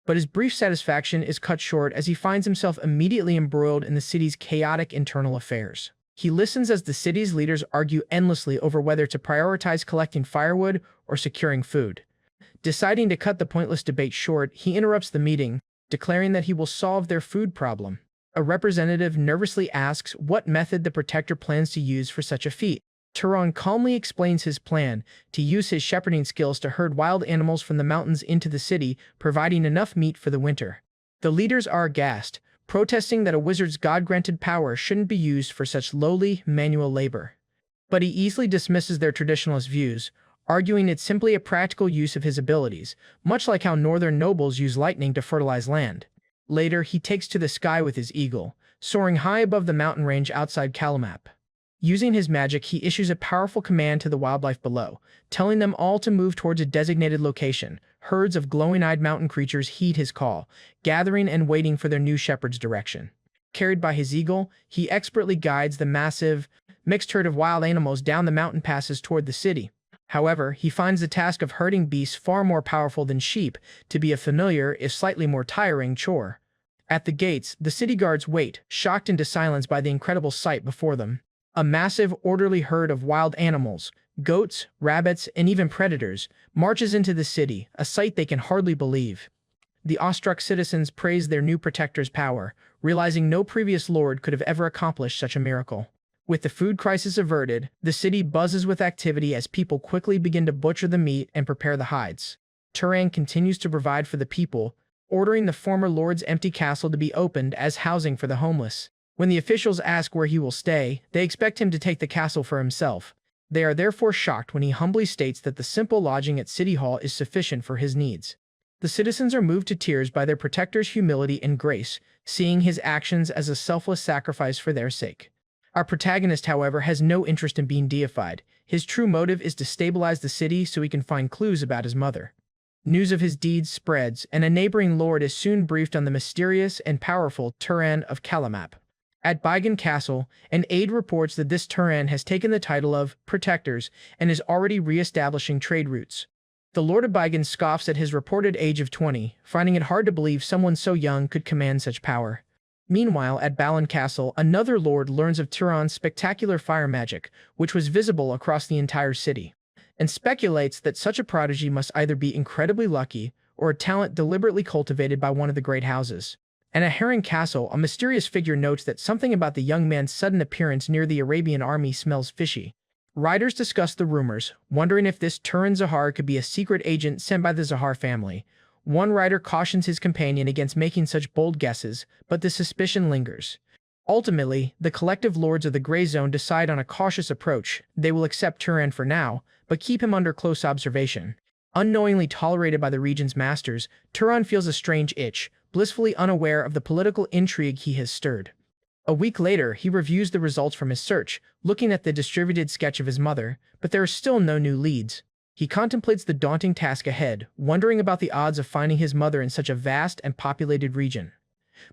But his brief satisfaction is cut short as he finds himself immediately embroiled in the city's chaotic internal affairs. He listens as the city's leaders argue endlessly over whether to prioritize collecting firewood or securing food. Deciding to cut the pointless debate short, he interrupts the meeting, declaring that he will solve their food problem. A representative nervously asks what method the protector plans to use for such a feat. Turan calmly explains his plan to use his shepherding skills to herd wild animals from the mountains into the city, providing enough meat for the winter. The leaders are aghast, protesting that a wizard's god-granted power shouldn't be used for such lowly, manual labor. But he easily dismisses their traditionalist views, arguing it's simply a practical use of his abilities, much like how northern nobles use lightning to fertilize land. Later, he takes to the sky with his eagle, soaring high above the mountain range outside Kalamap. Using his magic, he issues a powerful command to the wildlife below, telling them all to move towards a designated location. Herds of glowing-eyed mountain creatures heed his call, gathering and waiting for their new shepherd's direction. Carried by his eagle, he expertly guides the massive, mixed herd of wild animals down the mountain passes toward the city. However, he finds the task of herding beasts far more powerful than sheep to be a familiar, if slightly more tiring, chore. At the gates, the city guards wait, shocked into silence by the incredible sight before them. A massive, orderly herd of wild animals, goats, rabbits, and even predators, marches into the city, a sight they can hardly believe. The awestruck citizens praise their new protector's power, realizing no previous lord could have ever accomplished such a miracle. With the food crisis averted, the city buzzes with activity as people quickly begin to butcher the meat and prepare the hides. Turan continues to provide for the people, ordering the former lord's empty castle to be opened as housing for the homeless. When the officials ask where he will stay, they expect him to take the castle for himself. They are therefore shocked when he humbly states that the simple lodging at City Hall is sufficient for his needs. The citizens are moved to tears by their protector's humility and grace, seeing his actions as a selfless sacrifice for their sake. Our protagonist, however, has no interest in being deified. His true motive is to stabilize the city so he can find clues about his mother. News of his deeds spreads, and a neighboring lord is soon briefed on the mysterious and powerful Turan of Kalamap. At Baigan Castle, an aide reports that this Turan has taken the title of Protectors and is already re-establishing trade routes. The Lord of Baigan scoffs at his reported age of 20, finding it hard to believe someone so young could command such power. Meanwhile, at Balan Castle, another lord learns of Turan's spectacular fire magic, which was visible across the entire city, and speculates that such a prodigy must either be incredibly lucky or a talent deliberately cultivated by one of the great houses. And at Heron Castle, a mysterious figure notes that something about the young man's sudden appearance near the Arabian army smells fishy. Riders discuss the rumors, wondering if this Turan Zahar could be a secret agent sent by the Zahar family. One rider cautions his companion against making such bold guesses, but the suspicion lingers. Ultimately, the collective lords of the Grey Zone decide on a cautious approach. They will accept Turan for now, but keep him under close observation. Unknowingly tolerated by the region's masters, Turan feels a strange itch, blissfully unaware of the political intrigue he has stirred. A week later, he reviews the results from his search, looking at the distributed sketch of his mother, but there are still no new leads. He contemplates the daunting task ahead, wondering about the odds of finding his mother in such a vast and populated region.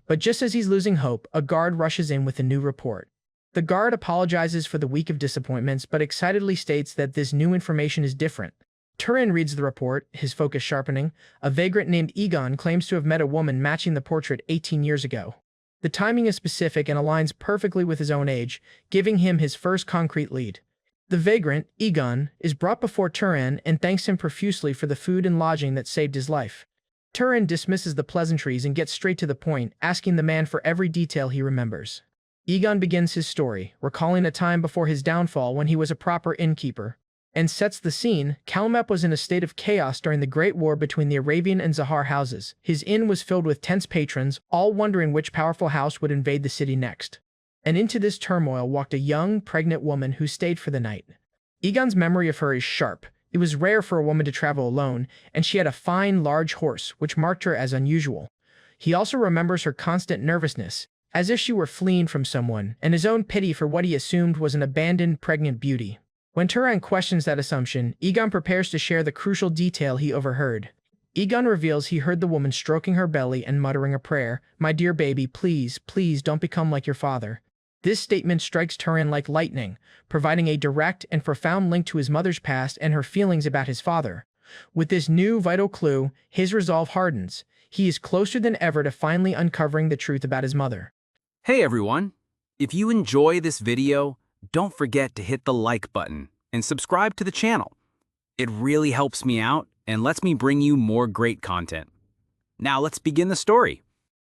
But just as he's losing hope, a guard rushes in with a new report. The guard apologizes for the week of disappointments, but excitedly states that this new information is different. Turan reads the report, his focus sharpening. A vagrant named Egon claims to have met a woman matching the portrait 18 years ago. The timing is specific and aligns perfectly with his own age, giving him his first concrete lead. The vagrant, Egon, is brought before Turan and thanks him profusely for the food and lodging that saved his life. Turan dismisses the pleasantries and gets straight to the point, asking the man for every detail he remembers. Egon begins his story, recalling a time before his downfall when he was a proper innkeeper, and sets the scene. Kalamap was in a state of chaos during the Great War between the Arabian and Zahar houses. His inn was filled with tense patrons, all wondering which powerful house would invade the city next. And into this turmoil walked a young, pregnant woman who stayed for the night. Egon's memory of her is sharp. It was rare for a woman to travel alone, and she had a fine, large horse, which marked her as unusual. He also remembers her constant nervousness, as if she were fleeing from someone, and his own pity for what he assumed was an abandoned, pregnant beauty. When Turan questions that assumption, Egon prepares to share the crucial detail he overheard. Egon reveals he heard the woman stroking her belly and muttering a prayer, "My dear baby, please, please don't become like your father." This statement strikes Turan like lightning, providing a direct and profound link to his mother's past and her feelings about his father. With this new vital clue, his resolve hardens. He is closer than ever to finally uncovering the truth about his mother. Hey everyone! If you enjoy this video, don't forget to hit the like button and subscribe to the channel. It really helps me out and lets me bring you more great content. Now let's begin the story.